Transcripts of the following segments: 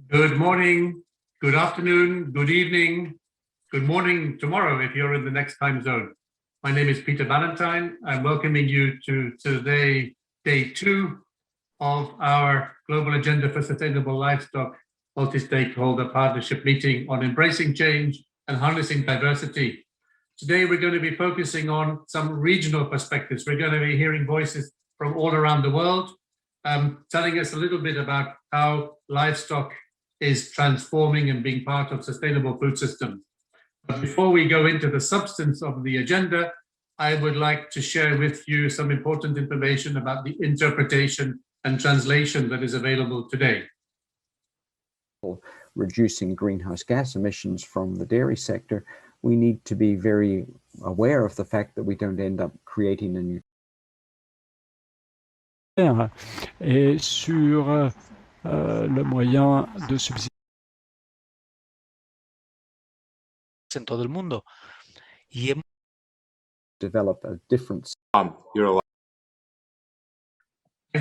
Good morning, good afternoon, good evening, good morning tomorrow if you're in the next time zone. My name is Peter Valentine. I'm welcoming you to today, day 2 of our Global Agenda for Sustainable Livestock Multi-Stakeholder Partnership Meeting on Embracing Change and Harnessing Diversity. Today we're going to be focusing on some regional perspectives. We're going to be hearing voices from all around the world, telling us a little bit about how livestock is transforming and being part of sustainable food systems. But before we go into the substance of the agenda, I would like to share with you some important information about the interpretation and translation that is available today. Reducing greenhouse gas emissions from the dairy sector, we need to be very aware of the fact that we don't end up creating a new et sur le moyen de subsidier en todo el mundo. Y hemos develop a different. Thank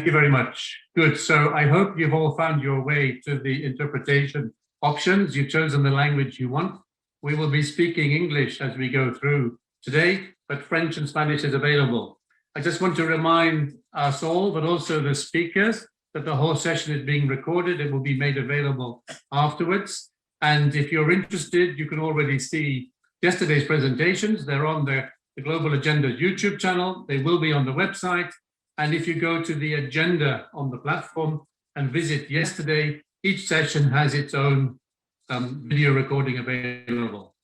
you very much. Good. So I hope you've all found your way to the interpretation options. You've chosen the language you want. We will be speaking English as we go through today, but French and Spanish is available. I just want to remind us all, but also the speakers, that the whole session is being recorded. It will be made available afterwards. And if you're interested, you can already see yesterday's presentations. They're on the Global Agenda YouTube channel. They will be on the website. And if you go to the agenda on the platform and visit yesterday, each session has its own video recording available.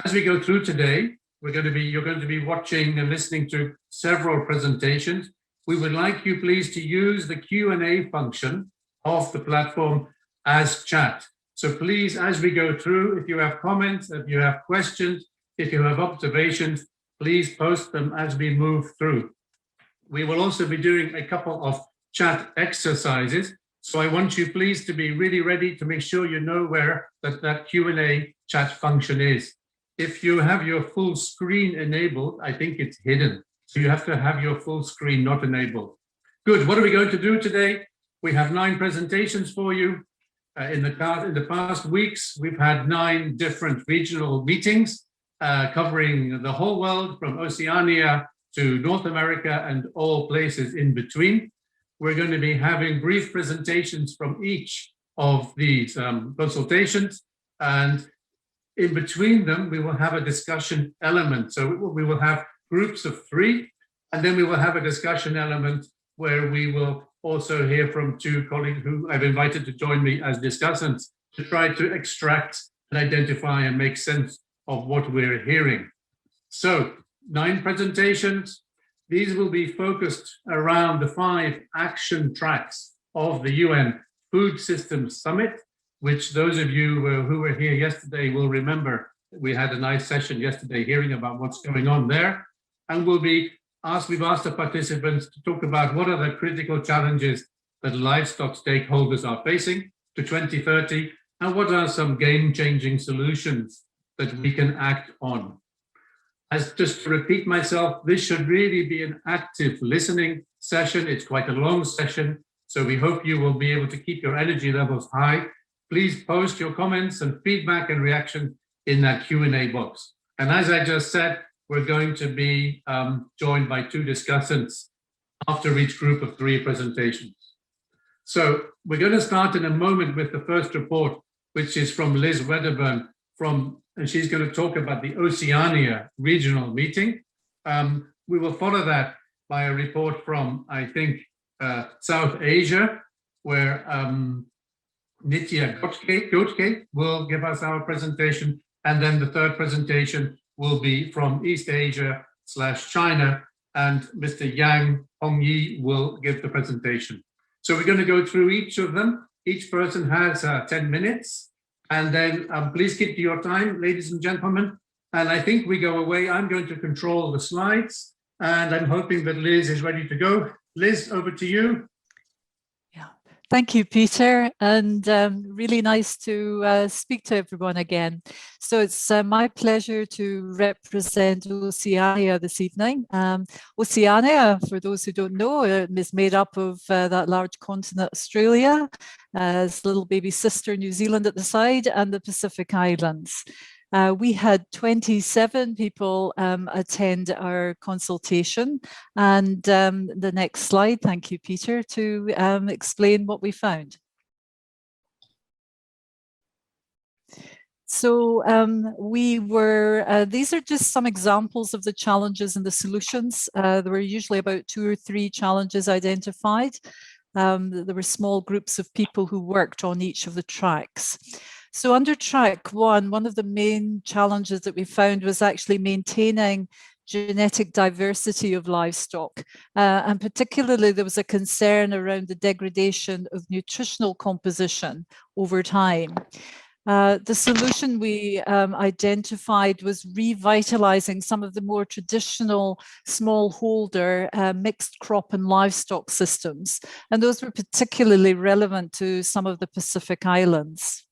As we go through today, you're going to be watching and listening to several presentations. We would like you please to use the Q&A function of the platform as chat. So please, as we go through, if you have comments, if you have questions, if you have observations, please post them as we move through. We will also be doing a couple of chat exercises. So I want you please to be really ready to make sure you know where that Q&A chat function is. If you have your full screen enabled, I think it's hidden. So you have to have your full screen not enabled. Good. What are we going to do today? We have 9 presentations for you. In the past weeks, we've had 9 different regional meetings covering the whole world, from Oceania to North America and all places in between. We're going to be having brief presentations from each of these consultations, and in between them, we will have a discussion element. So we will have groups of 3, and then we will have a discussion element where we will also hear from 2 colleagues who I've invited to join me as discussants to try to extract and identify and make sense of what we're hearing. So 9 presentations. These will be focused around the 5 action tracks of the UN Food Systems Summit, which those of you who were here yesterday will remember. We had a nice session yesterday hearing about what's going on there. And we've asked the participants to talk about what are the critical challenges that livestock stakeholders are facing to 2030, and what are some game-changing solutions that we can act on. As just to repeat myself, this should really be an active listening session. It's quite a long session, so we hope you will be able to keep your energy levels high. Please post your comments and feedback and reaction in that Q&A box. And as I just said, we're going to be joined by 2 discussants after each group of 3 presentations. So we're going to start in a moment with the first report, which is from Liz Wedderburn, and she's going to talk about the Oceania regional meeting. We will follow that by a report from, I think, South Asia, where Nitya Gotke will give us our presentation, and then the third presentation will be from East Asia/China, and Mr. Yang Hongyi will give the presentation. So we're going to go through each of them. Each person has 10 minutes, and then please keep to your time, ladies and gentlemen. And I think we go away. I'm going to control the slides, and I'm hoping that Liz is ready to go. Liz, over to you. Thank you, Peter, and really nice to speak to everyone again. So it's my pleasure to represent Oceania this evening. Oceania, for those who don't know, is made up of that large continent, Australia, as little baby sister New Zealand at the side, and the Pacific Islands. We had 27 people attend our consultation, and the next slide, thank you, Peter, to explain what we found. So these are just some examples of the challenges and the solutions. There were usually about 2 or 3 challenges identified. There were small groups of people who worked on each of the tracks. So under track 1, one of the main challenges that we found was actually maintaining genetic diversity of livestock. And particularly there was a concern around the degradation of nutritional composition over time. The solution we identified was revitalizing some of the more traditional smallholder mixed crop and livestock systems. And those were particularly relevant to some of the Pacific Islands.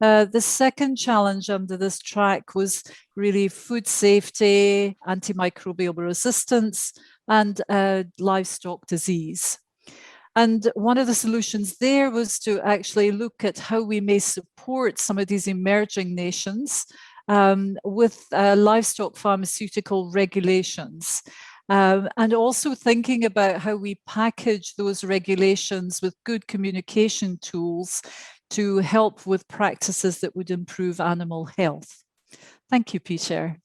The second challenge under this track was really food safety, antimicrobial resistance, and livestock disease. And one of the solutions there was to actually look at how we may support some of these emerging nations with livestock pharmaceutical regulations. And also thinking about how we package those regulations with good communication tools to help with practices that would improve animal health. Thank you, Peter.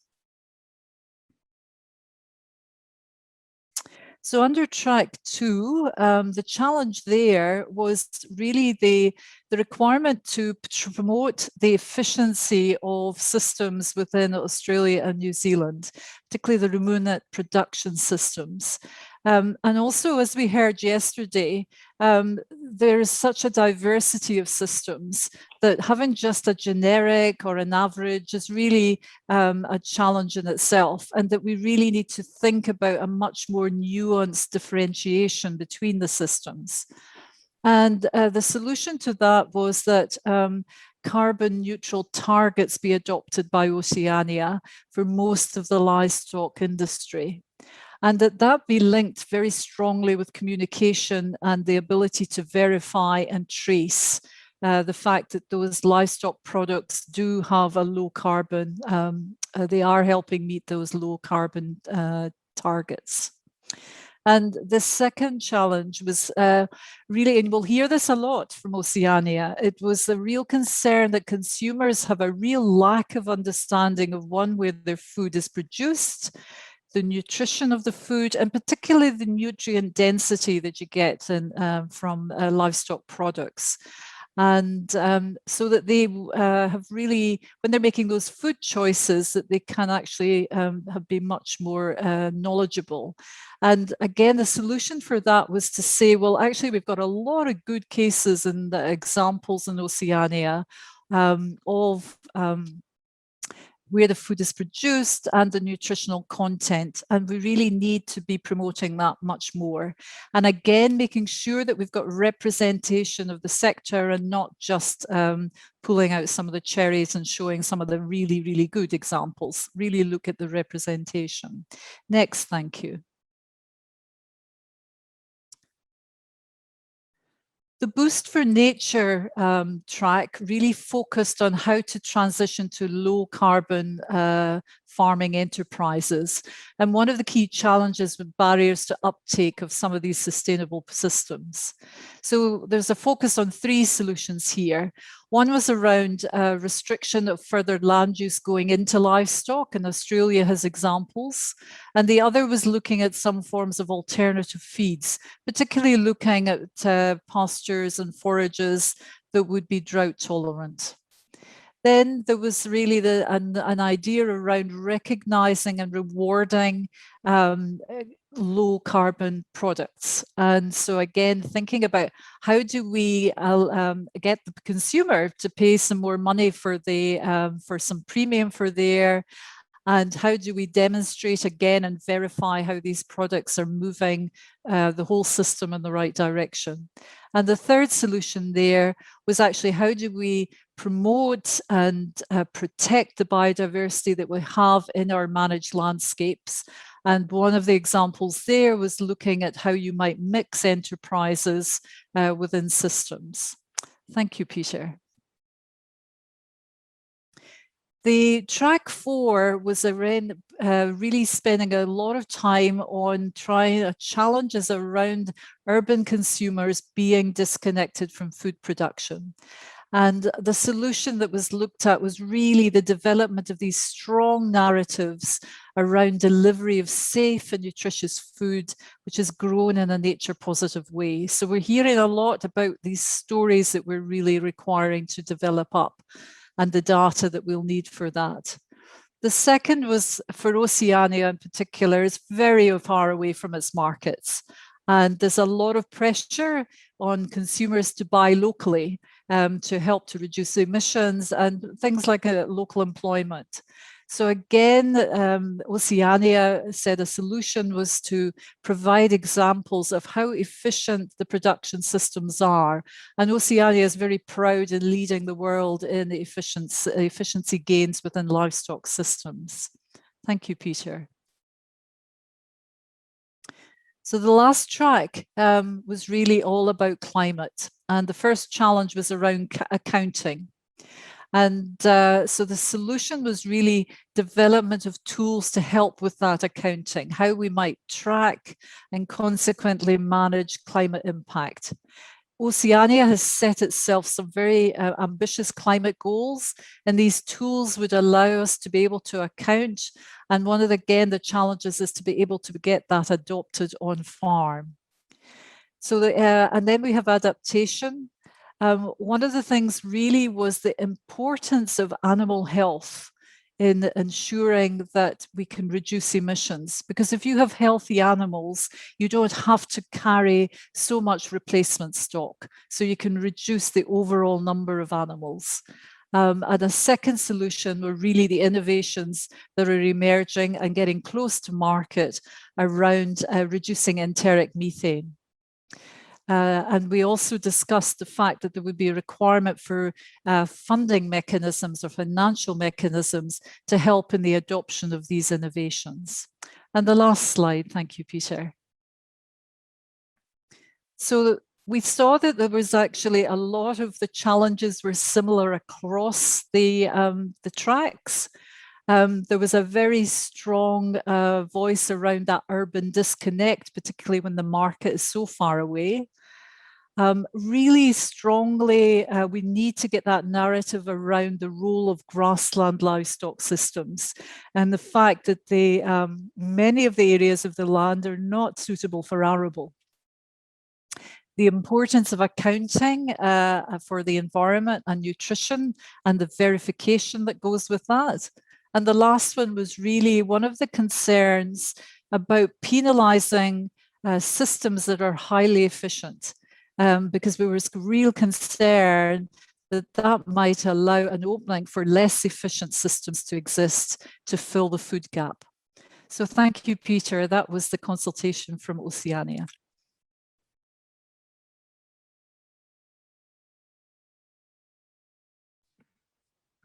So under track 2, the challenge there was really the requirement to promote the efficiency of systems within Australia and New Zealand, particularly the ruminant production systems. And also, as we heard yesterday, there is such a diversity of systems that having just a generic or an average is really a challenge in itself, and that we really need to think about a much more nuanced differentiation between the systems. And the solution to that was that carbon neutral targets be adopted by Oceania for most of the livestock industry. And that be linked very strongly with communication and the ability to verify and trace the fact that those livestock products do have a low carbon, they are helping meet those low carbon targets. And the second challenge was really, and we'll hear this a lot from Oceania, it was a real concern that consumers have a real lack of understanding of, one, where their food is produced, the nutrition of the food, and particularly the nutrient density that you get from livestock products. And so that they have really, when they're making those food choices, that they can actually be much more knowledgeable. And again, the solution for that was to say, well, actually, we've got a lot of good cases and examples in Oceania of where the food is produced and the nutritional content. And we really need to be promoting that much more. And again, making sure that we've got representation of the sector and not just pulling out some of the cherries and showing some of the really, really good examples. Really look at the representation. Next, thank you. The Boost for Nature track really focused on how to transition to low carbon farming enterprises. And one of the key challenges with barriers to uptake of some of these sustainable systems. So there's a focus on 3 solutions here. One was around restriction of further land use going into livestock, and Australia has examples. And the other was looking at some forms of alternative feeds, particularly looking at pastures and forages that would be drought tolerant. Then there was really an idea around recognizing and rewarding low carbon products. And so again, thinking about how do we get the consumer to pay some more money for some premium for their And how do we demonstrate again and verify how these products are moving the whole system in the right direction? And the third solution there was actually how do we promote and protect the biodiversity that we have in our managed landscapes? And one of the examples there was looking at how you might mix enterprises within systems. Thank you, Peter. The track 4 was around really spending a lot of time on trying challenges around urban consumers being disconnected from food production. And the solution that was looked at was really the development of these strong narratives around delivery of safe and nutritious food, which is grown in a nature positive way. So we're hearing a lot about these stories that we're really requiring to develop up, and the data that we'll need for that. The second was for Oceania in particular, it's very far away from its markets. And there's a lot of pressure on consumers to buy locally to help to reduce emissions and things like local employment. So again, Oceania said a solution was to provide examples of how efficient the production systems are. And Oceania is very proud in leading the world in efficiency gains within livestock systems. Thank you, Peter. So the last track was really all about climate. And the first challenge was around accounting. And so the solution was really development of tools to help with that accounting, how we might track and consequently manage climate impact. Oceania has set itself some very ambitious climate goals, and these tools would allow us to be able to account. And one of the challenges is to be able to get that adopted on farm. So, and then we have adaptation. One of the things really was the importance of animal health in ensuring that we can reduce emissions. Because if you have healthy animals, you don't have to carry so much replacement stock. So you can reduce the overall number of animals. And a second solution were really the innovations that are emerging and getting close to market around reducing enteric methane. And we also discussed the fact that there would be a requirement for funding mechanisms or financial mechanisms to help in the adoption of these innovations. And the last slide, thank you, Peter. So we saw that there was actually a lot of the challenges were similar across the tracks. There was a very strong voice around that urban disconnect, particularly when the market is so far away. Really strongly, we need to get that narrative around the role of grassland livestock systems and the fact that many of the areas of the land are not suitable for arable. The importance of accounting for the environment and nutrition and the verification that goes with that. And the last one was really one of the concerns about penalising systems that are highly efficient. Because there was real concern that that might allow an opening for less efficient systems to exist to fill the food gap. So thank you, Peter. That was the consultation from Oceania.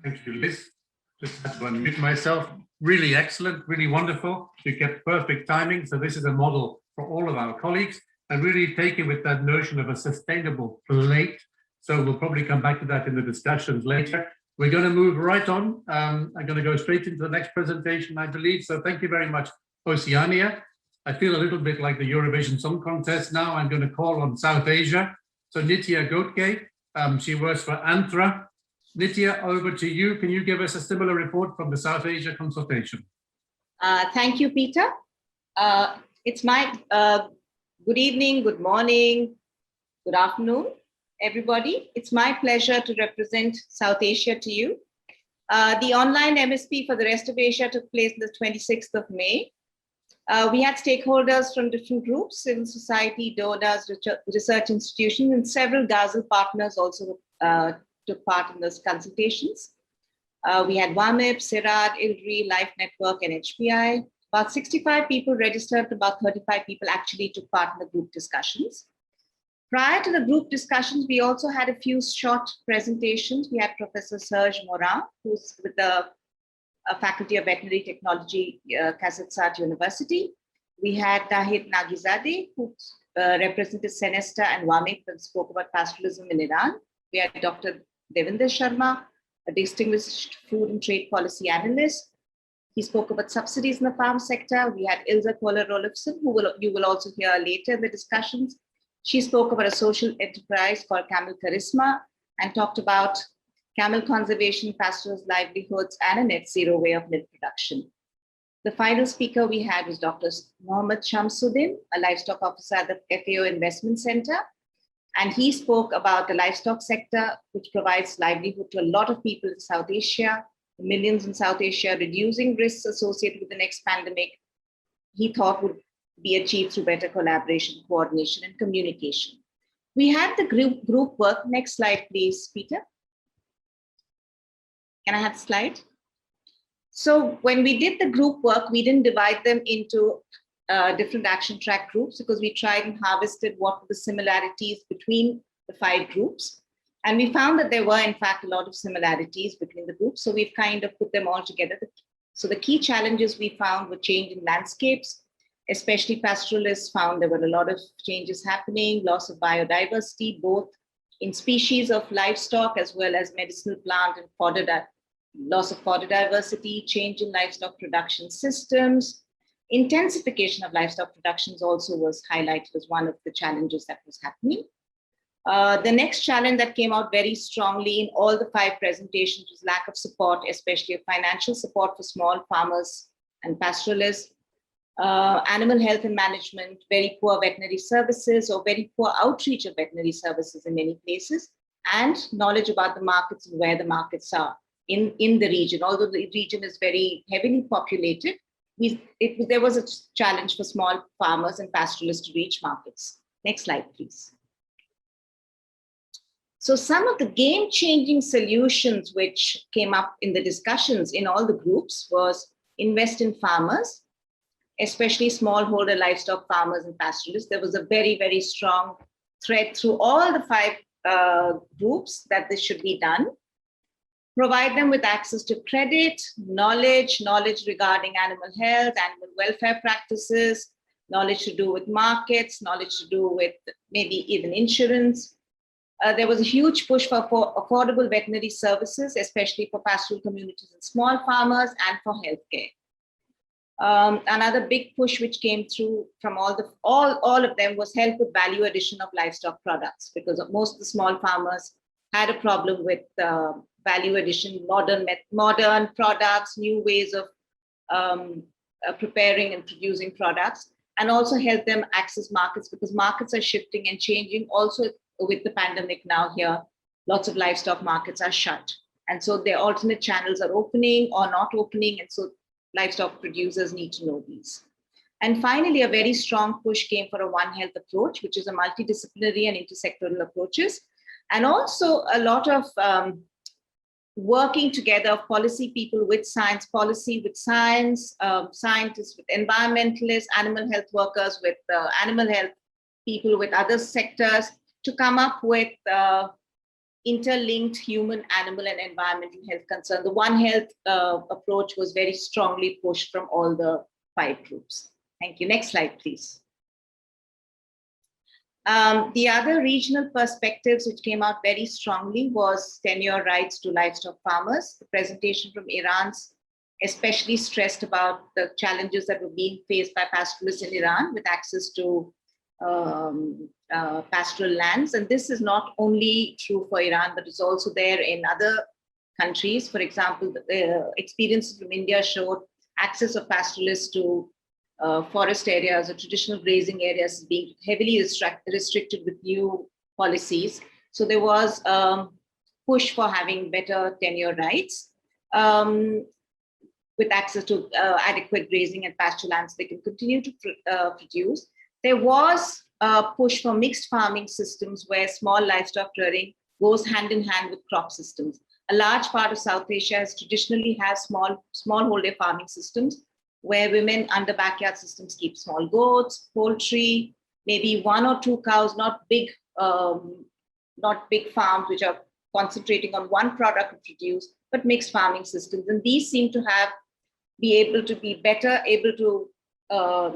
Thank you, Liz. Just had to unmute myself. Really excellent, really wonderful. You get perfect timing. So this is a model for all of our colleagues. And really taking with that notion of a sustainable plate. So we'll probably come back to that in the discussions later. We're going to move right on. I'm going to go straight into the next presentation, I believe. So thank you very much, Oceania. I feel a little bit like the Eurovision Song Contest now. I'm going to call on South Asia. So Nitya Gotke, she works for ANTRA. Nitya, over to you. Can you give us a similar report from the South Asia consultation? Thank you, Peter. It's my good evening, good morning, good afternoon, everybody. It's my pleasure to represent South Asia to you. The online MSP for the rest of Asia took place on the 26th of May. We had stakeholders from different groups, civil society, donors, research institutions, and several GASL partners also took part in those consultations. We had WAMIP, CIRAD, ILRI, Life Network, and HPI. About 65 people registered, about 35 people actually took part in the group discussions. Prior to the group discussions, we also had a few short presentations. We had Professor Serge Morin, who's with the Faculty of Veterinary Technology, Kasetsart University. We had Tahir Nagizadeh, who represented Senesta and WAMIP and spoke about pastoralism in Iran. We had Dr. Devinder Sharma, a distinguished food and trade policy analyst. He spoke about subsidies in the farm sector. We had Ilse Kohler-Rolfsen, who you will also hear later in the discussions. She spoke about a social enterprise called Camel Charisma and talked about camel conservation, pastorals, livelihoods, and a net zero way of milk production. The final speaker we had was Dr. Mohammed Shamsuddin, a livestock officer at the FAO Investment Center. And he spoke about the livestock sector, which provides livelihood to a lot of people in South Asia, millions in South Asia, reducing risks associated with the next pandemic. He thought would be achieved through better collaboration, coordination, and communication. We had the group work. Next slide, please, Peter. Can I have the slide? So when we did the group work, we didn't divide them into different action track groups because we tried and harvested what were the similarities between the 5 groups. And we found that there were, in fact, a lot of similarities between the groups. So we've kind of put them all together. So the key challenges we found were change in landscapes, especially pastoralists found there were a lot of changes happening, loss of biodiversity, both in species of livestock as well as medicinal plant and fodder, loss of fodder diversity, change in livestock production systems. Intensification of livestock productions also was highlighted as one of the challenges that was happening. The next challenge that came out very strongly in all the 5 presentations was lack of support, especially of financial support for small farmers and pastoralists, animal health and management, very poor veterinary services or very poor outreach of veterinary services in many places, and knowledge about the markets and where the markets are in the region. Although the region is very heavily populated, there was a challenge for small farmers and pastoralists to reach markets. Next slide, please. So some of the game-changing solutions which came up in the discussions in all the groups was invest in farmers, especially smallholder livestock farmers and pastoralists. There was a very, very strong thread through all the 5 groups that this should be done. Provide them with access to credit, knowledge regarding animal health, animal welfare practices, knowledge to do with markets, knowledge to do with maybe even insurance. There was a huge push for affordable veterinary services, especially for pastoral communities and small farmers, and for healthcare. Another big push which came through from all of them was help with value addition of livestock products, because most of the small farmers had a problem with value addition, modern products, new ways of preparing and producing products, and also help them access markets, because markets are shifting and changing. Also with the pandemic now here, lots of livestock markets are shut. And so their alternate channels are opening or not opening. And so livestock producers need to know these. And finally, a very strong push came for a One Health approach, which is a multidisciplinary and intersectoral approaches. And also a lot of working together of policy people with science, policy with science, scientists with environmentalists, animal health workers with animal health people with other sectors, to come up with interlinked human, animal, and environmental health concerns. The One Health approach was very strongly pushed from all the 5 groups. Thank you. Next slide, please. The other regional perspectives which came out very strongly was tenure rights to livestock farmers. The presentation from Iran's especially stressed about the challenges that were being faced by pastoralists in Iran with access to pastoral lands. And this is not only true for Iran, but it's also there in other countries. For example, the experiences from India showed access of pastoralists to forest areas or traditional grazing areas is being heavily restricted with new policies. So there was a push for having better tenure rights with access to adequate grazing and pasture lands they can continue to produce. There was a push for mixed farming systems where small livestock rearing goes hand in hand with crop systems. a large part of South Asia has traditionally had smallholder farming systems where women under backyard systems keep small goats, poultry, maybe 1 or 2 cows, not big farms which are concentrating on one product to produce, but mixed farming systems. And these seem to be able to be better able to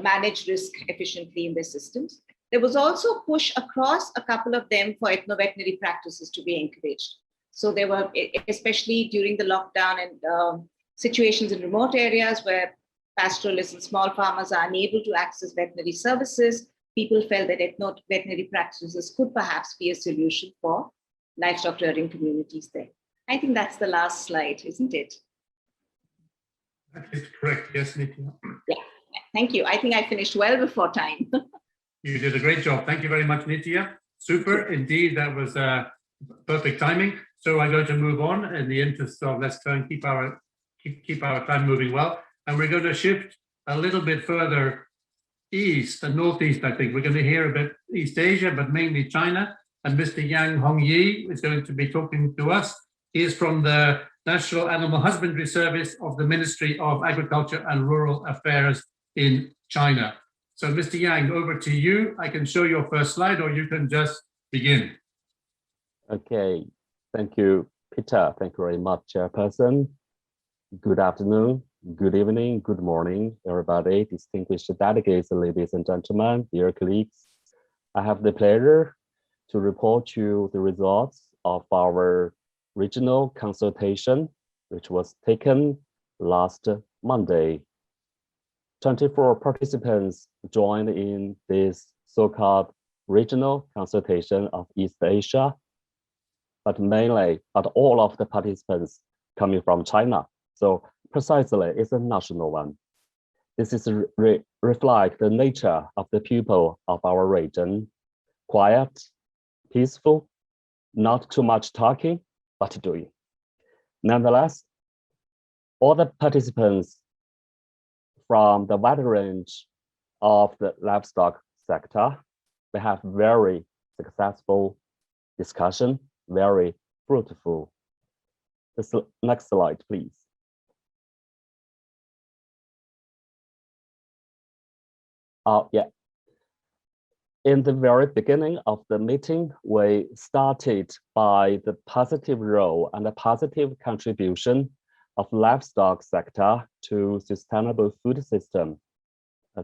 manage risk efficiently in their systems. There was also push across a couple of them for ethno-veterinary practices to be encouraged. So there were, especially during the lockdown and situations in remote areas where pastoralists and small farmers are unable to access veterinary services, people felt that ethno-veterinary practices could perhaps be a solution for livestock rearing communities there. I think that's the last slide, isn't it? That is correct, yes, Nitya. Yeah, thank you. I think I finished well before time. You did a great job. Thank you very much, Nitya. Super, indeed, that was perfect timing. So I'm going to move on in the interest of let's try and keep our time moving well. And we're going to shift a little bit further east and northeast, I think. We're going to hear a bit East Asia, but mainly China. And Mr. Yang Hongyi is going to be talking to us. He is from the National Animal Husbandry Service of the Ministry of Agriculture and Rural Affairs in China. So Mr. Yang, over to you. I can show your first slide or you can just begin. Okay, thank you, Peter. Thank you very much, Chairperson. Good afternoon, good evening, good morning, everybody, distinguished delegates, ladies and gentlemen, dear colleagues. I have the pleasure to report to you the results of our regional consultation, which was taken last Monday. 24 participants joined in this so-called regional consultation of East Asia, but all of the participants coming from China. So precisely, it's a national one. This is reflect the nature of the people of our region. Quiet, peaceful, not too much talking, but doing. Nonetheless, all the participants from the wide range of the livestock sector, we have very successful discussion, very fruitful. The next slide, please. Yeah. In the very beginning of the meeting, we started by the positive role and the positive contribution of livestock sector to sustainable food system.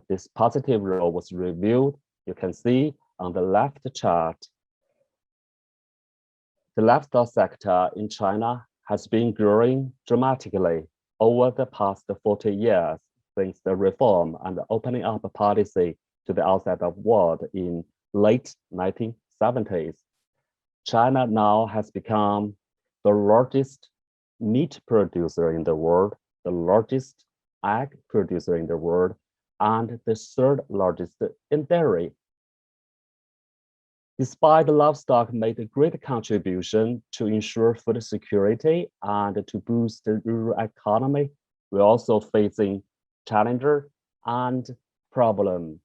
This positive role was reviewed. You can see on the left chart. The livestock sector in China has been growing dramatically over the past 40 years since the reform and the opening up policy to the outside of world in late 1970s. China now has become the largest meat producer in the world, the largest egg producer in the world, and the third largest in dairy. Despite the livestock made a great contribution to ensure food security and to boost the rural economy, we're also facing challenges and problems.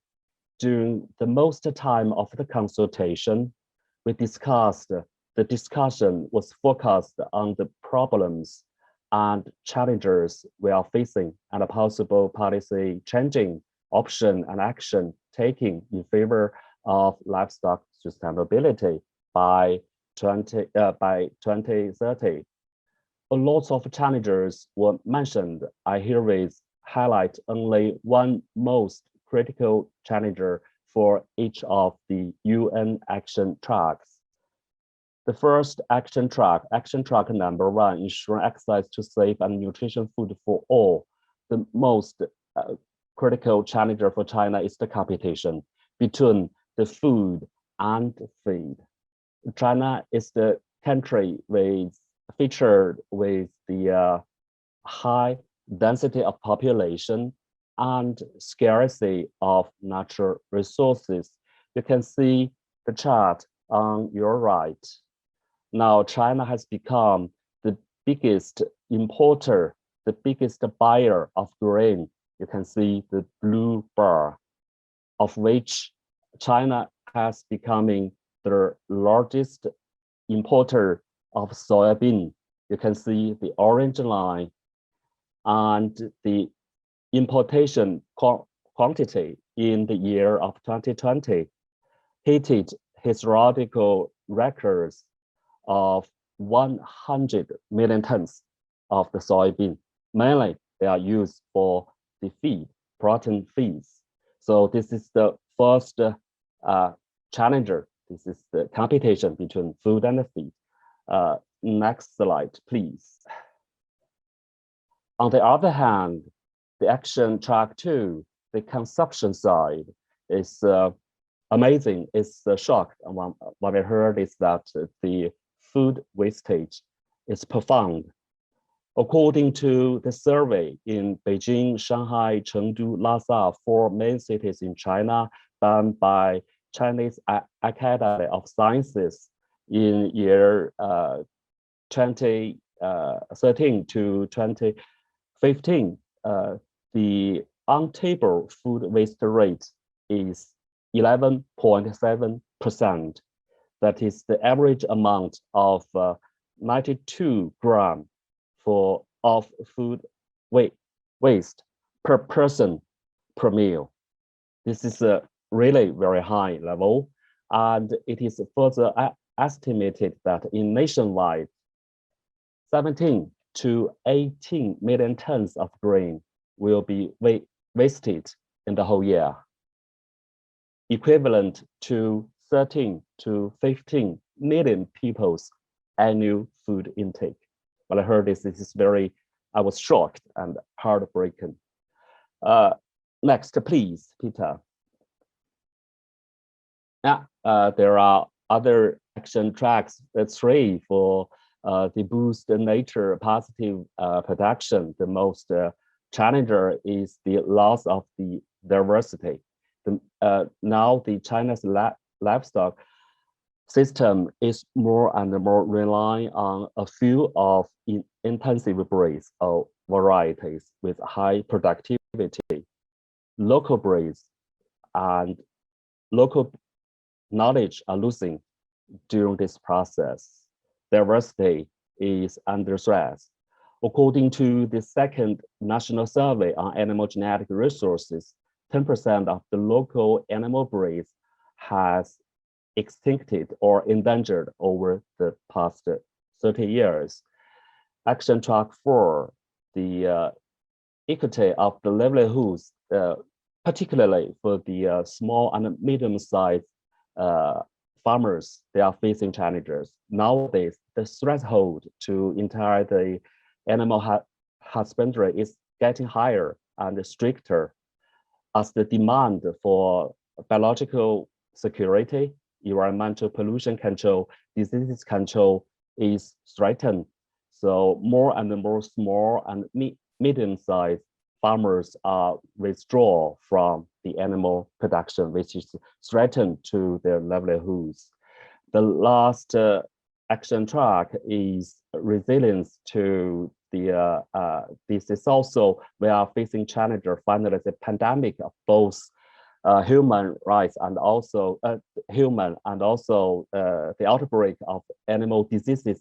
During the most time of the consultation, we discussed, the discussion was focused on the problems and challenges we are facing and a possible policy changing option and action taking in favor of livestock sustainability by 2030. A lot of challenges were mentioned. I herewith highlight only one most critical challenger for each of the UN action tracks. The first action track number 1, ensuring access to safe and nutritious food for all. The most critical challenger for China is the competition between the food and feed. China is the country featured with the high density of population and scarcity of natural resources. You can see the chart on your right. Now, China has become the biggest importer, the biggest buyer of grain. You can see the blue bar, of which China has becoming the largest importer of soybean You can see the orange line and the importation quantity in the year of 2020 hit historical records of 100 million tons of the soybean. Mainly, they are used for the feed, protein feeds. So this is the first challenger. This is the competition between food and feed. Next slide, please. On the other hand, the action track 2, the consumption side, is amazing. It's shocked. What I heard is that the food wastage is profound. According to the survey in Beijing, Shanghai, Chengdu, Lhasa, 4 main cities in China, done by Chinese Academy of Sciences in year 2013 to 2015, the on-table food waste rate is 11.7%. That is the average amount of 92 grams of food waste per person per meal. This is a really very high level, and it is further estimated that in nationwide, 17 to 18 million tons of grain will be wasted in the whole year, equivalent to 13 to 15 million people's annual food intake. When I heard this is very, I was shocked and heartbroken. Next, please, Peter. Yeah, there are other action tracks, 3 for the boost nature positive production. The most challenger is the loss of the diversity. Now the China's livestock system is more and more relying on a few of intensive breeds or varieties with high productivity. Local breeds and local knowledge are losing during this process. Diversity is under stress. According to the second national survey on animal genetic resources, 10% of the local animal breeds has extincted or endangered over the past 30 years. Action track 4, the equity of the livelihoods, particularly for the small and medium-sized farmers, they are facing challenges. Nowadays, the threshold to enter the animal husbandry is getting higher and stricter as the demand for biological security, environmental pollution control, disease control is threatened. So more and more small and medium-sized farmers are withdrawn from the animal production, which is threatened to their livelihoods. The last action track is resilience to the, this is also, we are facing challenges. Finally, the pandemic of both human rights and also the outbreak of animal diseases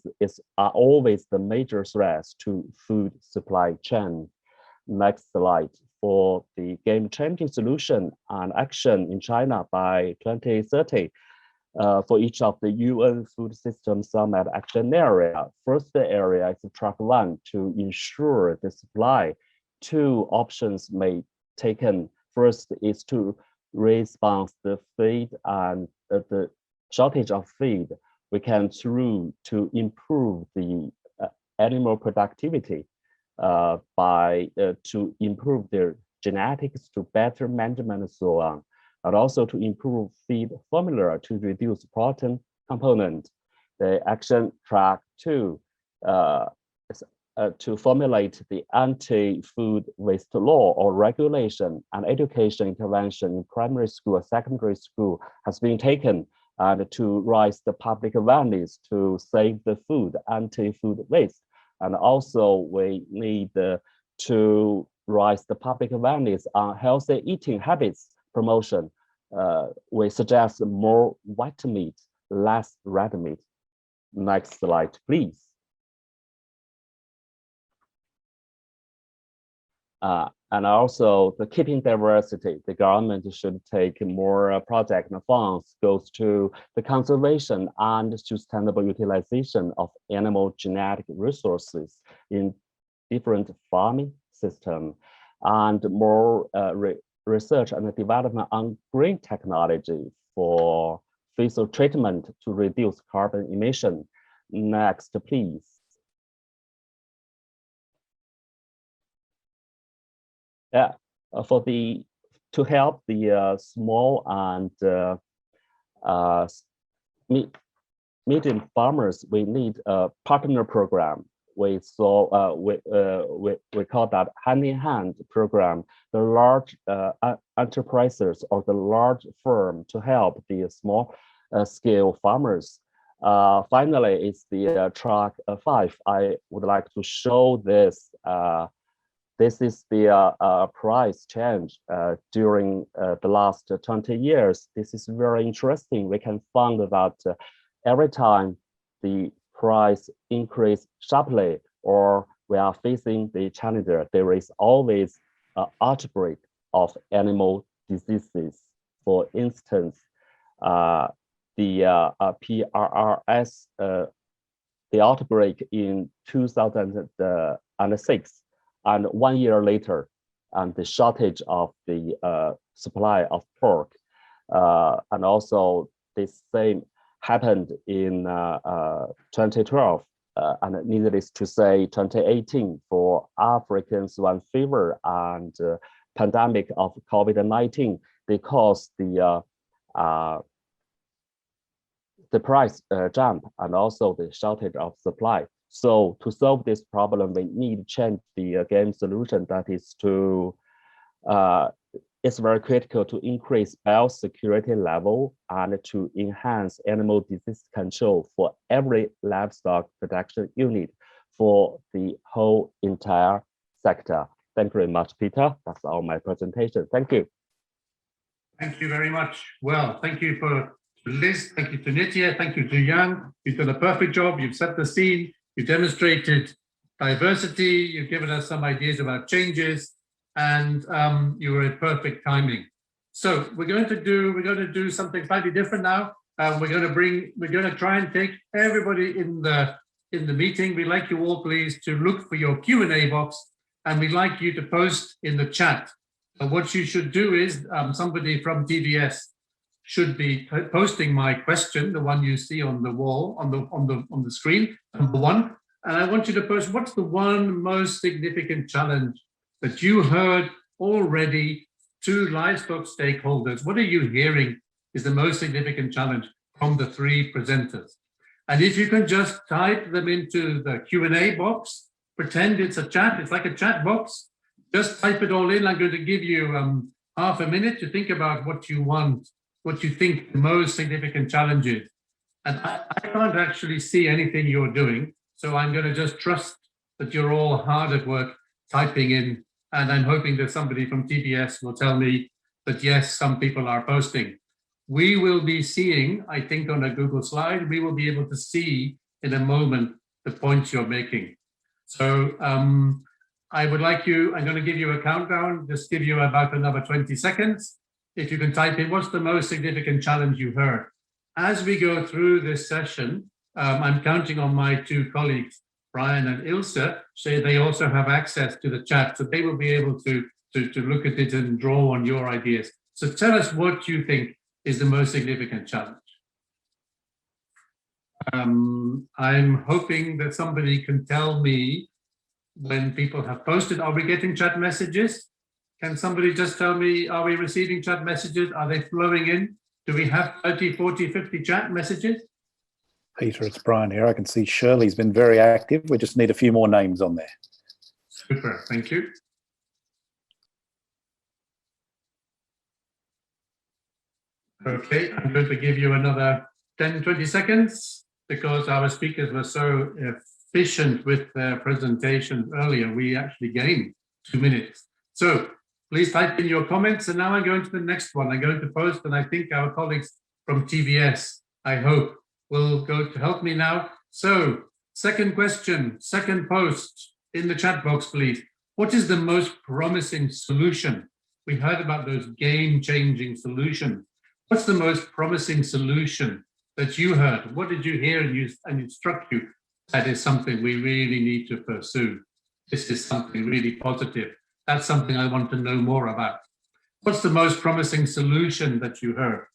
are always the major threats to food supply chain. Next slide. For the game-changing solution and action in China by 2030 for each of the UN Food System Summit action area. First area is track 1 to ensure the supply. 2 options may taken. First is to respond the feed and the shortage of feed. We can through to improve the animal productivity by to improve their genetics, to better management and so on, and also to improve feed formula to reduce protein component. The action track 2 to formulate the anti-food waste law or regulation and education intervention in primary school or secondary school has been taken, and to raise the public awareness to save the food, anti-food waste. And also we need to raise the public awareness on healthy eating habits promotion. We suggest more white meat, less red meat. Next slide, please. And also the keeping diversity, the government should take more project and funds goes to the conservation and sustainable utilization of animal genetic resources in different farming system, and more research and development on green technology for facial treatment to reduce carbon emission. Next, please. Yeah, to help the small and medium farmers, we need a partner program. We call that hand-in-hand program. The large enterprises or the large firm to help the small scale farmers. Finally, it's the track 5. I would like to show this. This is the price change during the last 20 years. This is very interesting. We can find that every time the price increase sharply or we are facing the challenge, there is always an outbreak of animal diseases. For instance, the PRRS, the outbreak in 2006, and 1 year later, and the shortage of the supply of pork, and also this same happened in 2012, and needless to say, 2018 for African swine fever and pandemic of COVID-19. They caused the price jump and also the shortage of supply. So to solve this problem, we need to change the game solution. That is to, it's very critical to increase biosecurity level and to enhance animal disease control for every livestock production unit for the whole entire sector. Thank you very much, Peter. That's all my presentation. Thank you. Thank you very much. Well, thank you to Liz, thank you to Nitya, thank you to Yang. You've done a perfect job. You've set the scene. You've demonstrated diversity. You've given us some ideas about changes, and you were at perfect timing. So we're going to do something slightly different now. We're going to try and take everybody in the meeting. We'd like you all, please, to look for your Q&A box, and we'd like you to post in the chat. So what you should do is somebody from TVS should be posting my question, the one you see on the wall, on the screen, number 1. And I want you to post, what's the one most significant challenge that you heard already to livestock stakeholders? What are you hearing is the most significant challenge from the 3 presenters? And if you can just type them into the Q&A box, pretend it's a chat, it's like a chat box, just type it all in. I'm going to give you half a minute to think about what you want, what you think the most significant challenge is. And I can't actually see anything you're doing, so I'm going to just trust that you're all hard at work typing in, and I'm hoping that somebody from TBS will tell me that yes, some people are posting. We will be seeing, I think on a Google slide, we will be able to see in a moment the points you're making. So I would like you, I'm going to give you a countdown, just give you about another 20 seconds. If you can type in, what's the most significant challenge you heard? As we go through this session, I'm counting on my 2 colleagues, Brian and Ilse, so they also have access to the chat, so they will be able to look at it and draw on your ideas. So tell us what you think is the most significant challenge. I'm hoping that somebody can tell me when people have posted. Are we getting chat messages? Can somebody just tell me, are we receiving chat messages? Are they flowing in? Do we have 30, 40, 50 chat messages? Peter, it's Brian here. I can see Shirley's been very active. We just need a few more names on there. Super, thank you. Okay, I'm going to give you another 10, 20 seconds because our speakers were so efficient with their presentation earlier. We actually gained 2 minutes. So please type in your comments. And now I'm going to the next one. I'm going to post, and I think our colleagues from TVS, I hope, will go to help me now. So second question, second post in the chat box, please. What is the most promising solution? We heard about those game-changing solutions. What's the most promising solution that you heard? What did you hear and it struck you? That is something we really need to pursue. This is something really positive. That's something I want to know more about. What's the most promising solution that you heard?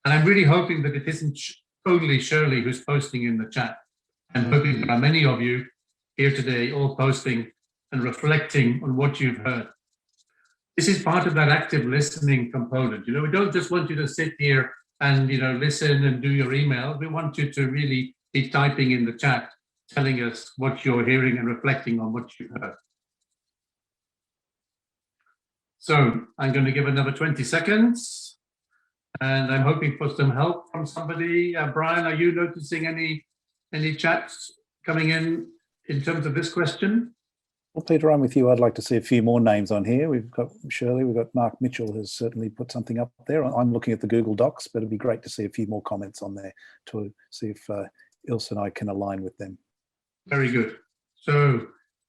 And I'm really hoping that it isn't only Shirley who's posting in the chat. I'm hoping there are many of you here today all posting and reflecting on what you've heard. This is part of that active listening component. You know, we don't just want you to sit here and, you know, listen and do your email. We want you to really be typing in the chat, telling us what you're hearing and reflecting on what you heard. So I'm going to give another 20 seconds and I'm hoping for some help from somebody. Brian, are you noticing any chats coming in terms of this question? Well, Peter, I'm with you. I'd like to see a few more names on here. We've got Shirley, we've got Mark Mitchell has certainly put something up there. I'm looking at the Google Docs, but it'd be great to see a few more comments on there to see if Ilse and I can align with them. Very good. So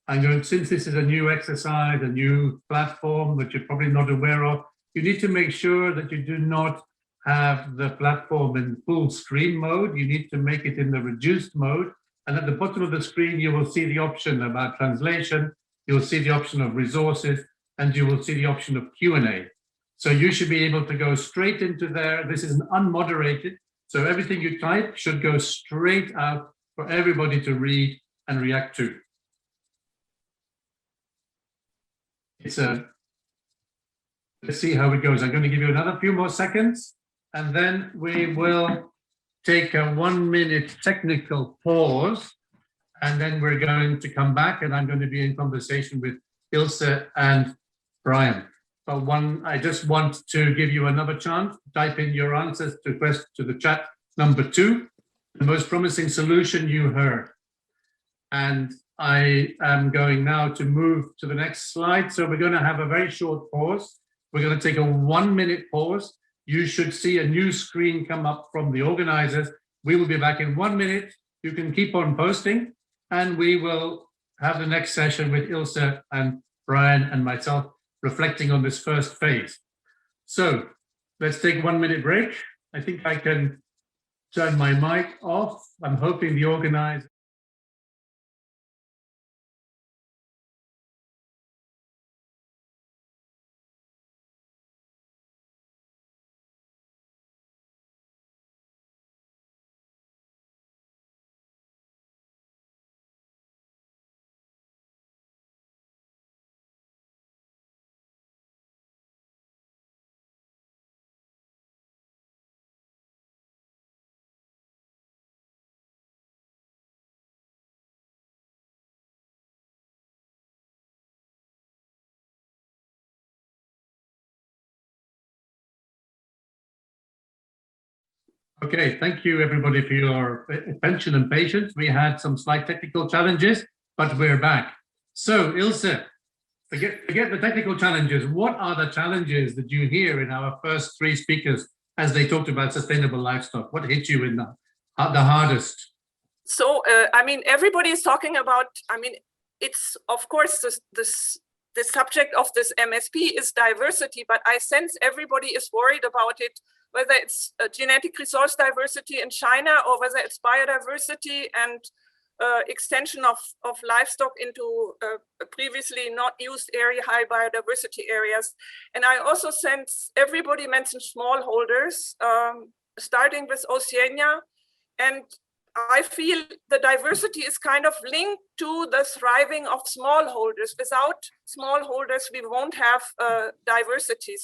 I'm going, since this is a new exercise, a new platform that you're probably not aware of, you need to make sure that you do not have the platform in full screen mode. You need to make it in the reduced mode. And at the bottom of the screen, you will see the option about translation, you will see the option of resources, and you will see the option of Q&A. So you should be able to go straight into there. This is an unmoderated, so everything you type should go straight out for everybody to read and react to. Let's see how it goes. I'm going to give you another few more seconds, and then we will take a 1 minute technical pause, and then we're going to come back and I'm going to be in conversation with Ilse and Brian. But I just want to give you another chance. Type in your answers to the chat. Number 2, the most promising solution you heard. And I am going now to move to the next slide. So we're going to have a very short pause. We're going to take a 1 minute pause. You should see a new screen come up from the organizers. We will be back in 1 minute. You can keep on posting, and we will have the next session with Ilse and Brian and myself reflecting on this first phase. So let's take 1 minute break. I think I can turn my mic off. I'm hoping the organizer. Okay, thank you everybody for your attention and patience. We had some slight technical challenges, but we're back. So Ilse, forget the technical challenges. What are the challenges that you hear in our first 3 speakers as they talked about sustainable livestock? What hit you in the hardest? So, I mean, everybody is talking about, I mean, it's of course the subject of this MSP is diversity, but I sense everybody is worried about it, whether it's genetic resource diversity in China or whether it's biodiversity and extension of livestock into previously not used area, high biodiversity areas. And I also sense everybody mentioned smallholders, starting with Oceania. And I feel the diversity is kind of linked to the thriving of smallholders. Without smallholders, we won't have diversity.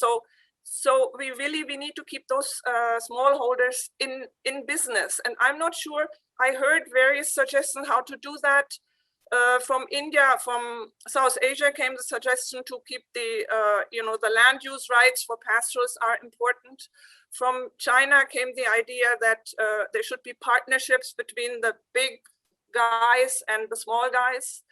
So we need to keep those smallholders in business. And I'm not sure, I heard various suggestions how to do that. From India, from South Asia came the suggestion to keep the, the land use rights for pastorals are important. From China came the idea that there should be partnerships between the big guys and the small guys.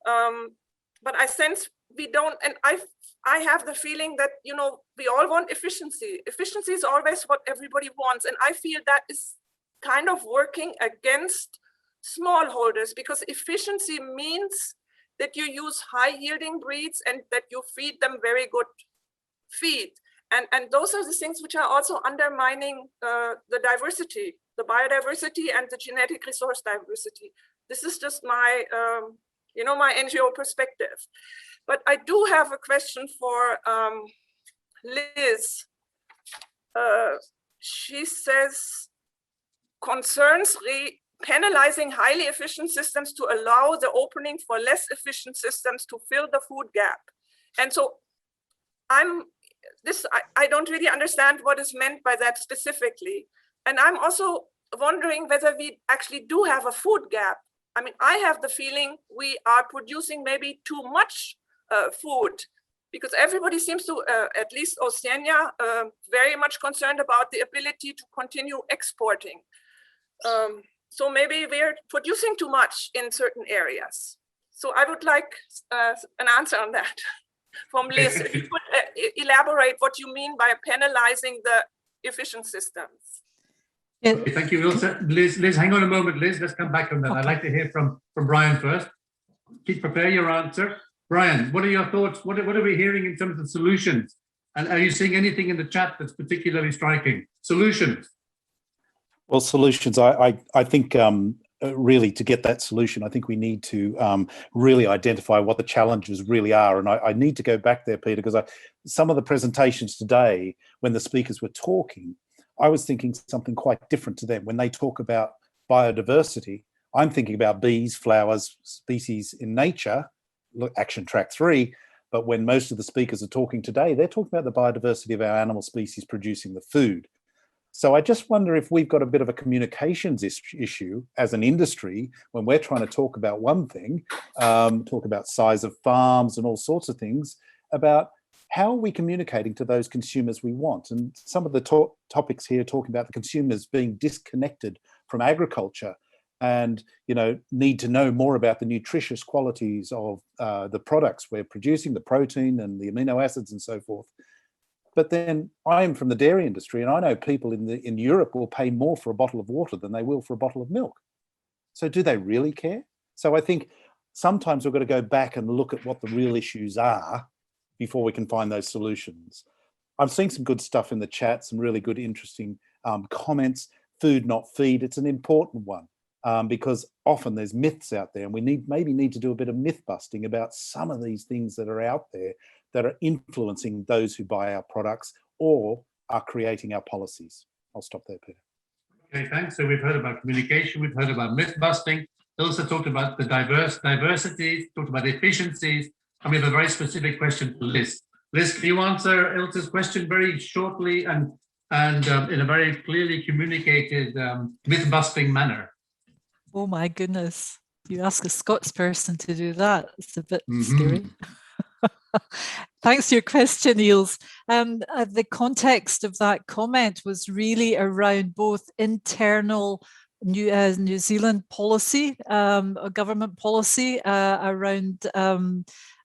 But I sense we don't, and I have the feeling that, we all want efficiency. Efficiency is always what everybody wants. And I feel that is kind of working against smallholders, because efficiency means that you use high yielding breeds and that you feed them very good feed. And those are the things which are also undermining the diversity, the biodiversity and the genetic resource diversity. This is just my, my NGO perspective. But I do have a question for Liz. She says, concerns penalizing highly efficient systems to allow the opening for less efficient systems to fill the food gap. And so I don't really understand what is meant by that specifically. And I'm also wondering whether we actually do have a food gap. I mean, I have the feeling we are producing maybe too much food, because everybody seems to, at least Oceania, very much concerned about the ability to continue exporting. So maybe we're producing too much in certain areas. So I would like an answer on that from Liz. If you could elaborate what you mean by penalizing the efficient systems. Yeah. Okay, thank you, Ilse. Liz, hang on a moment, Liz. Let's come back on that. Okay. I'd like to hear from Brian first. Prepare your answer. Brian, what are your thoughts? What are we hearing in terms of solutions? And are you seeing anything in the chat that's particularly striking? Solutions. Well, solutions, I think really to get that solution, I think we need to really identify what the challenges really are. And I need to go back there, Peter, because some of the presentations today, when the speakers were talking, I was thinking something quite different to them. When they talk about biodiversity, I'm thinking about bees, flowers, species in nature, look, action track 3. But when most of the speakers are talking today, they're talking about the biodiversity of our animal species producing the food. So I just wonder if we've got a bit of a communications issue as an industry when we're trying to talk about one thing, talk about size of farms and all sorts of things, about how are we communicating to those consumers we want? And some of the topics here talking about the consumers being disconnected from agriculture and, need to know more about the nutritious qualities of the products we're producing, the protein and the amino acids and so forth. But then I'm from the dairy industry, and I know people in Europe will pay more for a bottle of water than they will for a bottle of milk. So do they really care? So I think sometimes we've got to go back and look at what the real issues are before we can find those solutions. I've seen some good stuff in the chat, some really good, interesting comments. Food, not feed. It's an important one because often there's myths out there, and we maybe need to do a bit of myth busting about some of these things that are out there that are influencing those who buy our products or are creating our policies. I'll stop there, Peter. Okay, thanks. So we've heard about communication, we've heard about myth busting. Ilse talked about the diversity, talked about efficiencies, and we have a very specific question for Liz. Liz, can you answer Ilse's question very shortly and in a very clearly communicated myth busting manner? Oh my goodness. You ask a Scots person to do that. It's a bit scary. Thanks for your question, Niels. The context of that comment was really around both internal New Zealand policy, government policy around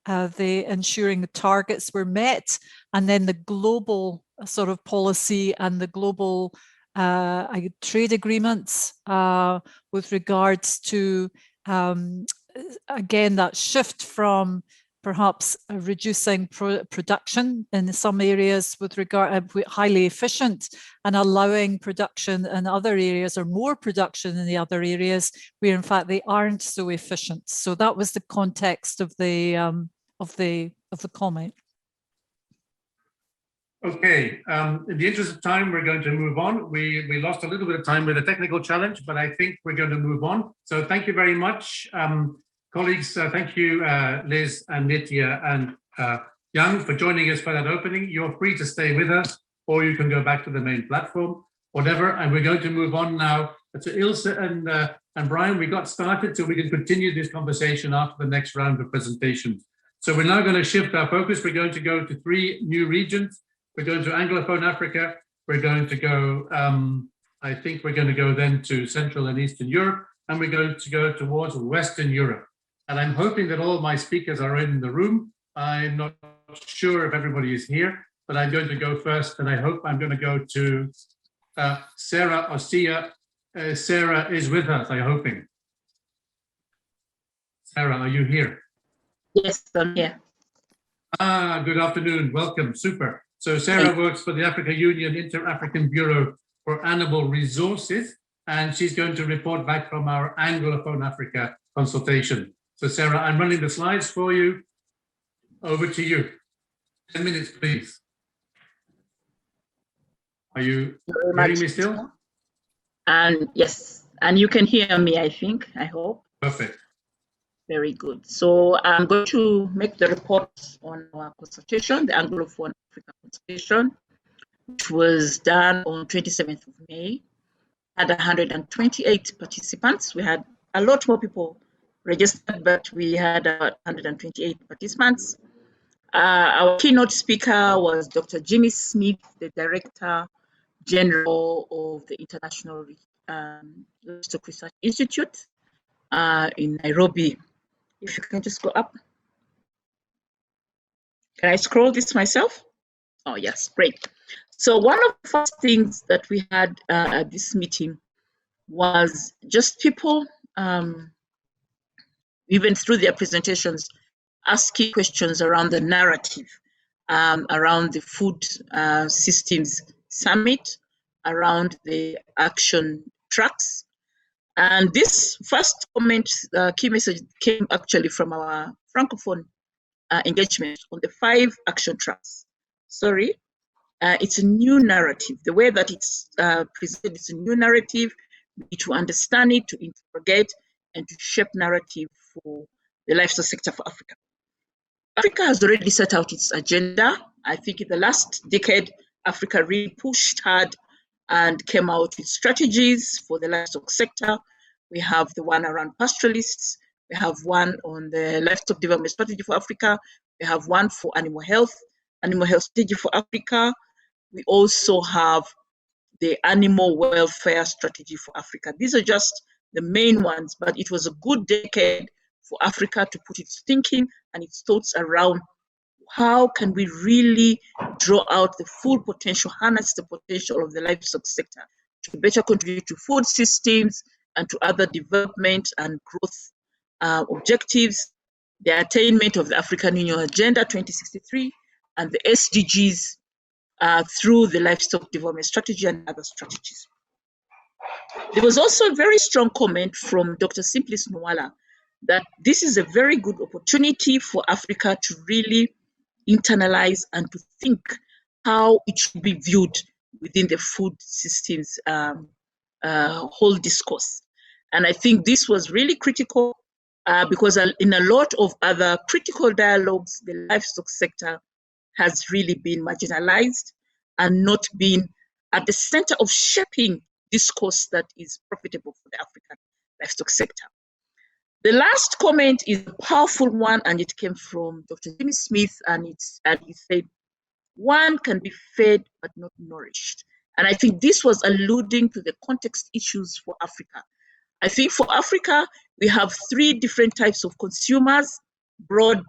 the ensuring the targets were met, and then the global sort of policy and the global trade agreements with regards to, again, that shift from perhaps reducing production in some areas with regard highly efficient and allowing production in other areas or more production in the other areas where in fact they aren't so efficient. So that was the context of the comment. Okay, in the interest of time, we're going to move on. We lost a little bit of time with a technical challenge, but I think we're going to move on. So thank you very much. Colleagues, thank you, Liz and Nitya and Young for joining us for that opening. You're free to stay with us, or you can go back to the main platform, whatever. And we're going to move on now to Ilse and Brian. We got started so we can continue this conversation after the next round of presentations. So we're now going to shift our focus. We're going to go to 3 new regions. We're going to Anglophone Africa. We're going to go, I think we're going to go then to Central and Eastern Europe, and we're going to go towards Western Europe. And I'm hoping that all my speakers are in the room. I'm not sure if everybody is here, but I'm going to go first, and I hope I'm going to go to Sarah Ossia. Sarah is with us, I'm hoping. Sarah, are you here? Yes, I'm here. Good afternoon. Welcome. Super. So Sarah works for the Africa Union Inter-African Bureau for Animal Resources, and she's going to report back from our Anglophone Africa consultation. So Sarah, I'm running the slides for you. Over to you. 10 minutes, please. Are you hearing me still? And yes, and you can hear me, I think, I hope. Perfect. Very good. So I'm going to make the report on our consultation, the Anglophone Africa consultation, which was done on 27th of May. Had 128 participants. We had a lot more people registered, but we had about 128 participants. Our keynote speaker was Dr. Jimmy Smith, the Director General of the International Livestock Research Institute in Nairobi. If you can just go up. Can I scroll this myself? Oh, yes, great. So one of the first things that we had at this meeting was just people, even through their presentations, asking questions around the narrative, around the food systems summit, around the action tracks. And this first comment, key message came actually from our Francophone engagement on the 5 action tracks. Sorry, it's a new narrative. The way that it's presented is a new narrative. We need to understand it, to interrogate, and to shape narrative for the livestock sector for Africa. Africa has already set out its agenda. I think in the last decade, Africa really pushed hard and came out with strategies for the livestock sector. We have the one around pastoralists. We have one on the livestock development strategy for Africa. We have one for animal health strategy for Africa. We also have the animal welfare strategy for Africa. These are just the main ones, but it was a good decade for Africa to put its thinking and its thoughts around how can we really draw out the full potential, harness the potential of the livestock sector to better contribute to food systems and to other development and growth objectives, the attainment of the African Union Agenda 2063 and the SDGs through the livestock development strategy and other strategies. There was also a very strong comment from Dr. Simplice Nwala that this is a very good opportunity for Africa to really internalize and to think how it should be viewed within the food systems whole discourse. And I think this was really critical because in a lot of other critical dialogues, the livestock sector has really been marginalized and not been at the center of shaping discourse that is profitable for the African livestock sector. The last comment is a powerful one, and it came from Dr. Jimmy Smith, and he said, one can be fed but not nourished. And I think this was alluding to the context issues for Africa. I think for Africa, we have 3 different types of consumers, broad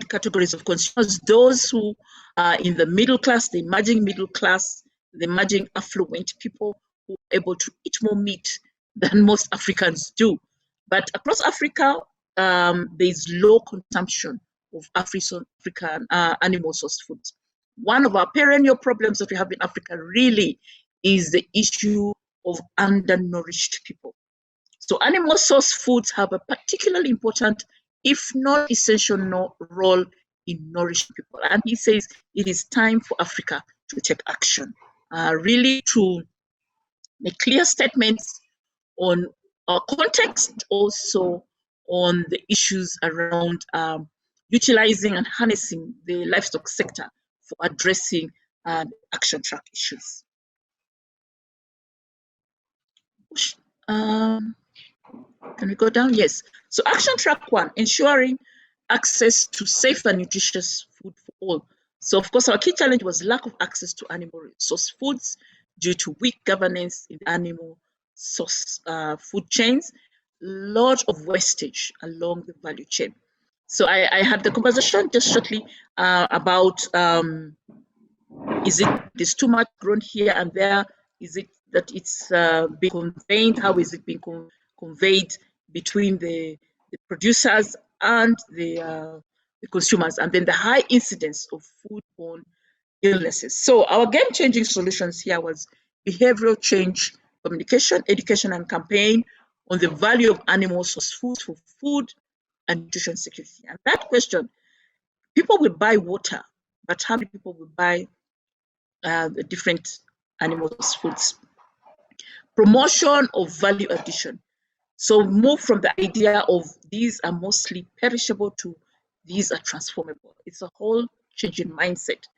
categories of consumers, those who are in the middle class, the emerging middle class, the emerging affluent people who are able to eat more meat than most Africans do. But across Africa, there is low consumption of African animal source foods. One of our perennial problems that we have in Africa really is the issue of undernourished people. So animal source foods have a particularly important, if not essential, role in nourishing people. And he says it is time for Africa to take action, really to make clear statements on our context, also on the issues around utilizing and harnessing the livestock sector for addressing action track issues. Can we go down? Yes. So action track 1, ensuring access to safe and nutritious food for all. So of course, our key challenge was lack of access to animal source foods due to weak governance in animal source food chains, lot of wastage along the value chain. So I had the conversation just shortly about is it there's too much grown here and there? Is it that it's being conveyed? How is it being conveyed? between the producers and the consumers, and then the high incidence of foodborne illnesses. So our game-changing solutions here was behavioral change, communication, education, and campaign on the value of animal source foods for food and nutrition security. And that question, people will buy water, but how many people will buy the different animal source foods? Promotion of value addition. So move from the idea of these are mostly perishable to these are transformable. It's a whole change in mindset.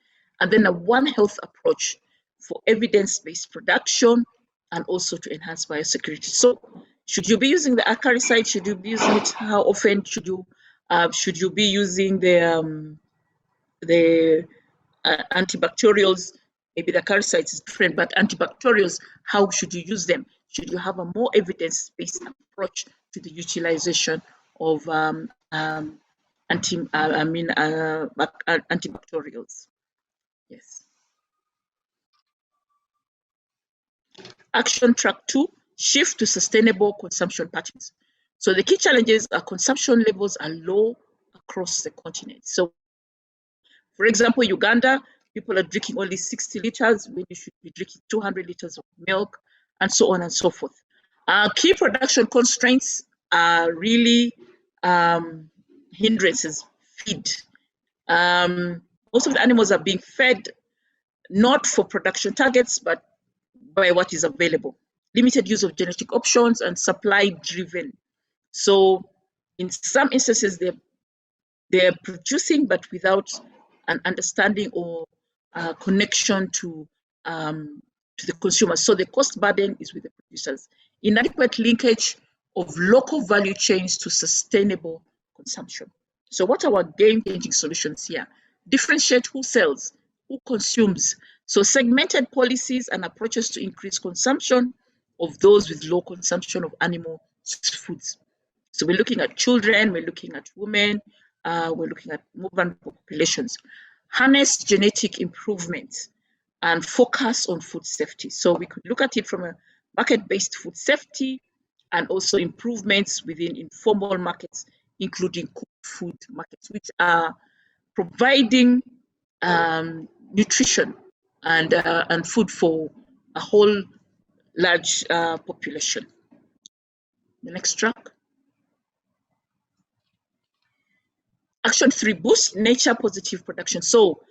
And then a One Health approach for evidence-based production and also to enhance biosecurity. So should you be using the acaricide? Should you be using it? How often should you be using the antibacterials? Maybe the acaricides is different, but antibacterials, how should you use them? Should you have a more evidence-based approach to the utilization of antibacterials? Yes. Action track 2, shift to sustainable consumption patterns. So the key challenges are consumption levels are low across the continent. So for example, Uganda, people are drinking only 60 liters when you should be drinking 200 liters of milk, and so on and so forth. Key production constraints are really hindrances. Feed. Most of the animals are being fed not for production targets, but by what is available. Limited use of genetic options and supply driven. So in some instances, they're producing, but without an understanding or connection to the consumers. So the cost burden is with the producers. Inadequate linkage of local value chains to sustainable consumption. So what are our game-changing solutions here? Differentiate who sells, who consumes. So segmented policies and approaches to increase consumption of those with low consumption of animal foods. So we're looking at children, we're looking at women, we're looking at movement populations. Harness genetic improvements and focus on food safety. So we could look at it from a market-based food safety and also improvements within informal markets, including cooked food markets, which are providing nutrition and food for a whole large population. The next track. Action 3, boost nature positive production. So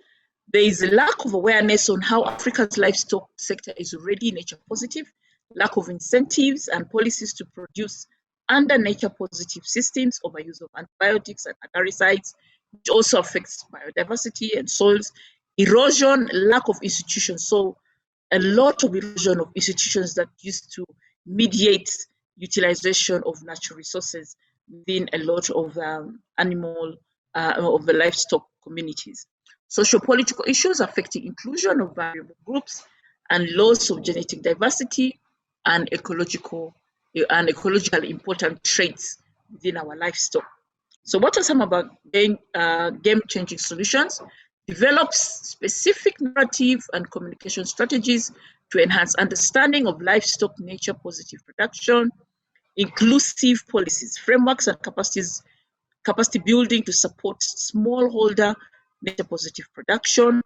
there is a lack of awareness on how Africa's livestock sector is already nature positive, lack of incentives and policies to produce under nature positive systems, overuse of antibiotics and acaricides, which also affects biodiversity and soils, erosion, lack of institutions. So a lot of erosion of institutions that used to mediate utilization of natural resources within a lot of of the livestock communities. Socio-political issues affecting inclusion of variable groups and loss of genetic diversity and ecologically important traits within our livestock. So what are some of our game-changing solutions? Develops specific narrative and communication strategies to enhance understanding of livestock nature positive production, inclusive policies, frameworks, and capacity building to support smallholder nature positive production,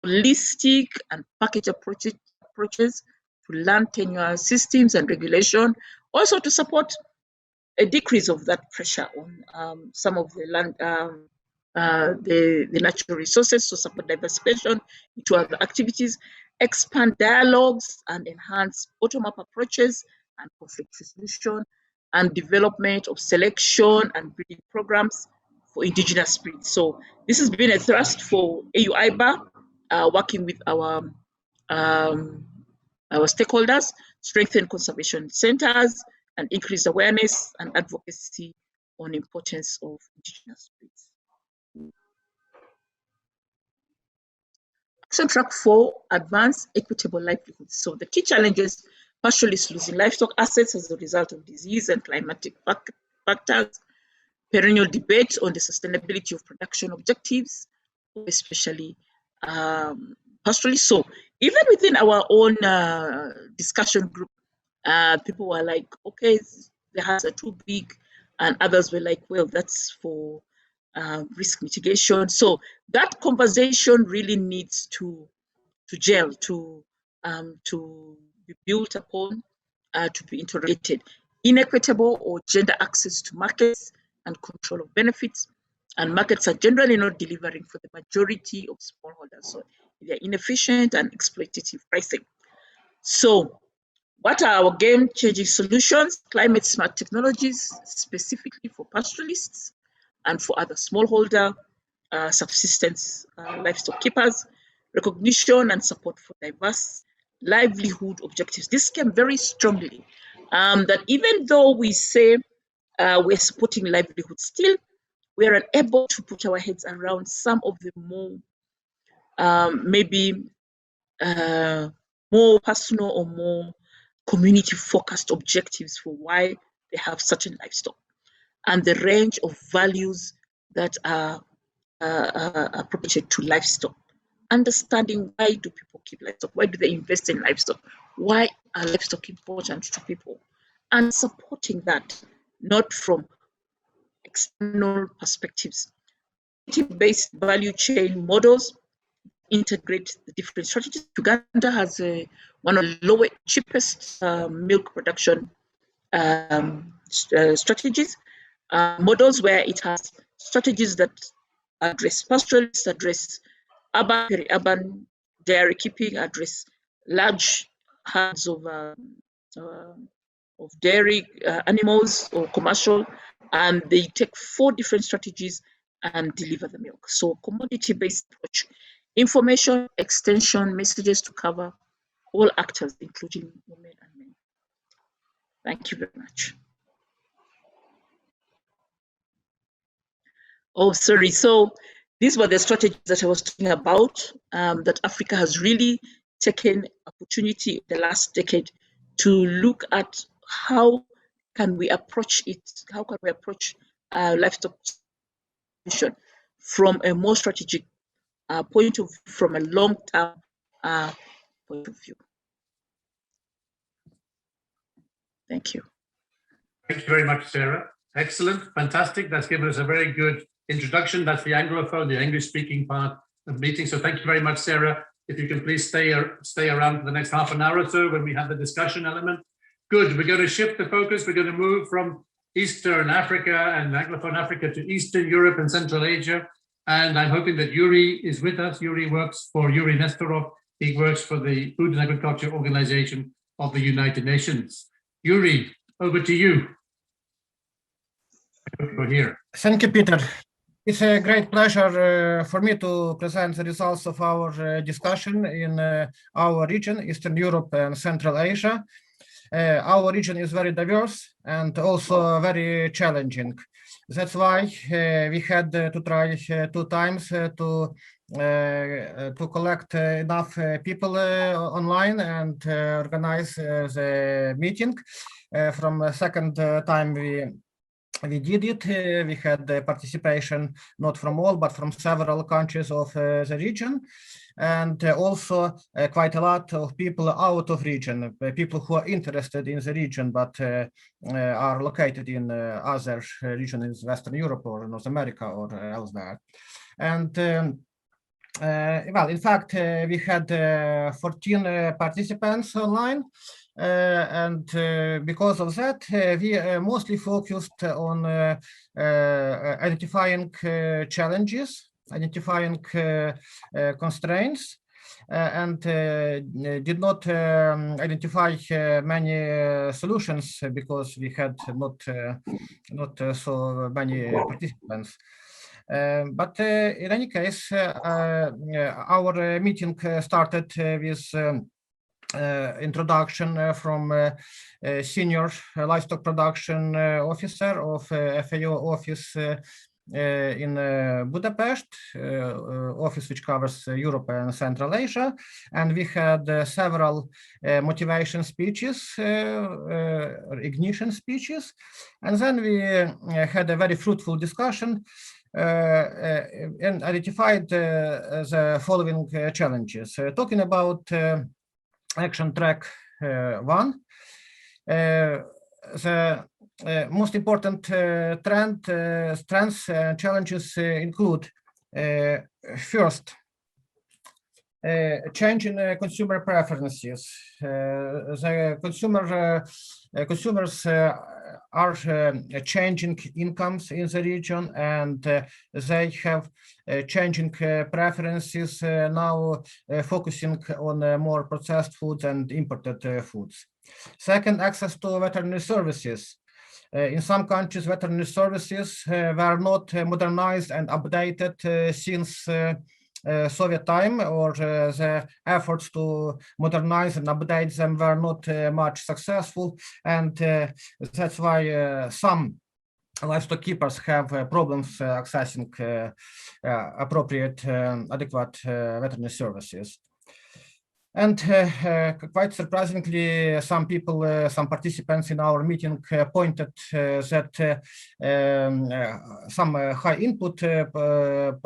holistic and package approaches to land tenure systems and regulation, also to support a decrease of that pressure on some of the land, the natural resources, to support diversification into other activities, expand dialogues and enhance bottom-up approaches and conflict resolution, and development of selection and breeding programs for indigenous breeds. So this has been a thrust for AU-IBA, working with our stakeholders, strengthen conservation centers, and increase awareness and advocacy on importance of indigenous breeds. Action track 4, advance equitable livelihoods. So the key challenges: pastoralists losing livestock assets as a result of disease and climatic factors, perennial debate on the sustainability of production objectives, especially pastoralists. So even within our own discussion group, people were like, okay, the herds are too big, and others were like, well, that's for risk mitigation. So that conversation really needs to gel, to be built upon, to be interrogated. Inequitable or gender access to markets and control of benefits, and markets are generally not delivering for the majority of smallholders. So they're inefficient and exploitative pricing. So what are our game-changing solutions? Climate smart technologies, specifically for pastoralists and for other smallholder subsistence livestock keepers, recognition and support for diverse livelihood objectives. This came very strongly that even though we say we're supporting livelihood, still we are unable to put our heads around some of the more maybe more personal or more community-focused objectives for why they have certain livestock, and the range of values that are appropriate to livestock. Understanding why do people keep livestock? Why do they invest in livestock? Why are livestock important to people? And supporting that, not from external perspectives. Based value chain models integrate the different strategies. Uganda has one of the cheapest milk production strategies, models where it has strategies that address pastoralists, address urban, peri-urban dairy keeping, address large herds of dairy animals or commercial, and they take 4 different strategies and deliver the milk. So commodity-based approach, information, extension, messages to cover all actors, including women and men. Thank you very much. Oh, sorry. So these were the strategies that I was talking about, that Africa has really taken opportunity the last decade to look at how can we approach it, how can we approach livestock from a more strategic point of view, from a long-term point of view. Thank you. Thank you very much, Sarah. Excellent, fantastic. That's given us a very good introduction. That's the Anglophone, the English-speaking part of the meeting. So thank you very much, Sarah. If you can please stay around for the next half an hour or so when we have the discussion element. Good, we're going to shift the focus. We're going to move from Eastern Africa and Anglophone Africa to Eastern Europe and Central Asia. And I'm hoping that Yuri is with us. Yuri works for Yuri Nestorov. He works for the Food and Agriculture Organization of the United Nations. Yuri, over to you. I hope you're here. Thank you, Peter. It's a great pleasure for me to present the results of our discussion in our region, Eastern Europe and Central Asia. Our region is very diverse and also very challenging. That's why we had to try 2 times to collect enough people online and organize the meeting. From the second time we did it, we had participation not from all, but from several countries of the region, and also quite a lot of people out of region, people who are interested in the region, but are located in other regions in Western Europe or North America or elsewhere. And well, in fact, we had 14 participants online. And because of that, we mostly focused on identifying challenges, identifying constraints, and did not identify many solutions because we had not so many participants. But in any case, our meeting started with introduction from senior livestock production officer of FAO office in Budapest, office which covers Europe and Central Asia, and we had several motivation speeches, ignition speeches, and then we had a very fruitful discussion and identified the following challenges. Talking about action track 1, the most important strengths and challenges include first, change in consumer preferences. The consumers are changing incomes in the region, and they have changing preferences now, focusing on more processed foods and imported foods. Second, access to veterinary services. In some countries, veterinary services were not modernized and updated since Soviet time, or the efforts to modernize and update them were not much successful, and that's why some livestock keepers have problems accessing appropriate, adequate veterinary services. And quite surprisingly, some people, some participants in our meeting pointed that some high input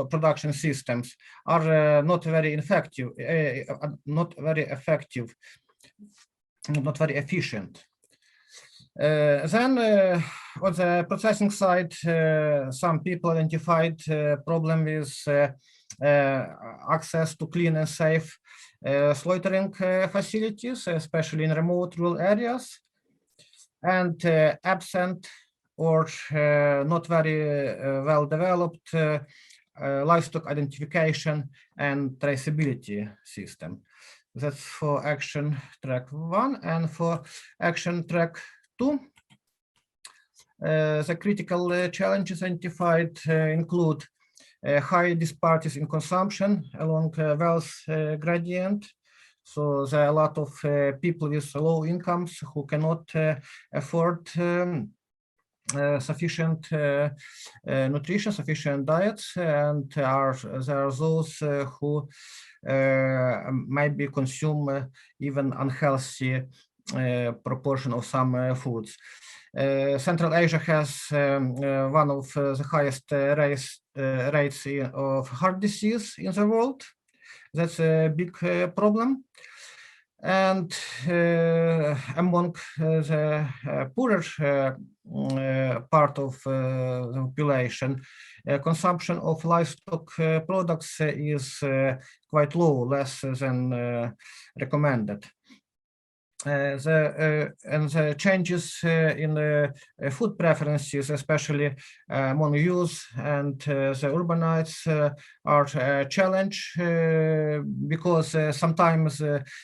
production systems are not very effective, not very efficient. Then on the processing side, some people identified problem with access to clean and safe slaughtering facilities, especially in remote rural areas, and absent or not very well developed livestock identification and traceability system. That's for action track 1, and for action track 2. The critical challenges identified include high disparities in consumption along wealth gradient. So there are a lot of people with low incomes who cannot afford sufficient nutrition, sufficient diets, and there are those who maybe consume even unhealthy proportion of some foods. Central Asia has one of the highest rates of heart disease in the world. That's a big problem. And among the poorer part of the population, consumption of livestock products is quite low, less than recommended. And the changes in food preferences, especially among youth and the urbanites, are a challenge because sometimes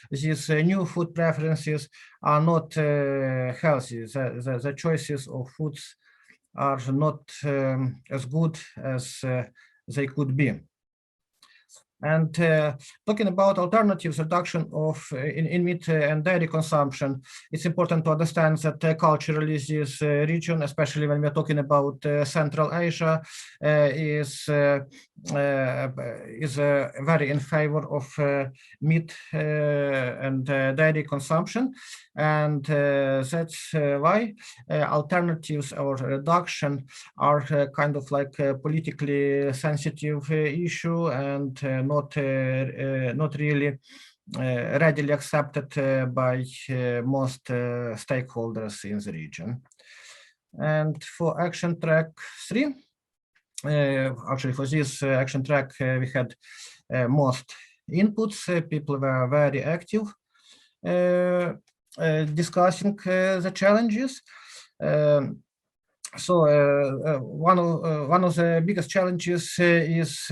these new food preferences are not healthy. The choices of foods are not as good as they could be. And talking about alternatives, reduction of in meat and dairy consumption, it's important to understand that culturally this region, especially when we're talking about Central Asia, is very in favor of meat and dairy consumption. And that's why alternatives or reduction are kind of like a politically sensitive issue and not really readily accepted by most stakeholders in the region. And for action track 3, actually for this action track, we had most inputs. People were very active discussing the challenges. So one of the biggest challenges is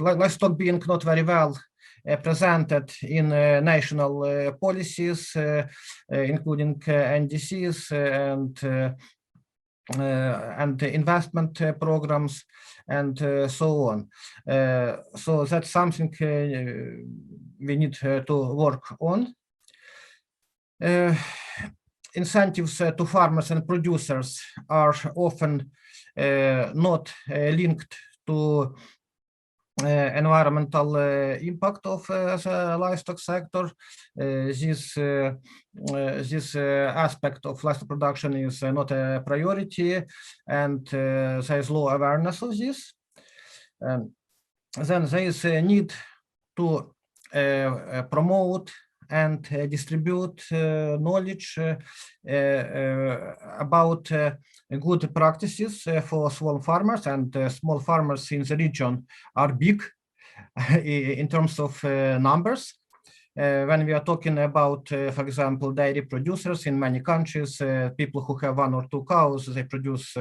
livestock being not very well presented in national policies, including NDCs and investment programs and so on. So that's something we need to work on. Incentives to farmers and producers are often not linked to environmental impact of the livestock sector. This aspect of livestock production is not a priority, and there is low awareness of this. And then there is a need to promote and distribute knowledge about good practices for small farmers, and small farmers in the region are big in terms of numbers. When we are talking about, for example, dairy producers in many countries, people who have 1 or 2 cows, they produce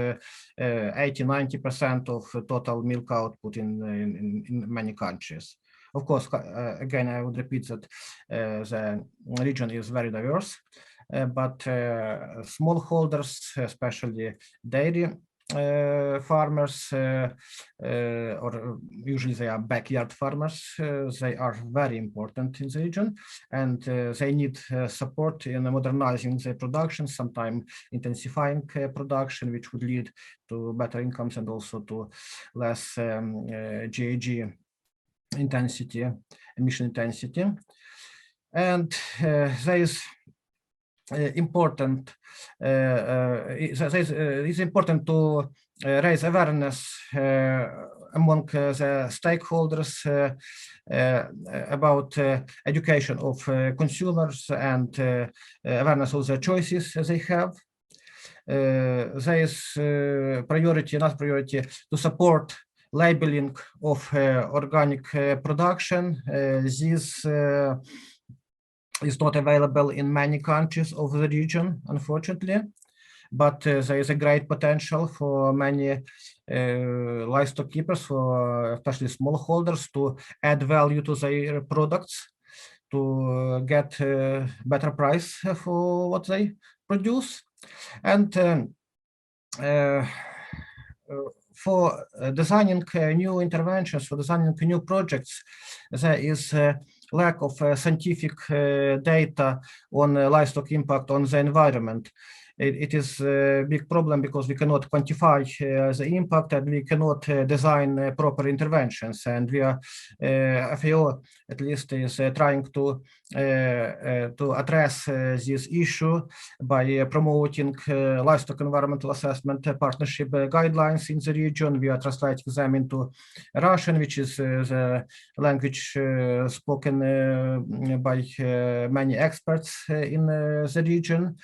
80–90% of total milk output in many countries. Of course, again, I would repeat that the region is very diverse, but smallholders, especially dairy farmers, or usually they are backyard farmers, they are very important in the region, and they need support in modernizing their production, sometimes intensifying production, which would lead to better incomes and also to less GHG intensity, emission intensity. And there is important. It's important to raise awareness among the stakeholders about education of consumers and awareness of the choices they have. There is another priority to support labeling of organic production. This is not available in many countries of the region, unfortunately, but there is a great potential for many livestock keepers, for especially smallholders, to add value to their products, to get better price for what they produce. And for designing new interventions, for designing new projects, there is lack of scientific data on livestock impact on the environment. It is a big problem because we cannot quantify the impact, and we cannot design proper interventions. And we are, FAO at least, is trying to address this issue by promoting livestock environmental assessment partnership guidelines in the region. We are translating them into Russian, which is the language spoken by many experts in the region.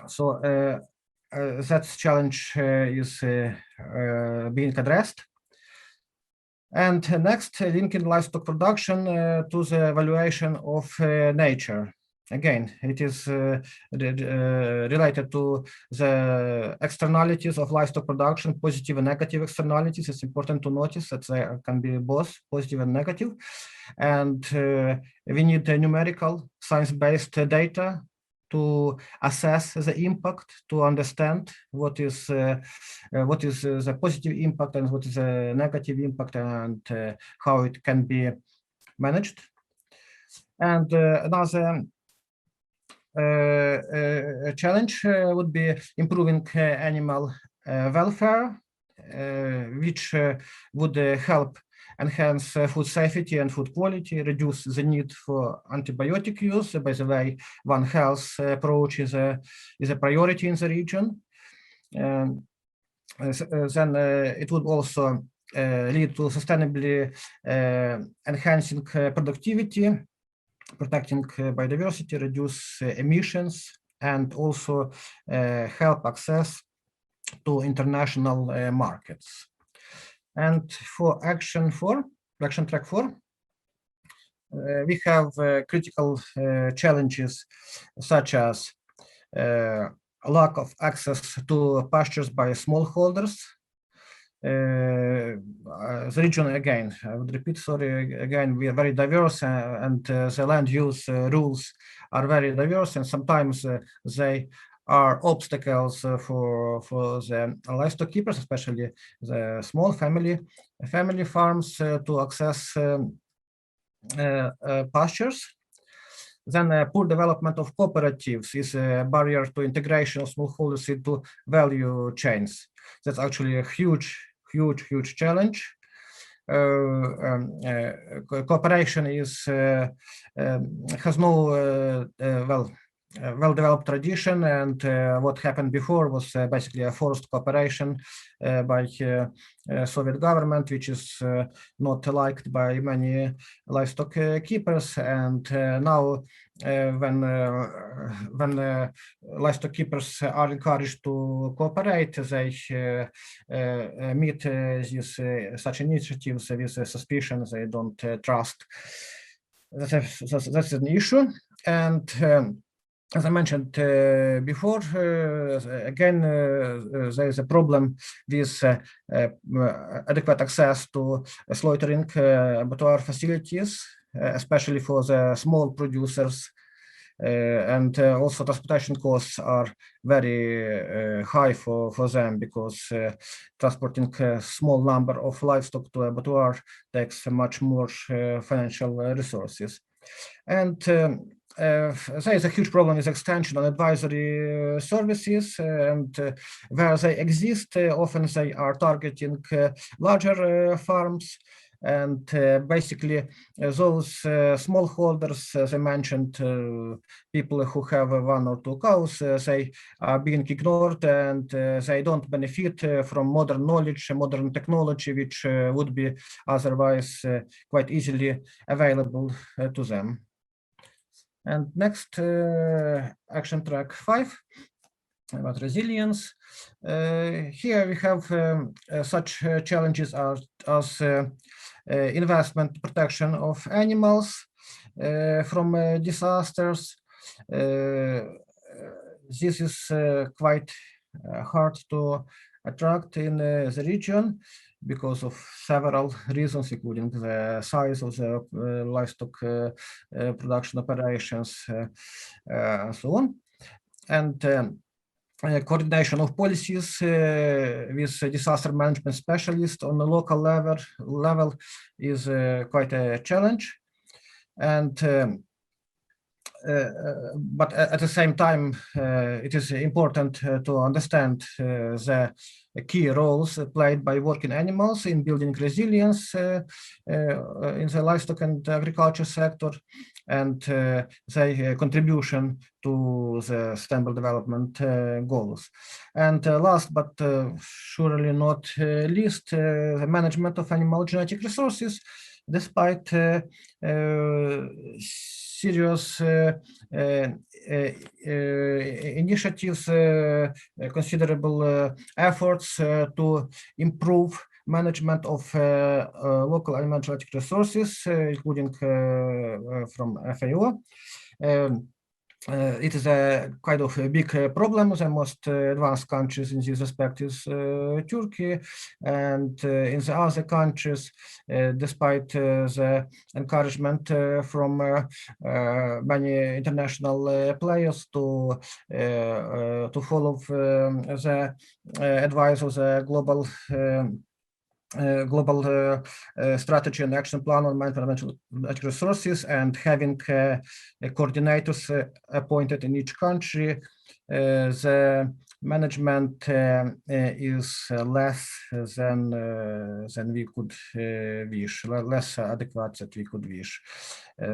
So that challenge is being addressed. And next, linking livestock production to the evaluation of nature. Again, it is related to the externalities of livestock production, positive and negative externalities. It's important to notice that there can be both positive and negative. And we need numerical, science-based data to assess the impact, to understand what is the positive impact and what is the negative impact, and how it can be managed. And another challenge would be improving animal welfare, which would help enhance food safety and food quality, reduce the need for antibiotic use. By the way, One Health approach is a priority in the region. Then it would also lead to sustainably enhancing productivity, protecting biodiversity, reduce emissions, and also help access to international markets. And for action track 4, we have critical challenges such as lack of access to pastures by smallholders. The region, again, I would repeat, sorry, again, we are very diverse, and the land use rules are very diverse, and sometimes they are obstacles for the livestock keepers, especially the small family farms, to access pastures. Then poor development of cooperatives is a barrier to integration of smallholders into value chains. That's actually a huge challenge. Cooperation is has no well-developed tradition, and what happened before was basically a forced cooperation by Soviet government, which is not liked by many livestock keepers. And now, when livestock keepers are encouraged to cooperate, they meet these such initiatives with suspicion. They don't trust. That's an issue. And as I mentioned before, again, there is a problem with adequate access to slaughtering abattoir facilities, especially for the small producers. And also transportation costs are very high for them, because transporting a small number of livestock to abattoir takes much more financial resources. And there is a huge problem with extension and advisory services, and where they exist, often they are targeting larger farms. And basically, those smallholders, as I mentioned, people who have 1 or 2 cows, they are being ignored, and they don't benefit from modern knowledge, modern technology, which would be otherwise quite easily available to them. And next, action track 5, about resilience. Here we have such challenges as investment protection of animals from disasters. This is quite hard to attract in the region because of several reasons, including the size of the livestock production operations, and so on. And coordination of policies with disaster management specialists on the local level is quite a challenge. And but at the same time, it is important to understand the key roles played by working animals in building resilience in the livestock and agriculture sector, and their contribution to the Sustainable Development Goals. And last but surely not least, the management of animal genetic resources, despite serious initiatives, considerable efforts to improve management of local animal genetic resources, including from FAO. It is a kind of a big problem. The most advanced countries in this respect is Turkey, and in the other countries, despite the encouragement from many international players to follow the advice of the global strategy and action plan on management of resources, and having coordinators appointed in each country, the management is less than we could wish, less adequate than we could wish.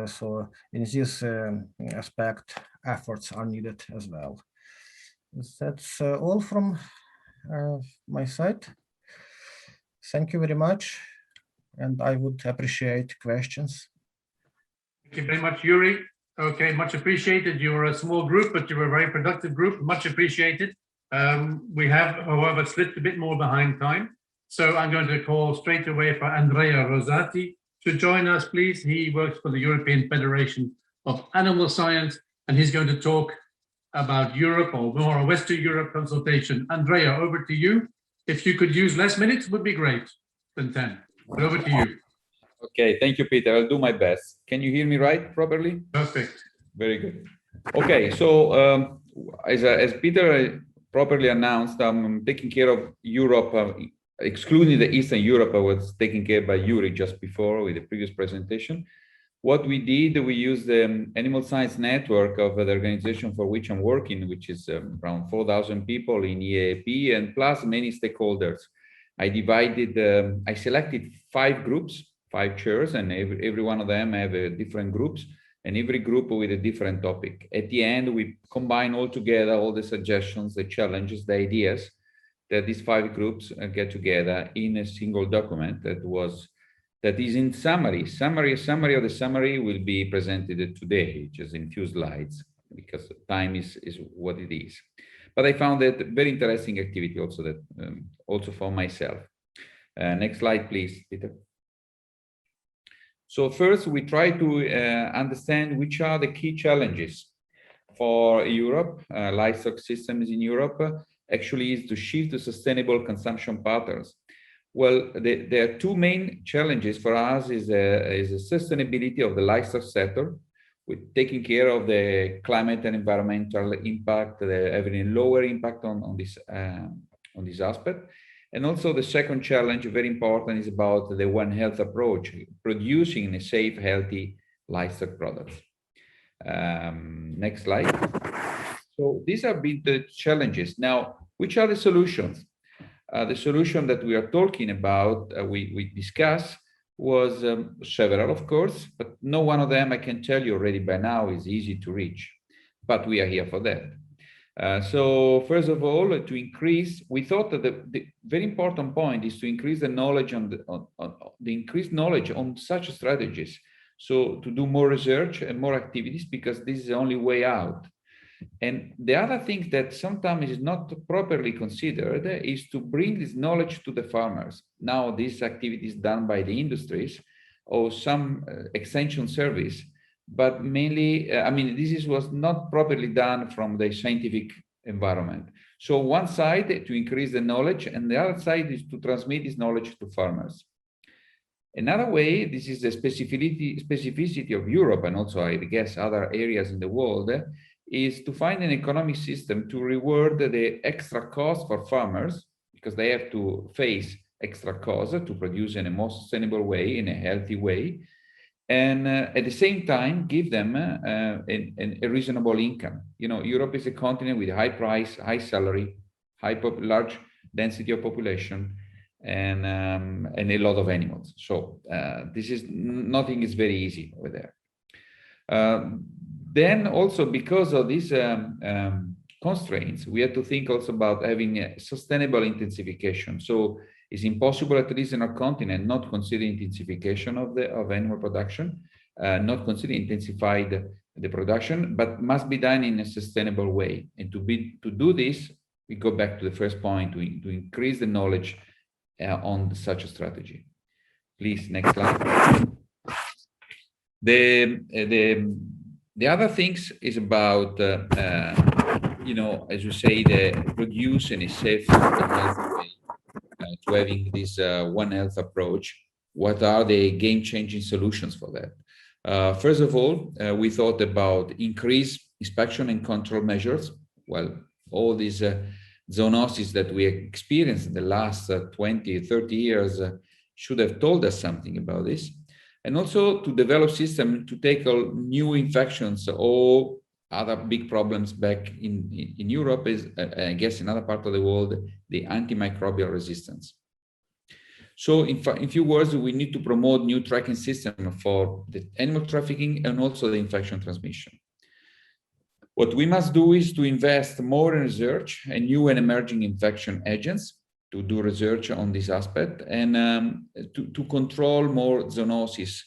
So in this aspect, efforts are needed as well. That's all from my side. Thank you very much, and I would appreciate questions. Thank you very much, Yuri. Okay, much appreciated. You were a small group, but you were a very productive group. Much appreciated. We have, however, slipped a bit more behind time. So I'm going to call straight away for Andrea Rosati to join us, please. He works for the European Federation of Animal Science, and he's going to talk about Europe, or more Western Europe consultation. Andrea, over to you. If you could use less minutes, would be great than 10. Over to you. Okay, thank you, Peter. I'll do my best. Can you hear me right properly? Perfect. Very good. Okay, so as Peter properly announced, I'm taking care of Europe, excluding the Eastern Europe. I was taken care by Yuri just before with the previous presentation. What we did, we used the Animal Science Network of the organization for which I'm working, which is around 4,000 people in EAP, and plus many stakeholders. I selected 5 groups, 5 chairs, and every one of them have different groups. and every group with a different topic. At the end, we combine all together all the suggestions, the challenges, the ideas that these 5 groups get together in a single document that is in summary. A summary of the summary will be presented today, just in few slides, because time is what it is. But I found that very interesting activity also, that also for myself. Next slide, please, Peter. So first, we try to understand which are the key challenges for Europe, livestock systems in Europe, actually is to shift to sustainable consumption patterns. Well, there are 2 main challenges for us is the sustainability of the livestock sector, with taking care of the climate and environmental impact, having a lower impact on this aspect. And also the second challenge, very important, is about the One Health approach, producing a safe, healthy livestock products. Next slide. So these have been the challenges. Now, which are the solutions? The solution that we are talking about, we discussed, was several, of course, but no one of them, I can tell you already by now, is easy to reach, but we are here for that. So first of all, to increase, we thought that the very important point is to increase the knowledge on the increased knowledge on such strategies. So to do more research and more activities, because this is the only way out. And the other thing that sometimes is not properly considered is to bring this knowledge to the farmers. Now, this activity is done by the industries or some extension service, but mainly, I mean, this was not properly done from the scientific environment. So one side to increase the knowledge, and the other side is to transmit this knowledge to farmers. Another way, this is the specificity of Europe, and also I guess other areas in the world, is to find an economic system to reward the extra cost for farmers, because they have to face extra costs to produce in a more sustainable way, in a healthy way, and at the same time give them a reasonable income. You know, Europe is a continent with high price, high salary, large density of population, and a lot of animals. So nothing is very easy over there. Then also, because of these constraints, we have to think also about having a sustainable intensification. So it's impossible, at least in our continent, not consider intensification of animal production, not consider intensified the production, but must be done in a sustainable way. And to do this, we go back to the first point, to increase the knowledge on such a strategy. Please, next slide. The other things is about, you know, as you say, the produce in a safe and healthy way, to having this One Health approach. What are the game-changing solutions for that? First of all, we thought about increased inspection and control measures. Well, all these zoonosis that we experienced in the last 20, 30 years should have told us something about this. And also to develop systems to tackle new infections or other big problems back in Europe is, I guess in other parts of the world, the antimicrobial resistance. So in few words, we need to promote new tracking system for the animal trafficking and also the infection transmission. What we must do is to invest more in research and new and emerging infection agents, to do research on this aspect, and to control more zoonosis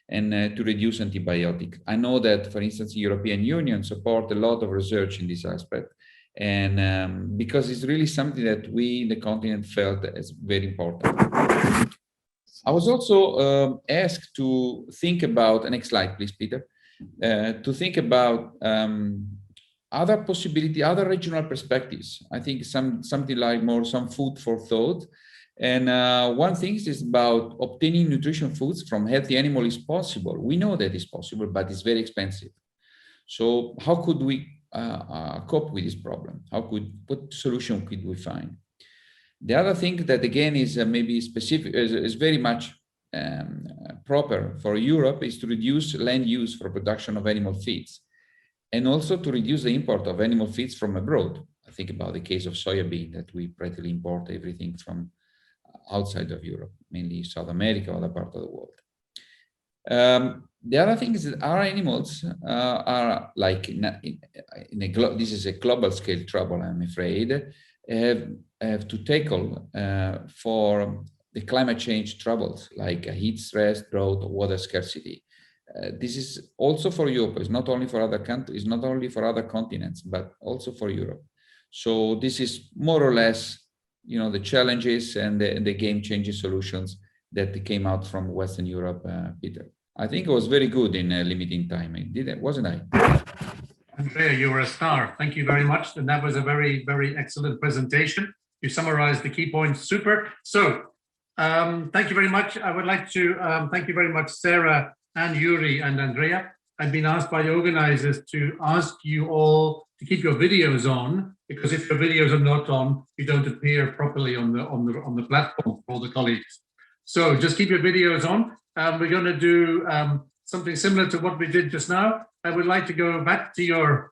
and to reduce antibiotics. I know that, for instance, the European Union support a lot of research in this aspect, and because it's really something that we in the continent felt as very important. I was also asked to think about, next slide, please, Peter, to think about other possibility, other regional perspectives. I think something like some food for thought. And one thing is about obtaining nutrition foods from healthy animal is possible. We know that it's possible, but it's very expensive. So how could we cope with this problem? What solution could we find? The other thing that again is maybe specific, is very much proper for Europe, is to reduce land use for production of animal feeds, and also to reduce the import of animal feeds from abroad. I think about the case of soybean, that we practically import everything from outside of Europe, mainly South America, other part of the world. The other thing is that our animals are like this is a global scale trouble, I'm afraid, have to tackle for the climate change troubles like heat stress, drought, water scarcity. This is also for Europe. It's not only for other countries, not only for other continents, but also for Europe. So this is more or less, the challenges and the game-changing solutions that came out from Western Europe, Peter. I think it was very good in limiting time, wasn't I? Andrea, you were a star. Thank you very much. And that was a very, very excellent presentation. You summarized the key points super. So thank you very much. I would like to thank you very much, Sarah and Yuri and Andrea. I've been asked by the organizers to ask you all to keep your videos on, because if your videos are not on, you don't appear properly on the platform for all the colleagues. So just keep your videos on. We're going to do something similar to what we did just now. I would like to go back to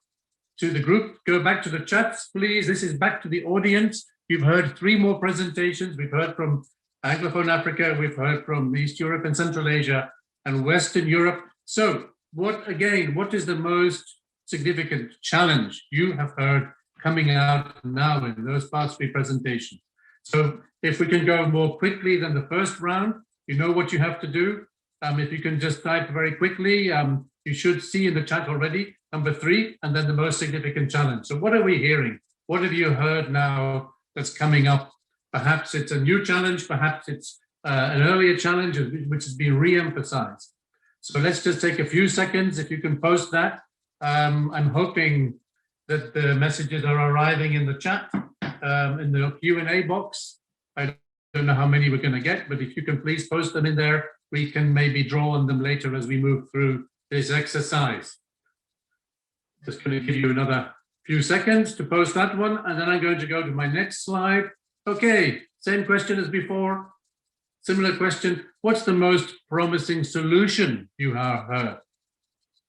the group, go back to the chats, please. This is back to the audience. You've heard 3 more presentations. We've heard from Anglophone Africa, we've heard from East Europe and Central Asia and Western Europe. So what is the most significant challenge you have heard coming out now in those past 3 presentations? So if we can go more quickly than the first round, you know what you have to do. If you can just type very quickly, you should see in the chat already, number 3, and then the most significant challenge. So what are we hearing? What have you heard now that's coming up? Perhaps it's a new challenge, perhaps it's an earlier challenge which has been re-emphasized. So let's just take a few seconds if you can post that. I'm hoping that the messages are arriving in the chat, in the Q&A box. I don't know how many we're going to get, but if you can please post them in there, we can maybe draw on them later as we move through this exercise. Just going to give you another few seconds to post that one, and then I'm going to go to my next slide. Okay, same question as before. Similar question, what's the most promising solution you have heard?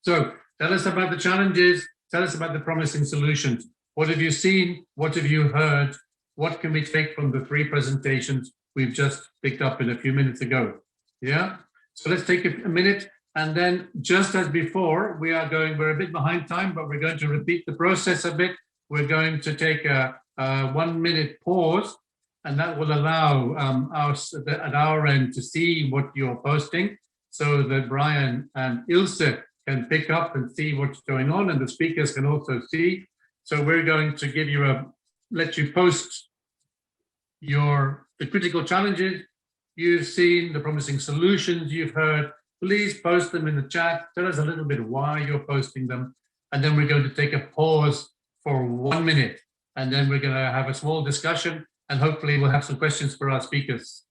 So tell us about the challenges, tell us about the promising solutions. What have you seen? What have you heard? What can we take from the 3 presentations we've just picked up in a few minutes ago? Yeah, so let's take a minute, and then just as before, we're a bit behind time, but we're going to repeat the process a bit. We're going to take a 1-minute pause, and that will allow us at our end to see what you're posting, so that Brian and Ilse can pick up and see what's going on, and the speakers can also see. So we're going to let you post the critical challenges you've seen, the promising solutions you've heard. Please post them in the chat. Tell us a little bit why you're posting them. And then we're going to take a pause for 1 minute. And then we're going to have a small discussion, and hopefully we'll have some questions for our speakers.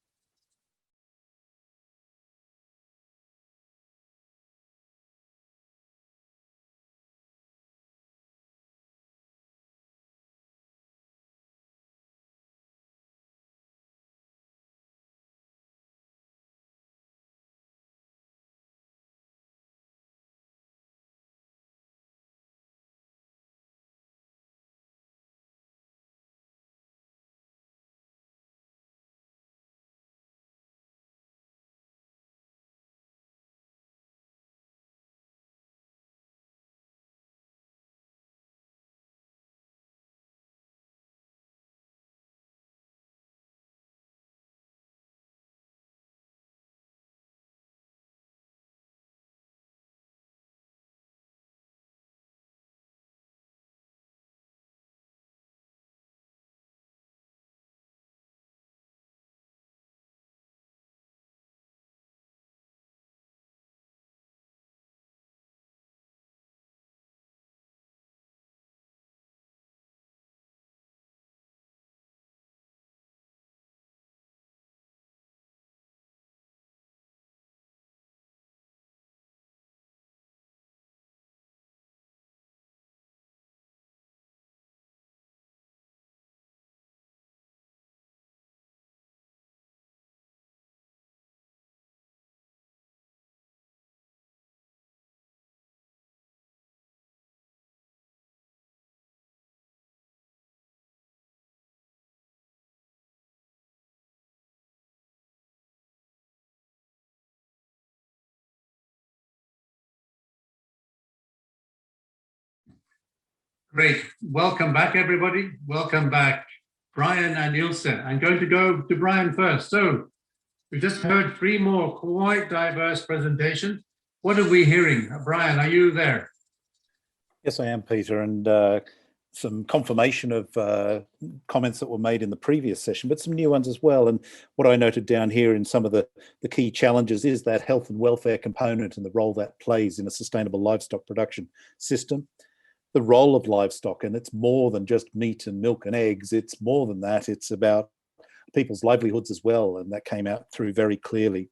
Great. Welcome back, everybody. Welcome back, Brian and Ilse. I'm going to go to Brian first. So we just heard 3 more quite diverse presentations. What are we hearing? Brian, are you there? Yes, I am, Peter, and some confirmation of comments that were made in the previous session, but some new ones as well. And what I noted down here in some of the key challenges is that health and welfare component and the role that plays in a sustainable livestock production system. The role of livestock, and it's more than just meat and milk and eggs, it's more than that. It's about people's livelihoods as well, and that came out through very clearly.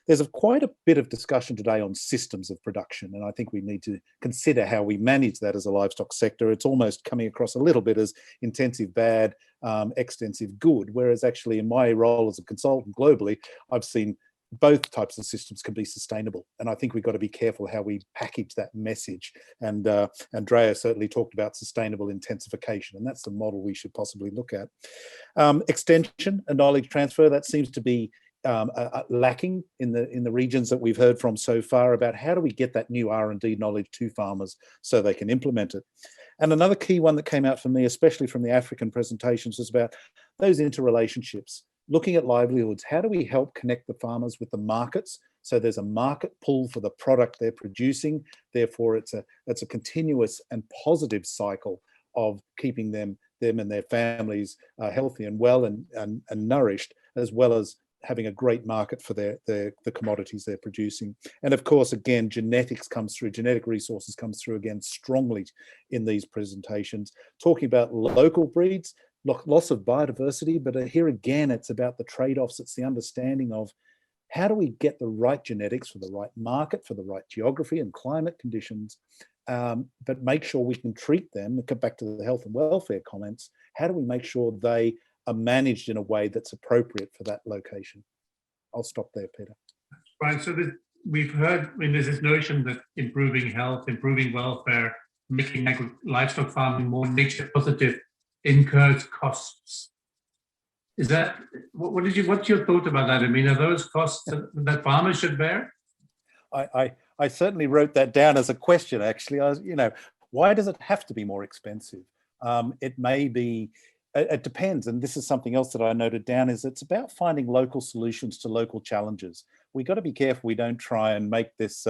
There's quite a bit of discussion today on systems of production, and I think we need to consider how we manage that as a livestock sector. It's almost coming across a little bit as intensive bad, extensive good, whereas actually in my role as a consultant globally, I've seen both types of systems can be sustainable. And I think we've got to be careful how we package that message. And Andrea certainly talked about sustainable intensification, and that's the model we should possibly look at. Extension and knowledge transfer, that seems to be lacking in the regions that we've heard from so far about how do we get that new R&D knowledge to farmers so they can implement it. And another key one that came out for me, especially from the African presentations, was about those interrelationships. Looking at livelihoods, how do we help connect the farmers with the markets so there's a market pull for the product they're producing? Therefore, it's a continuous and positive cycle of keeping them and their families healthy and well and nourished, as well as having a great market for the commodities they're producing. And of course, again, genetics comes through, genetic resources comes through again strongly in these presentations. Talking about local breeds, loss of biodiversity, but here again, it's about the trade-offs. It's the understanding of how do we get the right genetics for the right market, for the right geography and climate conditions, but make sure we can treat them, and come back to the health and welfare comments, how do we make sure they are managed in a way that's appropriate for that location? I'll stop there, Peter. Right, so we've heard, there's this notion that improving health, improving welfare, making livestock farming more nature positive incurs costs. Is that, what's your thought about that? I mean, are those costs that farmers should bear? I certainly wrote that down as a question, actually. Why does it have to be more expensive? It may be, it depends. And this is something else that I noted down, is it's about finding local solutions to local challenges. We got to be careful we don't try and make this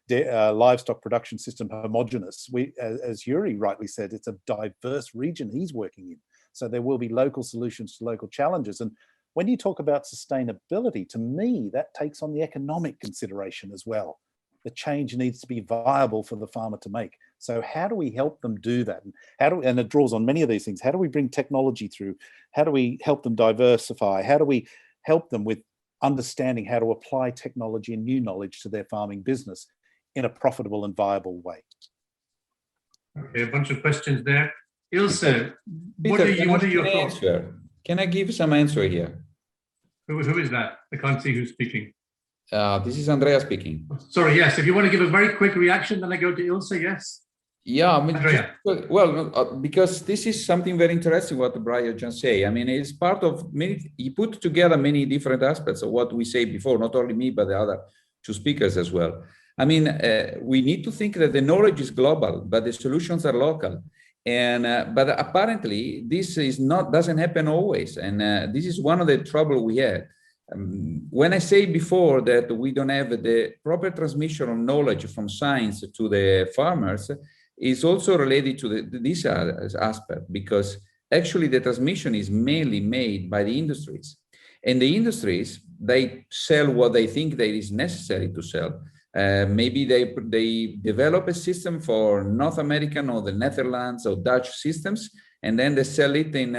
livestock production system homogenous. As Yuri rightly said, it's a diverse region he's working in. So there will be local solutions to local challenges. And when you talk about sustainability, to me, that takes on the economic consideration as well. The change needs to be viable for the farmer to make. So how do we help them do that? And it draws on many of these things. How do we bring technology through? How do we help them diversify? How do we help them with understanding how to apply technology and new knowledge to their farming business in a profitable and viable way? Okay, a bunch of questions there. Ilse, what Peter, are your thoughts? Can I give some answer here? Who is that? I can't see who's speaking. This is Andrea speaking. Sorry, yes. If you want to give a very quick reaction, then I go to Ilse, yes. Yeah, I mean, because this is something very interesting what Brian just said. I mean, it's part of many, he put together many different aspects of what we say before, not only me, but the other two speakers as well. I mean, we need to think that the knowledge is global, but the solutions are local. And but apparently this is doesn't happen always. And this is one of the trouble we had. When I say before that we don't have the proper transmission of knowledge from science to the farmers, is also related to this aspect, because actually the transmission is mainly made by the industries. And the industries, they sell what they think that is necessary to sell. Maybe they develop a system for North American or the Netherlands or Dutch systems, and then they sell it in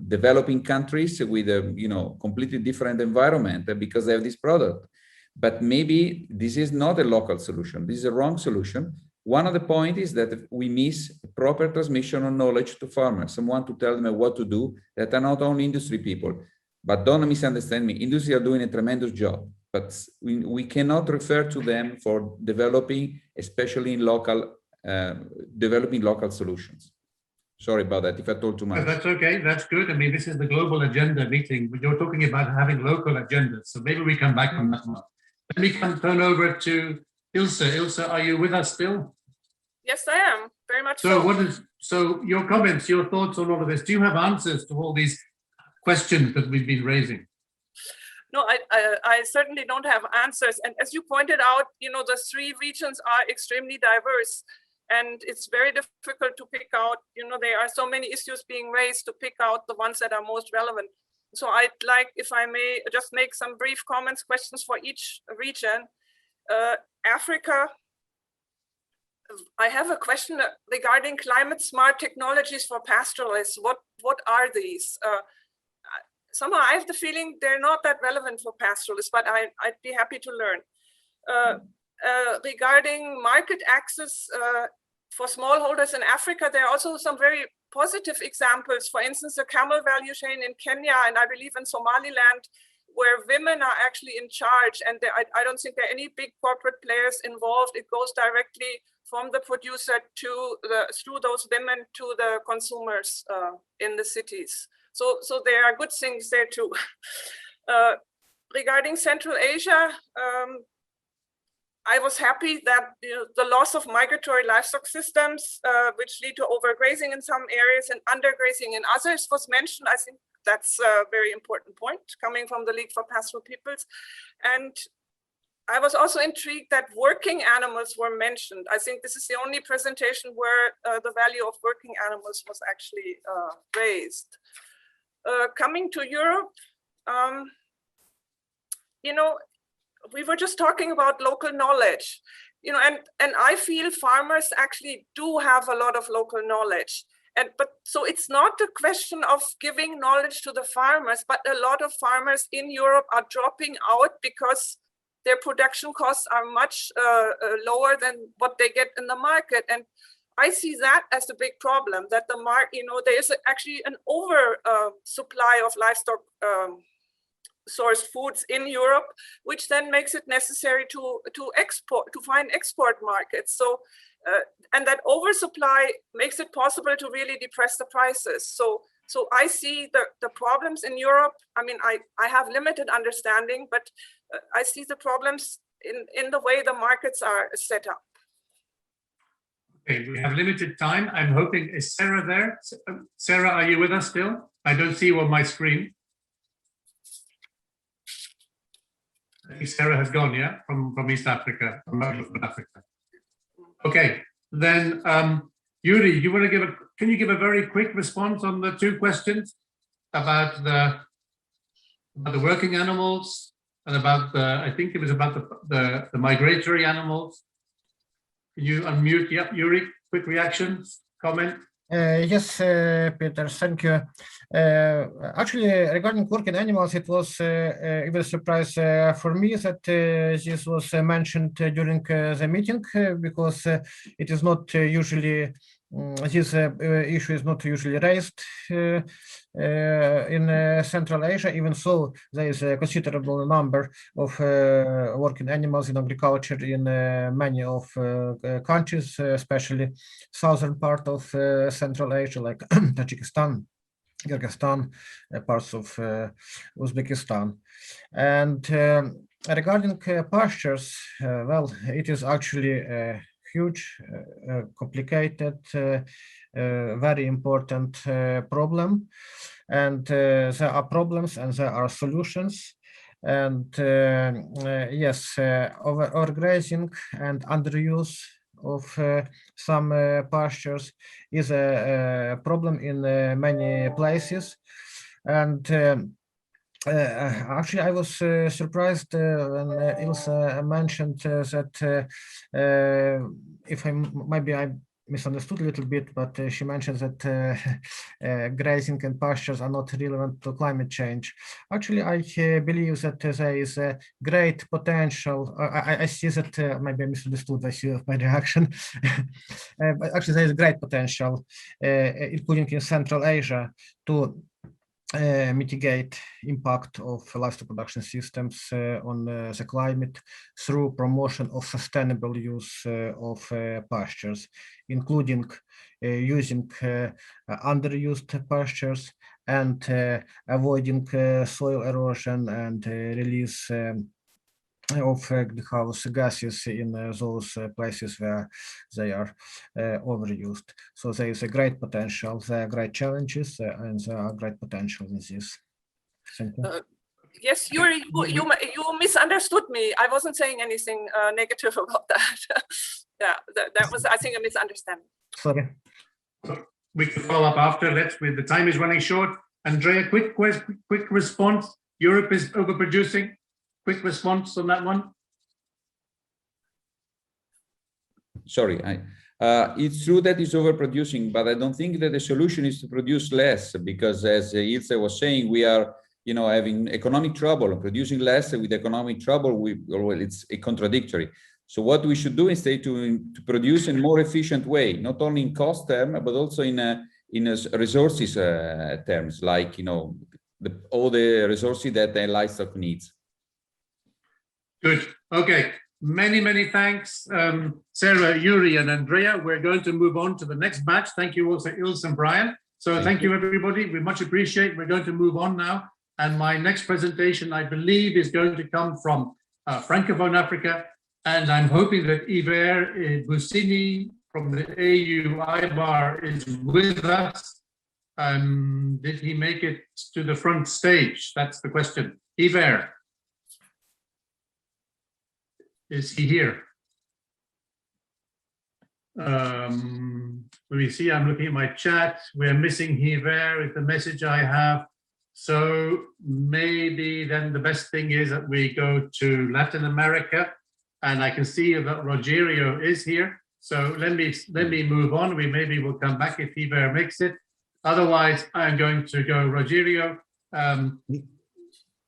developing countries with a completely different environment because they have this product. But maybe this is not a local solution. This is a wrong solution. One of the points is that we miss proper transmission of knowledge to farmers, someone to tell them what to do, that are not only industry people. But don't misunderstand me, industry are doing a tremendous job, but we cannot refer to them for developing, especially in local, developing local solutions. Sorry about that, if I told too much. That's okay, that's good. I mean, this is the global agenda meeting. You're talking about having local agendas, so maybe we come back on that one. Let me turn over to Ilse. Ilse, are you with us still? Yes, I am, very much So so. So your comments, your thoughts on all of this, do you have answers to all these questions that we've been raising? No, I certainly don't have answers. And as you pointed out, the three regions are extremely diverse. And it's very difficult to pick out, there are so many issues being raised to pick out the ones that are most relevant. So I'd like, if I may, just make some brief comments, questions for each region. Africa, I have a question regarding climate smart technologies for pastoralists. What are these? Somehow I have the feeling they're not that relevant for pastoralists, but I'd be happy to learn. Regarding market access for smallholders in Africa, there are also some very positive examples. For instance, the camel value chain in Kenya, and I believe in Somaliland, where women are actually in charge, and I don't think there are any big corporate players involved. It goes directly from the producer through those women to the consumers in the cities. So there are good things there too. Regarding Central Asia, I was happy that the loss of migratory livestock systems, which lead to overgrazing in some areas and undergrazing in others, was mentioned. I think that's a very important point coming from the League for Pastoral Peoples. And I was also intrigued that working animals were mentioned. I think this is the only presentation where the value of working animals was actually raised. Coming to Europe, we were just talking about local knowledge, and I feel farmers actually do have a lot of local knowledge. But so it's not a question of giving knowledge to the farmers, but a lot of farmers in Europe are dropping out because their production costs are much lower than what they get in the market. And I see that as a big problem, that the market, there is actually an over supply of livestock sourced foods in Europe, which then makes it necessary to find export markets. So, and that oversupply makes it possible to really depress the prices. So I see the problems in Europe. I mean, I have limited understanding, but I see the problems in the way the markets are set up. Okay, we have limited time. I'm hoping, is Sarah there? Sarah, are you with us still? I don't see you on my screen. I think Sarah has gone, yeah, from East Africa, from Africa. Okay, then Yuri, you want to can you give a very quick response on the two questions about the working animals and about I think it was about the migratory animals. Can you unmute? Yep, Yuri, quick reactions, comment? Yes, Peter, thank you. Actually, regarding working animals, it was even a surprise for me that this was mentioned during the meeting, because it is not usually, this issue is not usually raised in Central Asia. Even so, there is a considerable number of working animals in agriculture in many of countries, especially southern part of Central Asia, like Tajikistan, Kyrgyzstan, parts of Uzbekistan. And regarding pastures, well, it is actually a huge, complicated, very important problem. And there are problems and there are solutions. And yes, overgrazing and underuse of some pastures is a problem in many places. And actually, I was surprised when Ilse mentioned that if maybe I misunderstood a little bit, but she mentioned that grazing and pastures are not relevant to climate change. Actually, I believe that there is a great potential. I see that maybe I misunderstood my reaction. But actually, there is great potential, including in Central Asia, to mitigate impact of livestock production systems on the climate through promotion of sustainable use of pastures, including using underused pastures and avoiding soil erosion and release of greenhouse gases in those places where they are overused. So there is a great potential, there are great challenges, and there are great potential in this. Thank you. Yes, Yuri, you misunderstood me. I wasn't saying anything negative about that. Yeah, that was, I think, a misunderstanding. Sorry. We can follow up after. The time is running short. Andrea, quick response. Europe is overproducing. Quick response on that one. Sorry, it's true that it's overproducing, but I don't think that the solution is to produce less, because as Ilse was saying, we are having economic trouble, and producing less with economic trouble, it's a contradictory. So what we should do instead to produce in a more efficient way, not only in cost term, but also in resources terms, like all the resources that the livestock needs. Good. Okay. Many thanks, Sarah, Yuri, and Andrea. We're going to move on to the next batch. Thank you also, Ilse and Brian. So thank you, everybody. We much appreciate. We're going to move on now. And my next presentation, I believe, is going to come from Francophone Africa. And I'm hoping that Iver Bussini from the AU IBAR is with us. Did he make it to the front stage? That's the question. Iver, is he here? Let me see, I'm looking at my chat. We're missing Iver is the message I have. So maybe then the best thing is that we go to Latin America, and I can see that Rogerio is here. So let me move on. Maybe we'll come back if Iver makes it. Otherwise, I'm going to go Rogerio.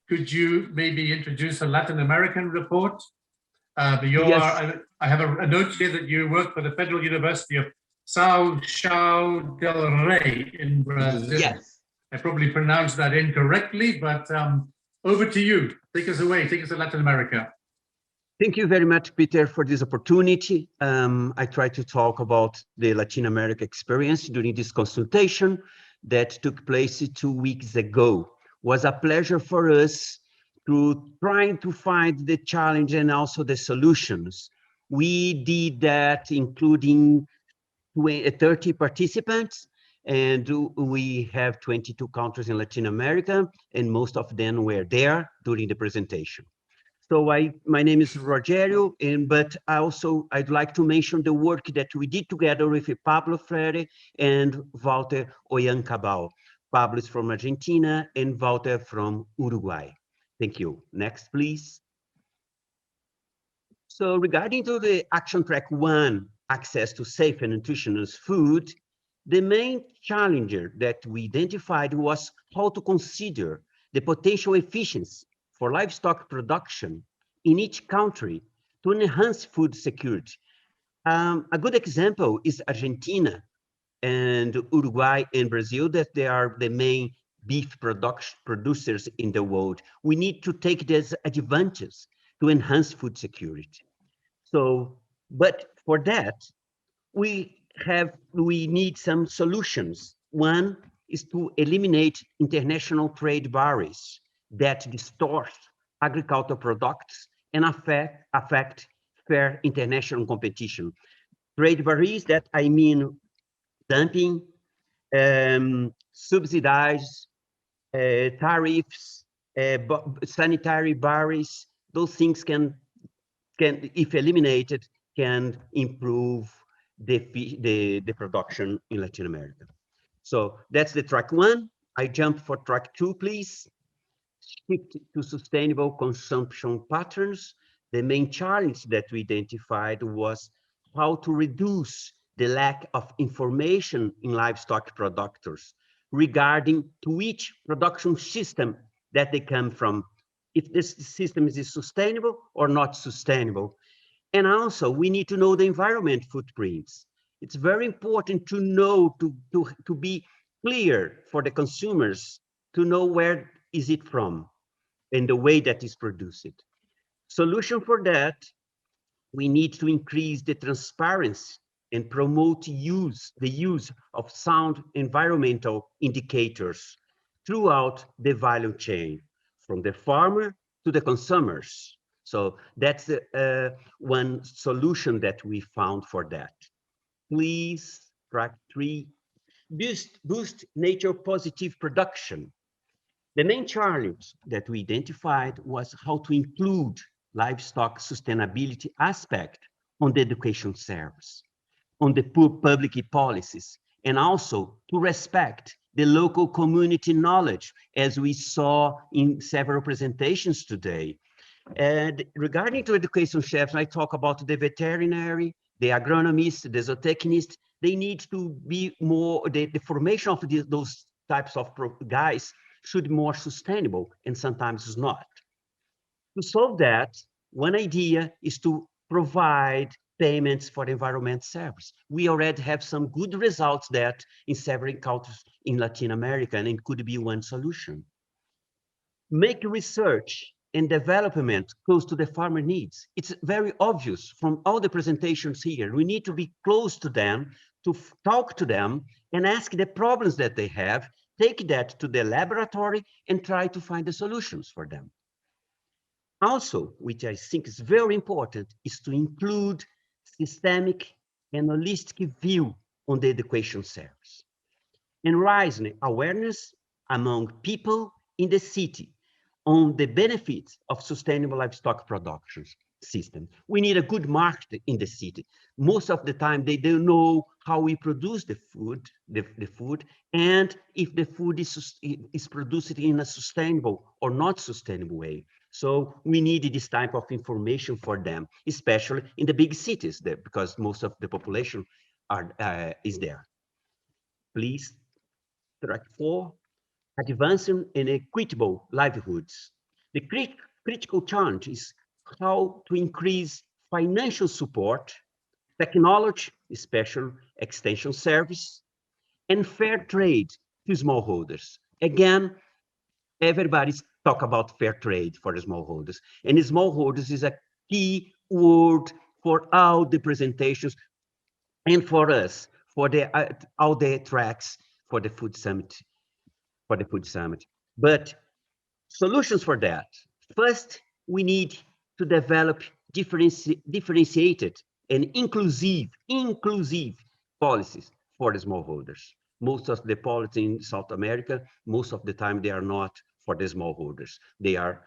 Could you maybe introduce a Latin American report? I have a note here that you work for the Federal University of São João del Rei in Brazil. Yes. I probably pronounced that incorrectly, but over to you. Take us away. Take us to Latin America. Thank you very much, Peter, for this opportunity. I try to talk about the Latin America experience during this consultation that took place 2 weeks ago. It was a pleasure for us to trying to find the challenge and also the solutions. We did that including 30 participants, and we have 22 countries in Latin America, and most of them were there during the presentation. So my name is Rogerio, but I'd like to mention the work that we did together with Pablo Freire and Walter Oyancabal. Pablo is from Argentina and Walter from Uruguay. Thank you. Next, please. So regarding to the action track 1, access to safe and nutritious food, the main challenge that we identified was how to consider the potential efficiency for livestock production in each country to enhance food security. A good example is Argentina and Uruguay and Brazil, that they are the main beef producers in the world. We need to take this advantage to enhance food security. So, but for that, we need some solutions. One is to eliminate international trade barriers that distort agricultural products and affect fair international competition. Trade barriers, that I mean dumping, subsidized tariffs, sanitary barriers. Those things can, if eliminated, can improve the production in Latin America. So that's the track 1. I jump for track 2, please. Shift to sustainable consumption patterns. The main challenge that we identified was how to reduce the lack of information in livestock producers regarding to which production system that they come from, if this system is sustainable or not sustainable. And also, we need to know the environment footprints. It's very important to know, to be clear for the consumers, to know where is it from and the way that is produced. Solution for that, we need to increase the transparency and promote the use of sound environmental indicators throughout the value chain, from the farmer to the consumers. So that's one solution that we found for that. Please, track 3, boost nature positive production. The main challenge that we identified was how to include livestock sustainability aspect on the education service, on the public policies, and also to respect the local community knowledge, as we saw in several presentations today. And regarding to education chefs, I talk about the veterinary, the agronomist, the zootechnist. They need to be more, the formation of those types of guys should be more sustainable, and sometimes it's not. To solve that, one idea is to provide payments for environment service. We already have some good results that in several countries in Latin America, and it could be one solution. Make research and development close to the farmer needs. It's very obvious from all the presentations here. We need to be close to them, to talk to them and ask the problems that they have, take that to the laboratory and try to find the solutions for them. Also, which I think is very important, is to include systemic and holistic view on the education service and raising awareness among people in the city on the benefits of sustainable livestock production system. We need a good market in the city. Most of the time, they don't know how we produce the food, and if the food is produced in a sustainable or not sustainable way. So we need this type of information for them, especially in the big cities, there, because most of the population is there. Please, track 4. Advancing inequitable livelihoods. The critical challenge is how to increase financial support, technology, especially extension service, and fair trade to smallholders. Again, everybody's talk about fair trade for the smallholders, and the smallholders is a key word for all the presentations and for us, for all the tracks for the food summit. But solutions for that. First, we need to develop differentiated and inclusive policies for the smallholders. Most of the policies in South America, most of the time they are not for the smallholders. They are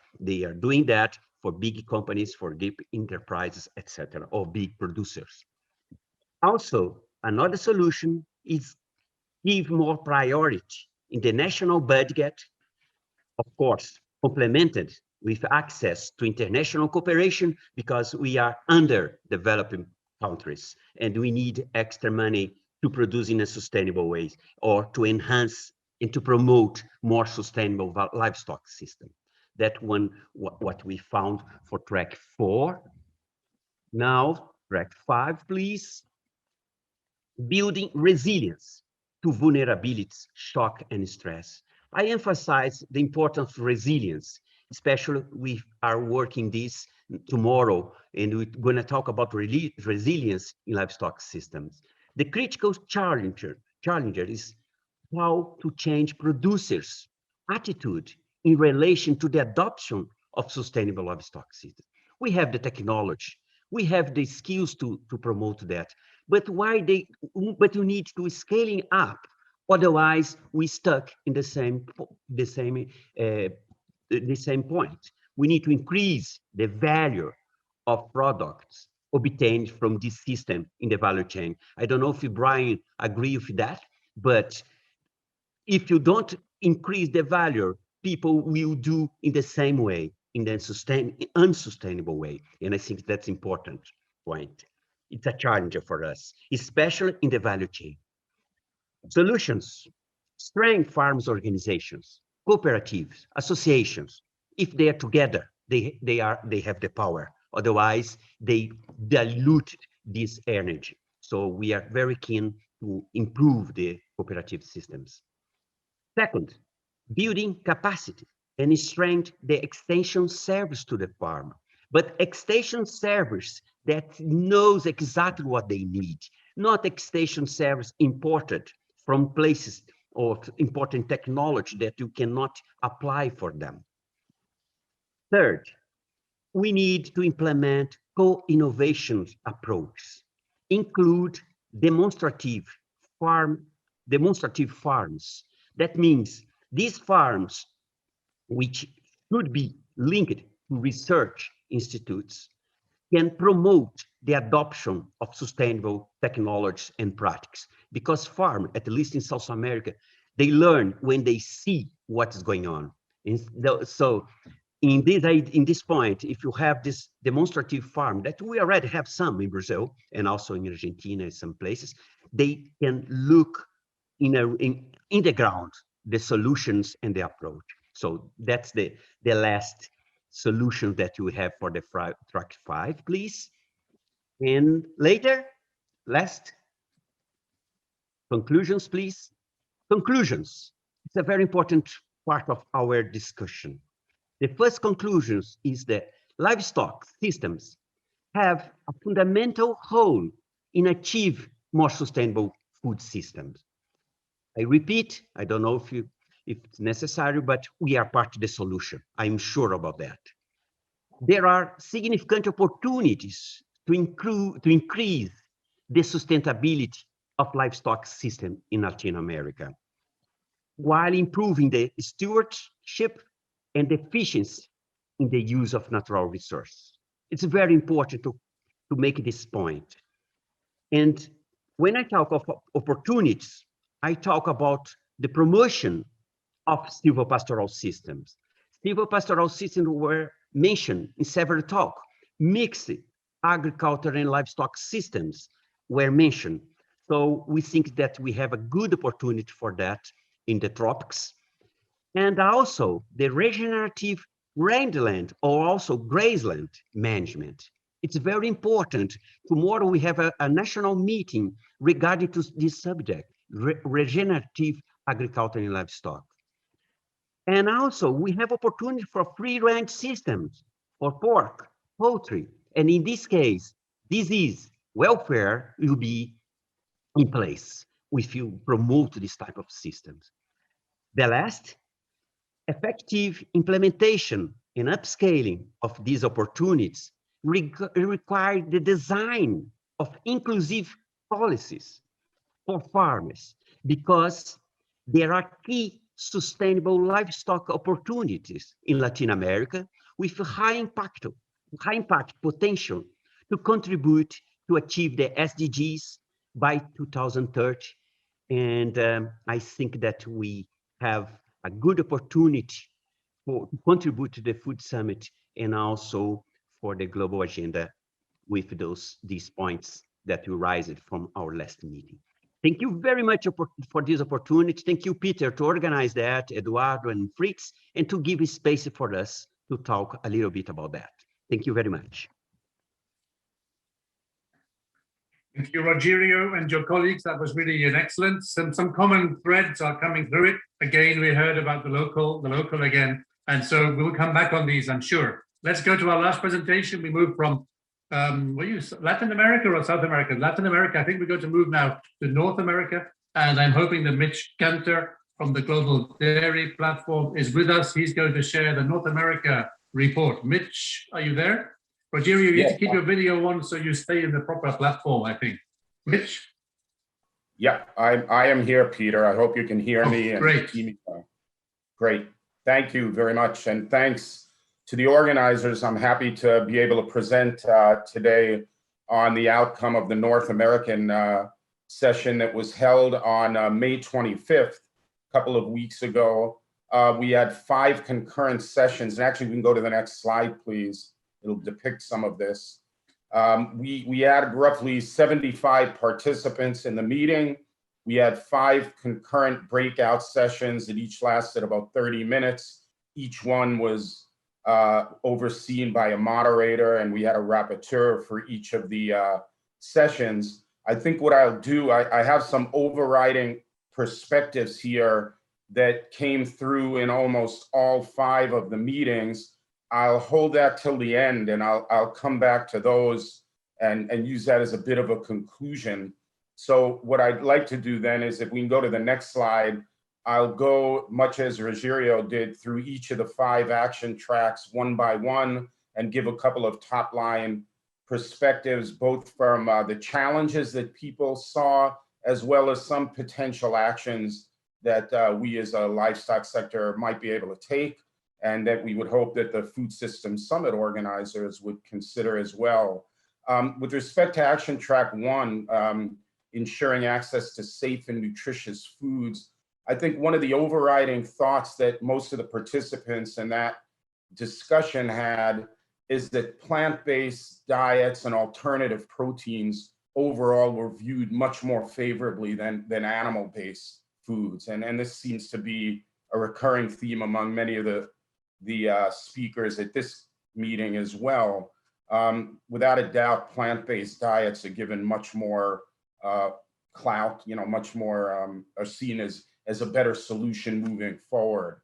doing that for big companies, for big enterprises, etc., or big producers. Also, another solution is give more priority in the national budget, of course, complemented with access to international cooperation, because we are underdeveloping countries and we need extra money to produce in a sustainable way, or to enhance and to promote more sustainable livestock system. That one, what we found for track 4. Now, track 5, please. Building resilience to vulnerabilities, shock, and stress. I emphasize the importance of resilience, especially we are working this tomorrow, and we're going to talk about resilience in livestock systems. The critical challenger is how to change producers' attitude in relation to the adoption of sustainable livestock systems. We have the technology, we have the skills to promote that, but we need to scaling up. Otherwise, we stuck in the same point. We need to increase the value of products obtained from this system in the value chain. I don't know if Brian agree with that, but if you don't increase the value, people will do in the same way, in the unsustainable way. And I think that's important point. It's a challenge for us, especially in the value chain. Solutions: strength farmers organizations, cooperatives, associations. If they are together, they have the power. Otherwise, they dilute this energy. So we are very keen to improve the cooperative systems. Second, building capacity and strength the extension service to the farmer, but extension service that knows exactly what they need, not extension service imported from places or important technology that you cannot apply for them. Third, we need to implement co-innovation approach, include demonstrative farms. That means these farms, which should be linked to research institutes, can promote the adoption of sustainable technologies and practices. Because farm, at least in South America, they learn when they see what is going on. So in this point, if you have this demonstrative farm that we already have some in Brazil and also in Argentina and some places, they can look in the ground the solutions and the approach. So that's the last solution that you have for the track 5, please. And later, last conclusions, please. Conclusions. It's a very important part of our discussion. The first conclusions is that livestock systems have a fundamental role in achieve more sustainable food systems. I repeat, I don't know if it's necessary, but we are part of the solution. I'm sure about that. There are significant opportunities to increase the sustainability of livestock system in Latin America, while improving the stewardship and efficiency in the use of natural resources. It's very important to make this point. And when I talk of opportunities, I talk about the promotion of silvopastoral systems. Silvopastoral systems were mentioned in several talks. Mixed agriculture and livestock systems were mentioned. So we think that we have a good opportunity for that in the tropics. And also the regenerative rangeland or also grazeland management. It's very important. Tomorrow we have a national meeting regarding to this subject, regenerative agriculture and livestock. And also we have opportunity for free range systems for pork, poultry, and in this case, disease welfare will be in place if you promote this type of systems. The last, effective implementation and upscaling of these opportunities require the design of inclusive policies for farmers, because there are key sustainable livestock opportunities in Latin America with high impact potential to contribute to achieve the SDGs by 2030. And I think that we have a good opportunity to contribute to the Food Summit and also for the global agenda with these points that you raised from our last meeting. Thank you very much for this opportunity. Thank you, Peter, to organize that, Eduardo and Fritz, and to give space for us to talk a little bit about that. Thank you very much. Thank you, Rogerio, and your colleagues. That was really an excellent. Some common threads are coming through it. Again, we heard about the local again. And so we'll come back on these, I'm sure. Let's go to our last presentation. We move from Latin America or South America? Latin America. I think we're going to move now to North America. And I'm hoping that Mitch Cantor from the Global Dairy Platform is with us. He's going to share the North America report. Mitch, are you there? Rogerio, you need to keep your video on so you stay in the proper platform, I think. Mitch? Yeah, I am here, Peter. I hope you can hear me. Great. Great. Thank you very much. And thanks to the organizers. I'm happy to be able to present today on the outcome of the North American session that was held on May 25th, a couple of weeks ago. We had 5 concurrent sessions. And actually, we can go to the next slide, please. It'll depict some of this. We had roughly 75 participants in the meeting. We had 5 concurrent breakout sessions that each lasted about 30 minutes. Each one was overseen by a moderator, and we had a rapporteur for each of the sessions. I think what I'll do, I have some overriding perspectives here that came through in almost all 5 of the meetings. I'll hold that till the end, and I'll come back to those and use that as a bit of a conclusion. So what I'd like to do then is, if we can go to the next slide, I'll go, much as Rogerio did, through each of the 5 action tracks one by one. and give a couple of top line perspectives, both from the challenges that people saw, as well as some potential actions that we as a livestock sector might be able to take, and that we would hope that the Food Systems Summit organizers would consider as well. With respect to Action Track 1, ensuring access to safe and nutritious foods, I think one of the overriding thoughts that most of the participants in that discussion had is that plant-based diets and alternative proteins overall were viewed much more favorably than animal-based foods. And this seems to be a recurring theme among many of the speakers at this meeting as well. Without a doubt, plant-based diets are given much more clout, much more are seen as a better solution moving forward.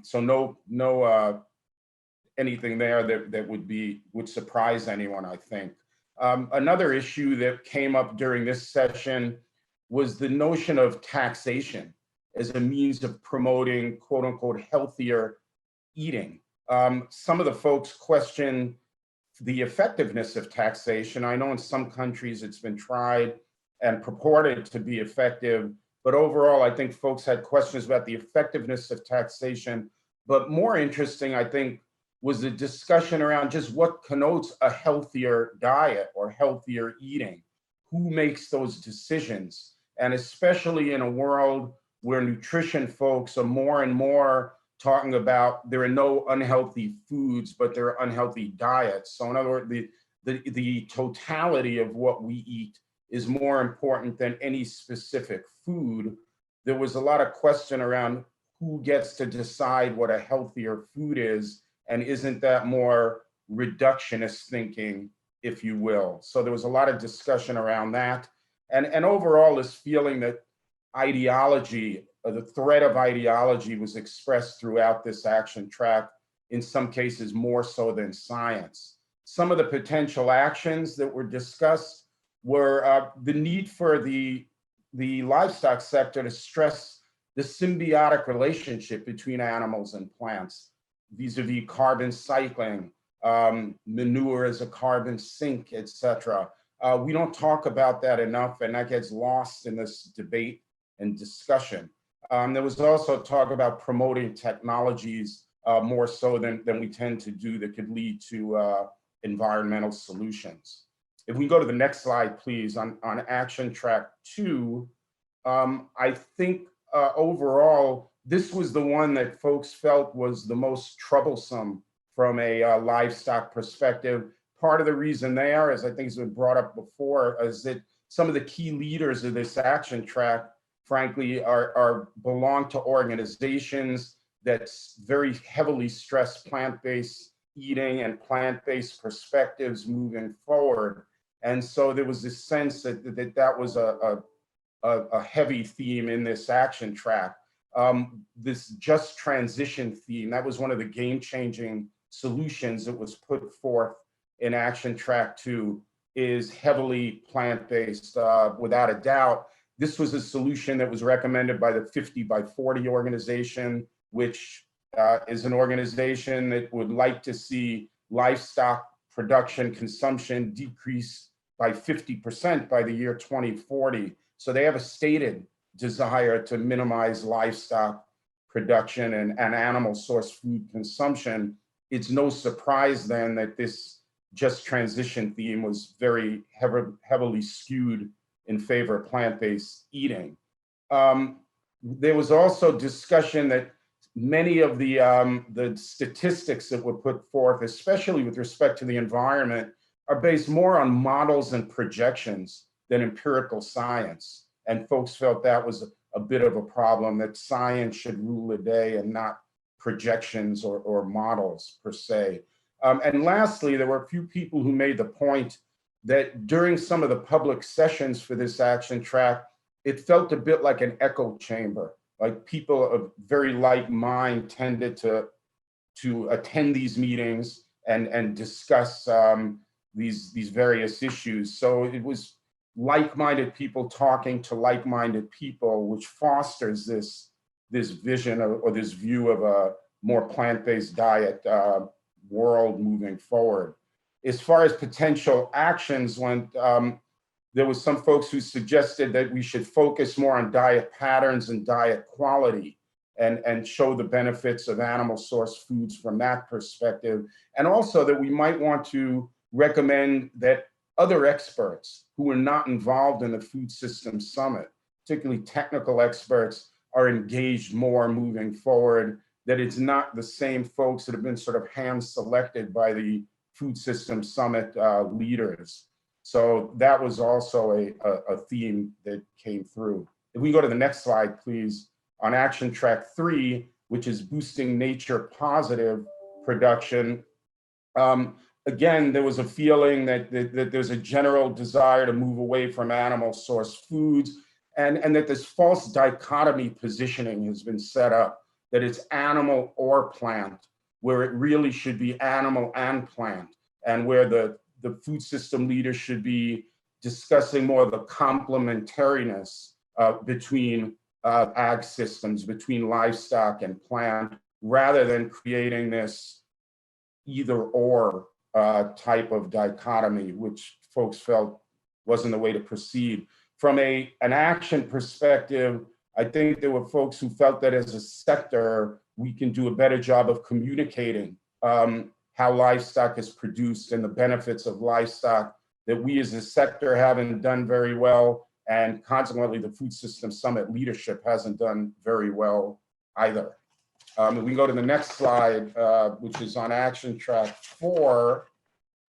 So no anything there that would surprise anyone, I think. Another issue that came up during this session was the notion of taxation as a means of promoting quote unquote healthier eating. Some of the folks question the effectiveness of taxation. I know in some countries it's been tried and purported to be effective, but overall I think folks had questions about the effectiveness of taxation. But more interesting, I think, was the discussion around just what connotes a healthier diet or healthier eating. Who makes those decisions? And especially in a world where nutrition folks are more and more talking about there are no unhealthy foods, but there are unhealthy diets. So in other words, the totality of what we eat is more important than any specific food. There was a lot of question around who gets to decide what a healthier food is, and isn't that more reductionist thinking, if you will? So there was a lot of discussion around that. And overall, this feeling that ideology, the threat of ideology was expressed throughout this action track, in some cases more so than science. Some of the potential actions that were discussed were the need for the livestock sector to stress the symbiotic relationship between animals and plants, vis-a-vis carbon cycling, manure as a carbon sink, etc. We don't talk about that enough, and that gets lost in this debate and discussion. There was also talk about promoting technologies more so than we tend to do that could lead to environmental solutions. If we go to the next slide, please, on Action Track 2, I think overall, this was the one that folks felt was the most troublesome from a livestock perspective. Part of the reason there, as I think has been brought up before, is that some of the key leaders of this action track, frankly, belong to organizations that very heavily stress plant-based eating and plant-based perspectives moving forward. And so there was this sense that was a heavy theme in this action track. This just transition theme, that was one of the game-changing solutions that was put forth in Action Track 2, is heavily plant-based, without a doubt. This was a solution that was recommended by the 50 by 40 organization, which is an organization that would like to see livestock production consumption decrease by 50% by the year 2040. So they have a stated desire to minimize livestock production and animal source food consumption. It's no surprise then that this just transition theme was very heavily skewed in favor of plant-based eating. There was also discussion that many of the statistics that were put forth, especially with respect to the environment, are based more on models and projections than empirical science. And folks felt that was a bit of a problem, that science should rule the day and not projections or models per se. And lastly, there were a few people who made the point that during some of the public sessions for this action track, it felt a bit like an echo chamber, like people of very like mind tended to attend these meetings and discuss these various issues. So it was like-minded people talking to like-minded people, which fosters this vision or this view of a more plant-based diet world moving forward. As far as potential actions went, there was some folks who suggested that we should focus more on diet patterns and diet quality and show the benefits of animal source foods from that perspective. And also that we might want to recommend that other experts who are not involved in the Food Systems Summit, particularly technical experts, are engaged more moving forward, that it's not the same folks that have been sort of hand-selected by the Food Systems Summit leaders. So that was also a theme that came through. If we go to the next slide, please, on action track 3, which is boosting nature positive production. Again, there was a feeling that there's a general desire to move away from animal source foods, and that this false dichotomy positioning has been set up, that it's animal or plant, where it really should be animal and plant, and where the food system leaders should be discussing more of the complementariness between ag systems, between livestock and plant, rather than creating this either or type of dichotomy, which folks felt wasn't the way to proceed. From an action perspective, I think there were folks who felt that as a sector, we can do a better job of communicating how livestock is produced and the benefits of livestock, that we as a sector haven't done very well, and consequently the Food Systems Summit leadership hasn't done very well either. If we go to the next slide, which is on action track 4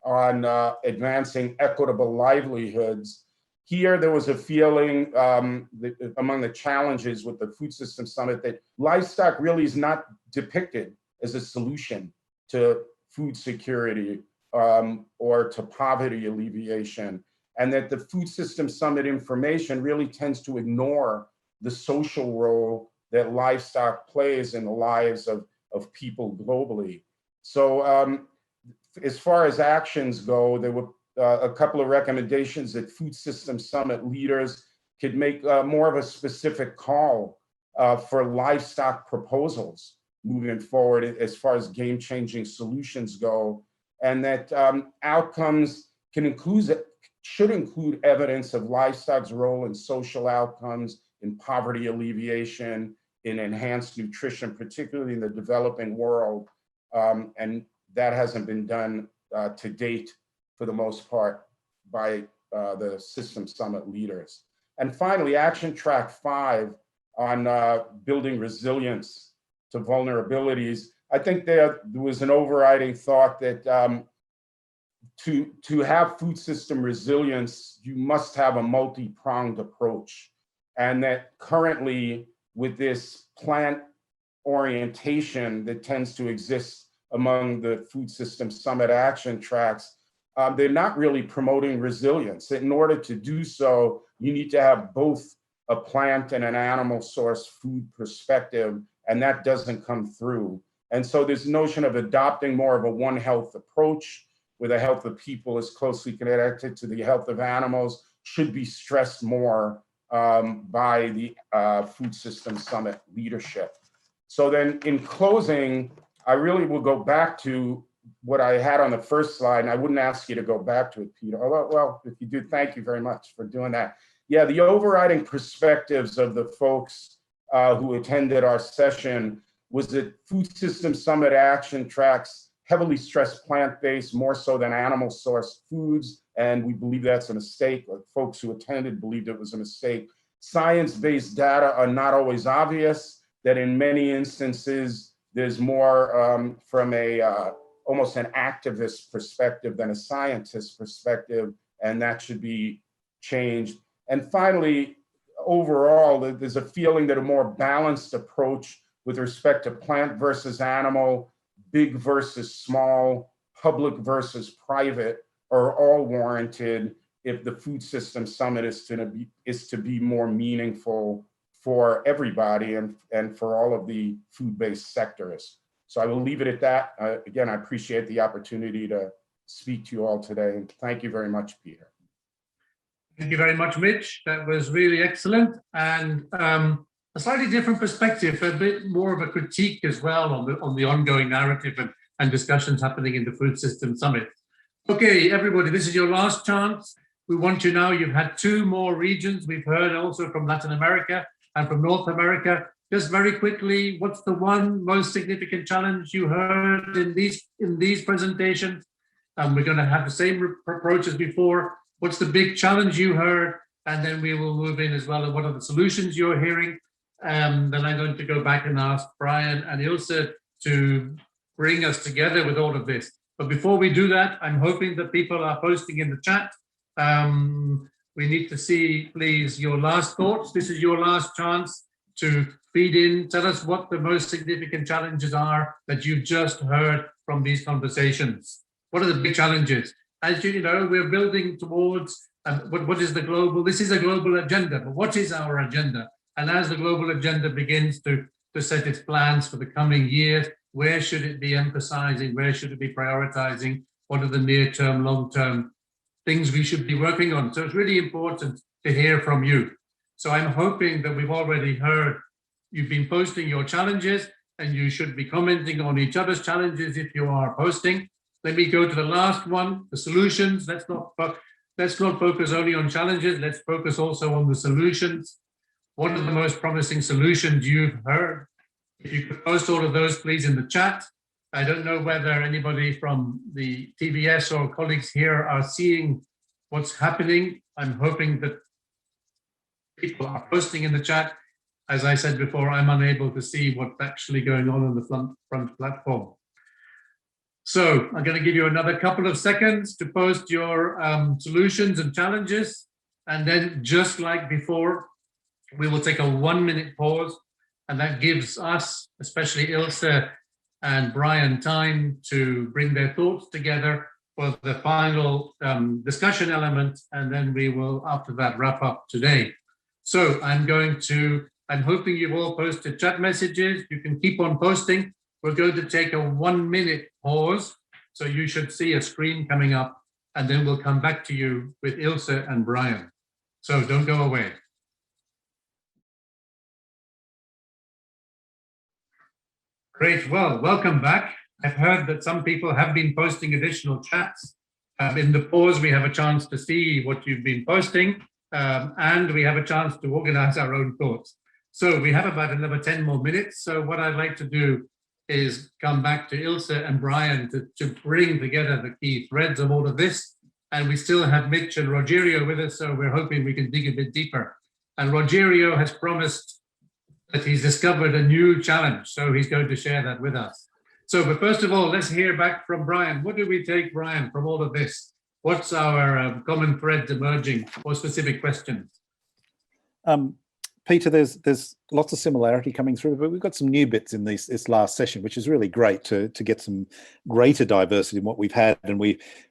on advancing equitable livelihoods. Here, there was a feeling that among the challenges with the Food Systems Summit that livestock really is not depicted as a solution to food security or to poverty alleviation, and that the Food Systems Summit information really tends to ignore the social role that livestock plays in the lives of people globally. So as far as actions go, there were a couple of recommendations that Food Systems Summit leaders could make more of a specific call for livestock proposals moving forward as far as game-changing solutions go, and that outcomes should include evidence of livestock's role in social outcomes, in poverty alleviation, in enhanced nutrition, particularly in the developing world, and that hasn't been done to date for the most part by the Systems Summit leaders. And finally, action track 5 on building resilience to vulnerabilities. I think there was an overriding thought that to have food system resilience, you must have a multi-pronged approach. And that currently with this plant orientation that tends to exist among the Food Systems Summit action tracks, they're not really promoting resilience. In order to do so, you need to have both a plant and an animal source food perspective, and that doesn't come through. And so this notion of adopting more of a One Health approach, where the health of people is closely connected to the health of animals, should be stressed more by the Food Systems Summit leadership. So then in closing, I really will go back to what I had on the first slide, and I wouldn't ask you to go back to it, Peter. Oh, well, if you do, thank you very much for doing that. Yeah, the overriding perspectives of the folks who attended our session was that Food Systems Summit action tracks heavily stress plant-based more so than animal source foods, and we believe that's a mistake, or folks who attended believed it was a mistake. Science-based data are not always obvious, that in many instances, there's more from almost an activist perspective than a scientist perspective, and that should be changed. And finally, overall, there's a feeling that a more balanced approach with respect to plant versus animal, big versus small, public versus private are all warranted if the Food Systems Summit is to be more meaningful for everybody and for all of the food-based sectors. So I will leave it at that. Again, I appreciate the opportunity to speak to you all today, and thank you very much, Peter. Thank you very much, Mitch. That was really excellent, and a slightly different perspective, a bit more of a critique as well on the ongoing narrative. And and discussions happening in the Food System Summit. Okay, everybody, this is your last chance. We want you now, you've had 2 more regions. We've heard also from Latin America and from North America. Just very quickly, what's the one most significant challenge you heard in these presentations? We're going to have the same approach as before. What's the big challenge you heard? And then we will move in as well. And what are the solutions you're hearing? Then I'm going to go back and ask Brian and Ilse to bring us together with all of this. But before we do that, I'm hoping that people are posting in the chat. We need to see, please, your last thoughts. This is your last chance to feed in. Tell us what the most significant challenges are that you've just heard from these conversations. What are the big challenges? As you know, we're building towards what is the global, this is a global agenda, but what is our agenda? And as the global agenda begins to set its plans for the coming years, where should it be emphasizing? Where should it be prioritizing? What are the near-term, long-term things we should be working on? So it's really important to hear from you. So I'm hoping that we've already heard, you've been posting your challenges, and you should be commenting on each other's challenges if you are posting. Let me go to the last one, the solutions. Let's not focus only on challenges. Let's focus also on the solutions. What are the most promising solutions you've heard? If you could post all of those, please, in the chat. I don't know whether anybody from the TVS or colleagues here are seeing what's happening. I'm hoping that people are posting in the chat. As I said before, I'm unable to see what's actually going on the front platform. So I'm going to give you another couple of seconds to post your solutions and challenges. And then, just like before, we will take a 1-minute pause. And that gives us, especially Ilse and Brian, time to bring their thoughts together for the final discussion element. And then we will, after that, wrap up today. So I'm hoping you've all posted chat messages. You can keep on posting. We're going to take a 1-minute pause. So you should see a screen coming up, and then we'll come back to you with Ilse and Brian. So don't go away. Great, well, welcome back. I've heard that some people have been posting additional chats. In the pause, we have a chance to see what you've been posting, and we have a chance to organize our own thoughts. So we have about another 10 more minutes. So what I'd like to do is come back to Ilse and Brian to bring together the key threads of all of this. And we still have Mitch and Rogerio with us, so we're hoping we can dig a bit deeper. And Rogerio has promised that he's discovered a new challenge, so he's going to share that with us. So, but first of all, let's hear back from Brian. What do we take, Brian, from all of this? What's our common threads emerging, or specific questions? Peter, there's lots of similarity coming through, but we've got some new bits in this last session, which is really great to get some greater diversity in what we've had. And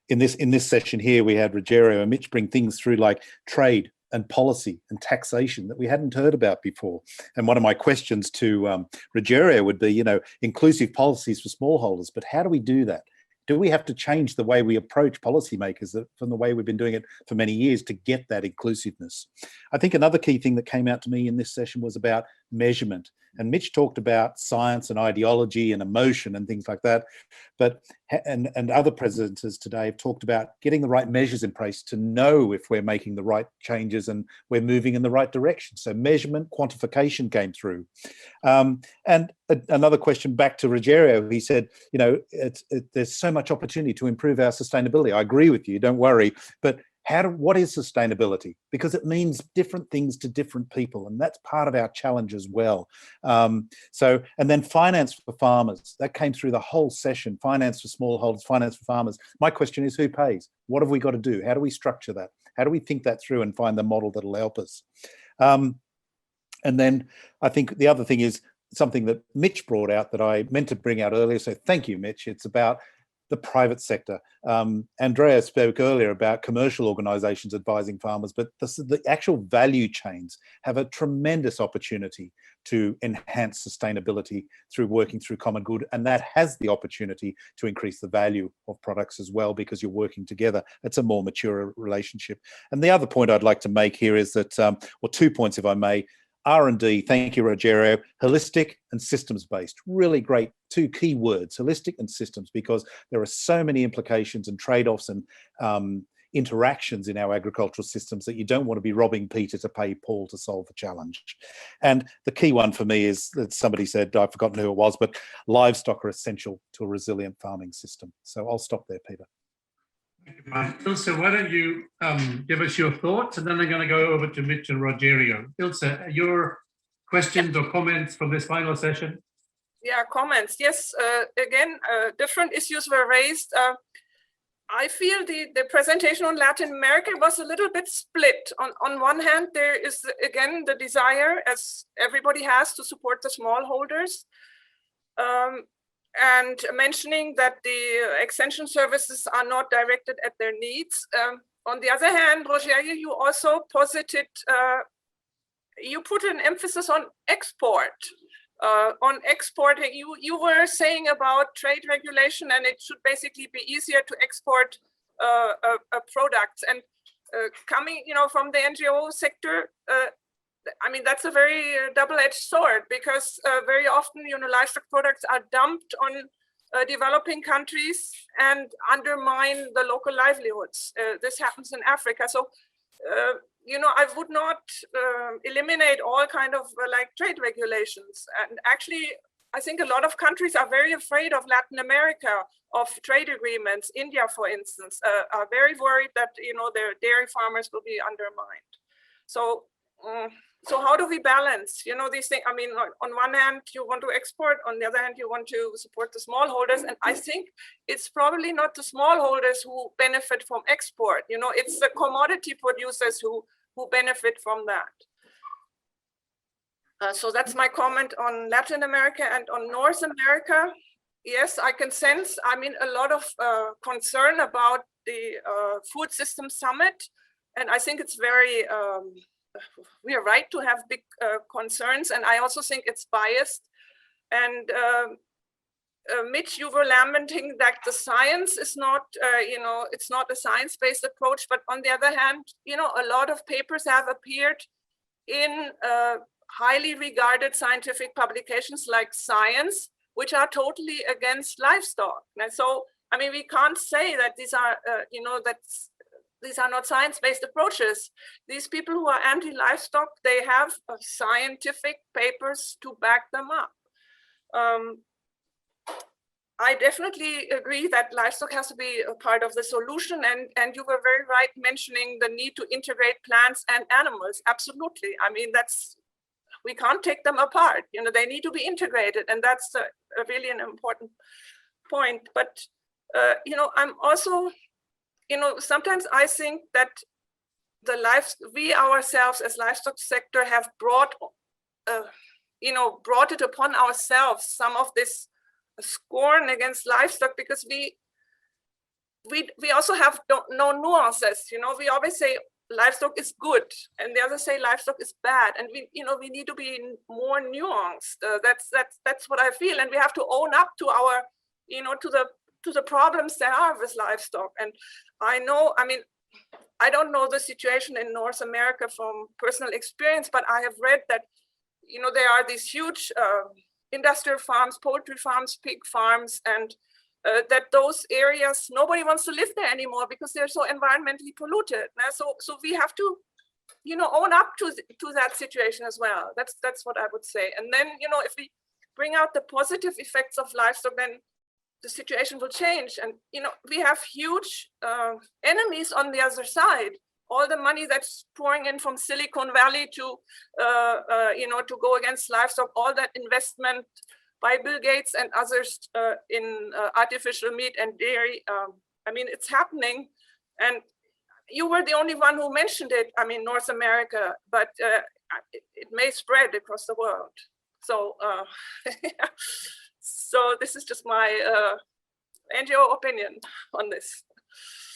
in this session here, we had Rogerio and Mitch bring things through like trade and policy and taxation that we hadn't heard about before. And one of my questions to Rogerio would be, inclusive policies for smallholders, but how do we do that? Do we have to change the way we approach policymakers from the way we've been doing it for many years to get that inclusiveness? I think another key thing that came out to me in this session was about measurement. And Mitch talked about science and ideology and emotion and things like that. But and other presenters today have talked about getting the right measures in place to know if we're making the right changes and we're moving in the right direction. So measurement, quantification came through. And another question back to Rogerio, he said, there's so much opportunity to improve our sustainability. I agree with you, don't worry. But what is sustainability? Because it means different things to different people, and that's part of our challenge as well. And then finance for farmers, that came through the whole session, finance for smallholders, finance for farmers. My question is, who pays? What have we got to do? How do we structure that? How do we think that through and find the model that'll help us? And then I think the other thing is something that Mitch brought out that I meant to bring out earlier. So thank you, Mitch. It's about the private sector. Andrea spoke earlier about commercial organisations advising farmers, but the actual value chains have a tremendous opportunity to enhance sustainability through working through common good, and that has the opportunity to increase the value of products as well because you're working together. It's a more mature relationship. And the other point I'd like to make here is that, or 2 points if I may, R&D, thank you, Rogerio, holistic and systems-based. Really great two key words, holistic and systems, because there are so many implications and trade-offs and interactions in our agricultural systems that you don't want to be robbing Peter to pay Paul to solve the challenge. And the key one for me is that somebody said, I've forgotten who it was, but livestock are essential to a resilient farming system. So I'll stop there, Peter. Thank you, Mike. Ilse, why don't you give us your thoughts, and then I'm going to go over to Mitch and Rogerio. Ilse, your questions or comments from this final session? Yeah, comments. Yes, again, different issues were raised. I feel the presentation on Latin America was a little bit split. On one hand, there is, again, the desire, as everybody has, to support the smallholders. And mentioning that the extension services are not directed at their needs. On the other hand, Rogerio, you also posited, you put an emphasis on export. You were saying about trade regulation, and it should basically be easier to export products. And coming, from the NGO sector, I mean, that's a very double-edged sword, because very often, livestock products are dumped on developing countries and undermine the local livelihoods. This happens in Africa. So, I would not eliminate all kind of trade regulations. And actually, I think a lot of countries are very afraid of Latin America, of trade agreements. India, for instance, are very worried that, their dairy farmers will be undermined. So, so how do we balance, these things? I mean, on one hand, you want to export, on the other hand, you want to support the smallholders. And I think it's probably not the smallholders who benefit from export. It's the commodity producers who benefit from that. So that's my comment on Latin America. And on North America, yes, I can sense, a lot of concern about the Food System Summit. And I think it's very, we are right to have big concerns, and I also think it's biased. And Mitch, you were lamenting that the science is not, it's not a science-based approach, but on the other hand, a lot of papers have appeared in highly regarded scientific publications like Science, which are totally against livestock. And so, we can't say that these are, these are not science-based approaches. These people who are anti-livestock, they have scientific papers to back them up. I definitely agree that livestock has to be a part of the solution, and you were very right mentioning the need to integrate plants and animals. Absolutely. We can't take them apart. They need to be integrated, and that's really an important point. But I'm also, sometimes I think that we ourselves as livestock sector have brought it upon ourselves, some of this scorn against livestock, because we also have no nuances. We always say livestock is good, and the others say livestock is bad, and we need to be more nuanced. That's what I feel, and we have to own up to our, to the problems there are with livestock. And I don't know the situation in North America from personal experience, but I have read that, there are these huge industrial farms, poultry farms, pig farms, and that those areas, nobody wants to live there anymore because they're so environmentally polluted. So we have to, own up to that situation as well. That's what I would say. And then, if we bring out the positive effects of livestock, then the situation will change. And, we have huge enemies on the other side. All the money that's pouring in from Silicon Valley to, to go against livestock, all that investment by Bill Gates and others in artificial meat and dairy. It's happening. And you were the only one who mentioned it, North America, but it may spread across the world. So, so this is just my NGO opinion on this.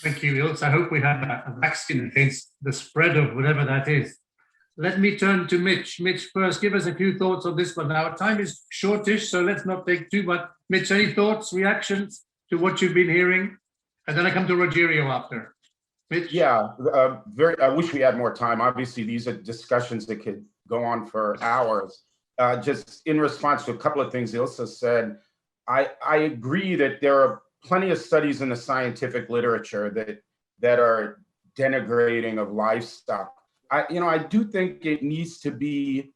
Thank you, Ilse. I hope we have a vaccine against the spread of whatever that is. Let me turn to Mitch. Mitch, first, give us a few thoughts on this one. Now, time is shortish, so let's not take too much. Mitch, any thoughts, reactions to what you've been hearing? And then I come to Rogerio after. Mitch? Yeah, I wish we had more time. Obviously, these are discussions that could go on for hours. Just in response to a couple of things Ilse said, I agree that there are plenty of studies in the scientific literature that are denigrating of livestock. I do think it needs to be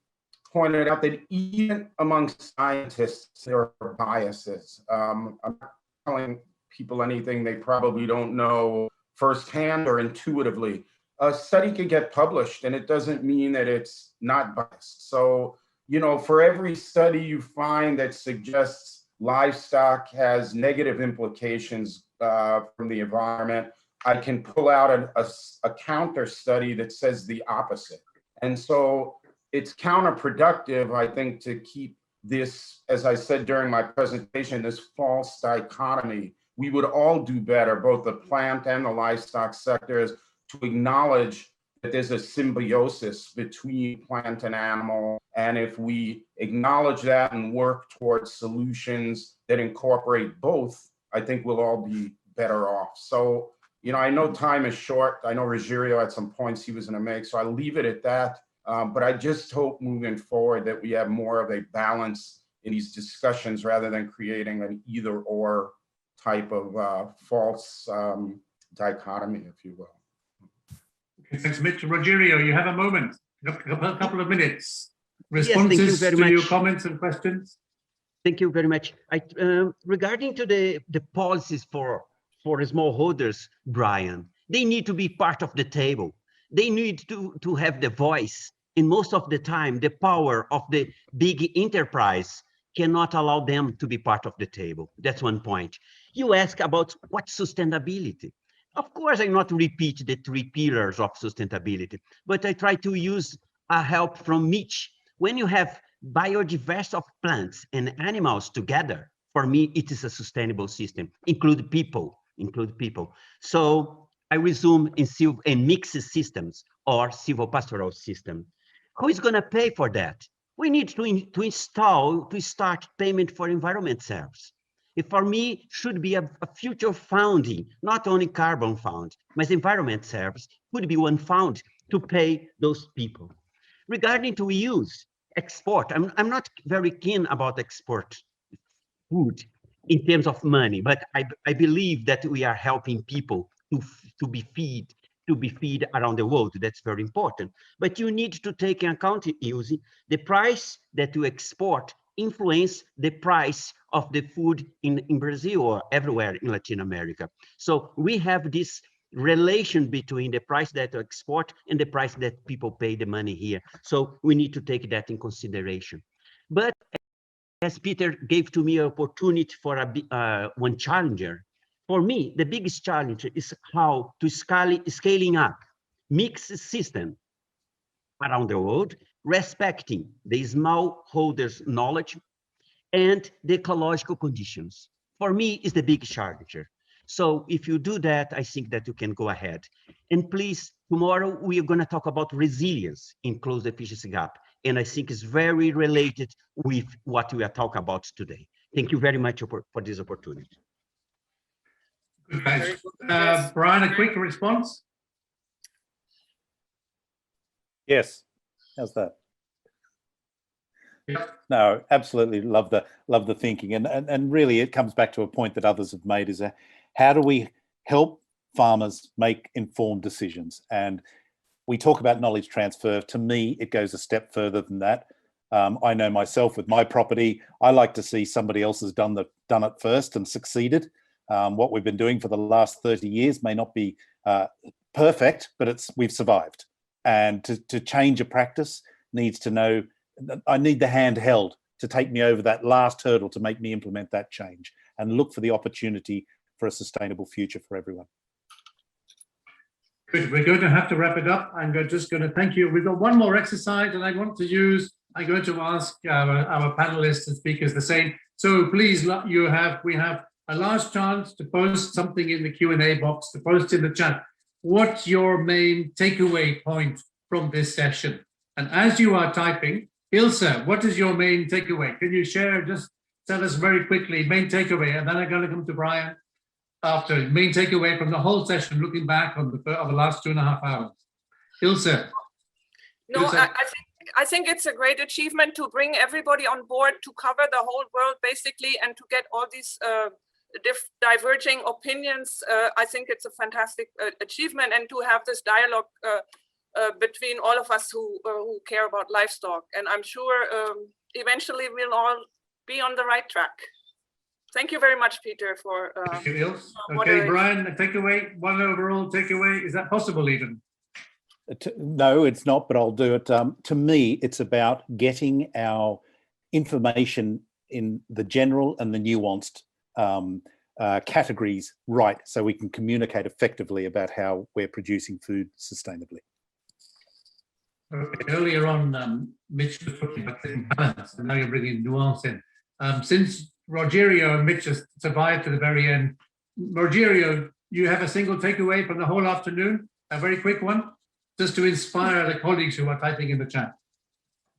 pointed out that even amongst scientists, there are biases. I'm not telling people anything they probably don't know firsthand or intuitively. A study can get published and it doesn't mean that it's not biased. So, for every study you find that suggests livestock has negative implications from the environment, I can pull out a counter study that says the opposite. And so it's counterproductive, I think, to keep this, as I said during my presentation, this false dichotomy. We would all do better, both the plant and the livestock sectors, to acknowledge that there's a symbiosis between plant and animal. And if we acknowledge that and work towards solutions that incorporate both, I think we'll all be better off. So, I know time is short. I know Ruggiero had some points he was going to make, so I'll leave it at that. But I just hope moving forward that we have more of a balance in these discussions rather than creating an either or type of false dichotomy, if you will. Okay, thanks, Mitch. Ruggiero, you have a moment, a couple of minutes. Responses yes, thank you very to much. your comments and questions? Thank you very much. Regarding to the policies for smallholders, Brian, they need to be part of the table. They need to have the voice. And most of the time, the power of the big enterprise cannot allow them to be part of the table. That's one point. You ask about what sustainability. Of course, I not repeat the 3 pillars of sustainability, but I try to use a help from Mitch. When you have biodiversity of plants and animals together, for me, it is a sustainable system, include people. So I resume in mixed systems or silvopastoral system. Who is going to pay for that? We need to start payment for environment service. It, for me, should be a future funding, not only carbon fund, but environment service could be one fund to pay those people. Regarding to use, export, I'm not very keen about export food in terms of money, but I believe that we are helping people to be fed around the world. That's very important. But you need to take into account, using the price that you export influence the price of the food in Brazil or everywhere in Latin America. So we have this relation between the price that you export and the price that people pay the money here. So we need to take that in consideration. But as Peter gave to me an opportunity for one challenger, for me, the biggest challenge is how to scaling up mixed system around the world, respecting the smallholders' knowledge and the ecological conditions. For me, is the biggest challenge. So if you do that, I think that you can go ahead. And please, tomorrow we are going to talk about resilience in closed efficiency gap. And I think it's very related with what we are talking about today. Thank you very much for this opportunity. Good, thanks. Brian, a quick response? Yes. How's that? Yeah. No, absolutely love the thinking, and really it comes back to a point that others have made, is how do we help farmers make informed decisions? And we talk about knowledge transfer. To me, it goes a step further than that. I know myself with my property, I like to see somebody else has done it first and succeeded. What we've been doing for the last 30 years may not be perfect, but we've survived. And to change a practice needs to know, I need the hand held to take me over that last hurdle to make me implement that change and look for the opportunity for a sustainable future for everyone. Good. We're going to have to wrap it up. I'm just going to thank you. We've got one more exercise and I'm going to ask our panelists and speakers the same. So please, we have a last chance to post something in the Q&A box, to post in the chat. What's your main takeaway point from this session? And as you are typing, Ilse, what is your main takeaway? Can you share, just tell us very quickly, main takeaway, and then I'm going to come to Brian after. Main takeaway from the whole session, looking back on the last 2.5 hours. Ilse. No, Ilse. I think I think it's a great achievement to bring everybody on board to cover the whole world basically, and to get all these diverging opinions. I think it's a fantastic achievement, and to have this dialogue between all of us who care about livestock. And I'm sure eventually we'll all be on the right track. Thank you very much, Peter, for Thank you, Ilse. Okay, Brian, a takeaway, one overall takeaway. Is that possible even? No, it's not, but I'll do it. To me, it's about getting our information in the general and the nuanced categories right, so we can communicate effectively about how we're producing food sustainably. Okay. Earlier on, Mitch was talking about the balance, and now you're bringing nuance in. Since Rogerio and Mitch has survived to the very end, Rogerio, you have a single takeaway from the whole afternoon, a very quick one, just to inspire the colleagues who are typing in the chat.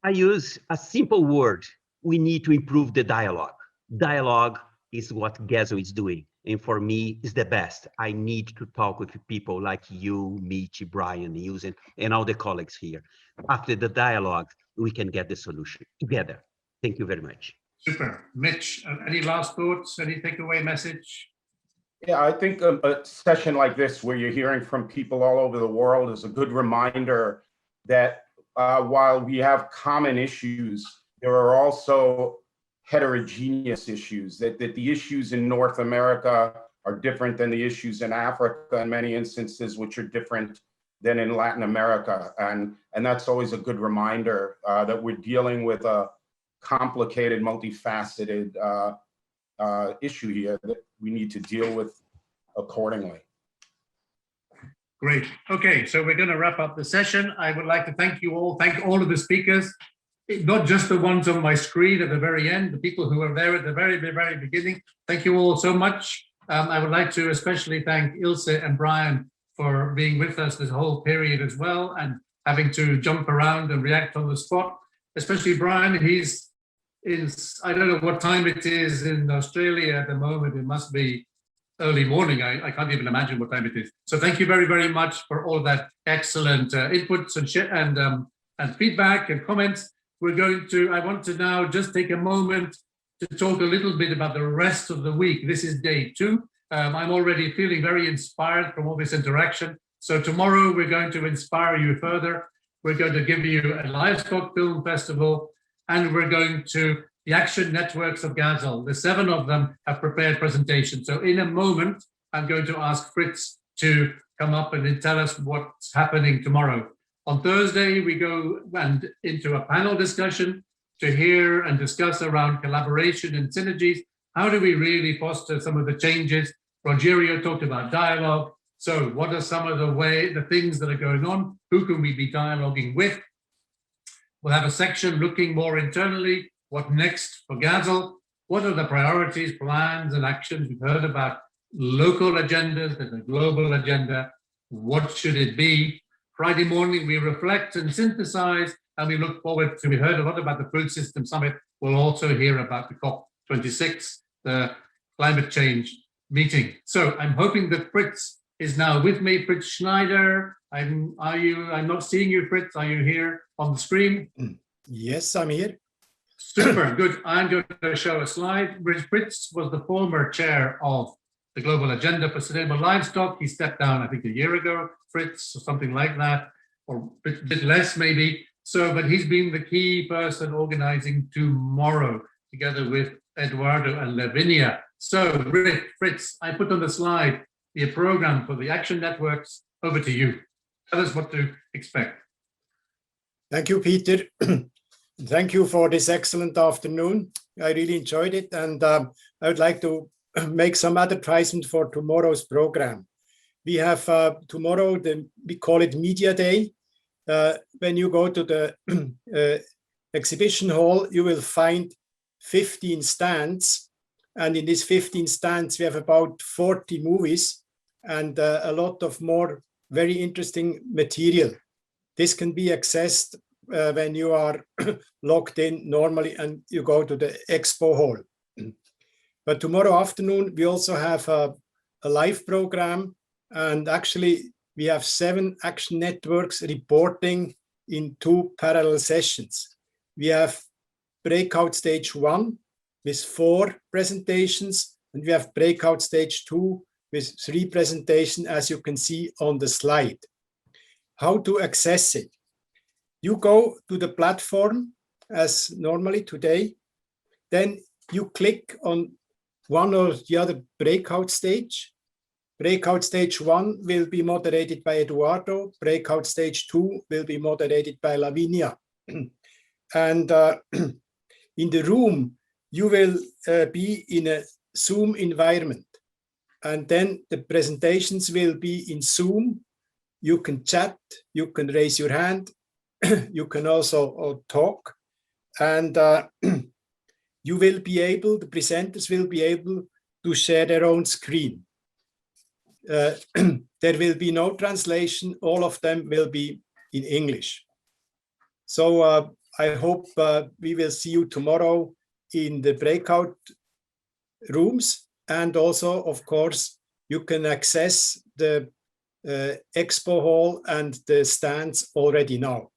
I use a simple word. We need to improve the dialogue. Dialogue is what GASL is doing. And for me, it's the best. I need to talk with people like you, Mitch, Brian, Niels, and all the colleagues here. After the dialogue, we can get the solution together. Thank you very much. Super. Mitch, any last thoughts, any takeaway message? Yeah, I think a session like this, where you're hearing from people all over the world, is a good reminder that while we have common issues, there are also heterogeneous issues, that the issues in North America are different than the issues in Africa in many instances, which are different than in Latin America. And that's always a good reminder that we're dealing with a complicated, multifaceted issue here that we need to deal with accordingly. Great. Okay, so we're going to wrap up the session. I would like to thank you all, thank all of the speakers, not just the ones on my screen at the very end, the people who were there at the very, very beginning. Thank you all so much. I would like to especially thank Ilse and Brian for being with us this whole period as well, and having to jump around and react on the spot, especially Brian. He's in, I don't know what time it is in Australia at the moment. It must be early morning. I can't even imagine what time it is. So thank you very, very much for all that excellent inputs and feedback and comments. I want to now just take a moment to talk a little bit about the rest of the week. This is day 2. I'm already feeling very inspired from all this interaction. So tomorrow we're going to inspire you further. We're going to give you a livestock film festival, and we're going to the action networks of GASL. The 7 of them have prepared presentations. So in a moment, I'm going to ask Fritz to come up and tell us what's happening tomorrow. On Thursday, we go into a panel discussion to hear and discuss around collaboration and synergies. How do we really foster some of the changes? Rogerio talked about dialogue. So what are some of the things that are going on? Who can we be dialoguing with? We'll have a section looking more internally. What next for GASL? What are the priorities, plans, and actions? We've heard about local agendas. There's a global agenda. What should it be? Friday morning, we reflect and synthesize, and we look forward to, we heard a lot about the Food System Summit. We'll also hear about the COP26, the climate change meeting. So I'm hoping that Fritz is now with me. Fritz Schneider, I'm not seeing you, Fritz. Are you here on the screen? Yes, I'm here. Super, good. I'm going to show a slide. Fritz was the former chair of the Global Agenda for Sustainable Livestock. He stepped down, I think, a year ago, Fritz, or something like that, or a bit less maybe. So, but he's been the key person organizing tomorrow, together with Eduardo and Lavinia. So, Fritz, I put on the slide the program for the action networks. Over to you. Tell us what to expect. Thank you, Peter. Thank you for this excellent afternoon. I really enjoyed it, and I would like to make some advertisement for tomorrow's program. We have tomorrow, we call it Media Day. When you go to the exhibition hall, you will find 15 stands. And in these 15 stands, we have about 40 movies and a lot of more very interesting material. This can be accessed when you are logged in normally and you go to the expo hall. But tomorrow afternoon, we also have a live program. And actually, we have 7 action networks reporting in 2 parallel sessions. We have breakout stage 1 with 4 presentations, and we have breakout stage 2 with 3 presentations, as you can see on the slide. How to access it? You go to the platform as normally today, then you click on one or the other breakout stage. Breakout stage 1 will be moderated by Eduardo. Breakout stage 2 will be moderated by Lavinia. And in the room, you will be in a Zoom environment. And then the presentations will be in Zoom. You can chat, you can raise your hand, you can also talk. And you will be able, the presenters will be able to share their own screen. There will be no translation. All of them will be in English. So I hope we will see you tomorrow in the breakout rooms. And also, of course, you can access the expo hall and the stands already now.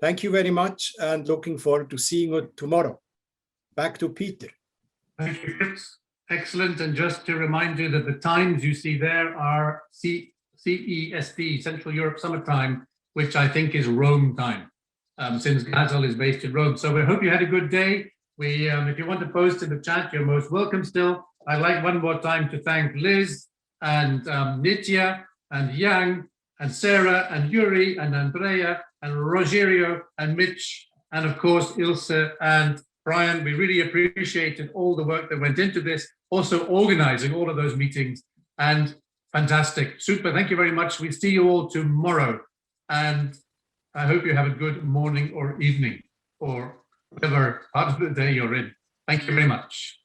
Thank you very much and looking forward to seeing you tomorrow. Back to Peter. Thank you, Fritz. Excellent. And just to remind you that the times you see there are CEST, Central Europe Summer Time, which I think is Rome time, since GASL is based in Rome. So we hope you had a good day. If you want to post in the chat, you're most welcome still. I'd like one more time to thank Liz and Nitya and Yang and Sarah and Yuri and Andrea and Rogerio and Mitch and of course Ilse and Brian. We really appreciated all the work that went into this, also organizing all of those meetings, and fantastic, super. Thank you very much. We see you all tomorrow, and I hope you have a good morning or evening or whatever part of the day you're in. Thank you very much.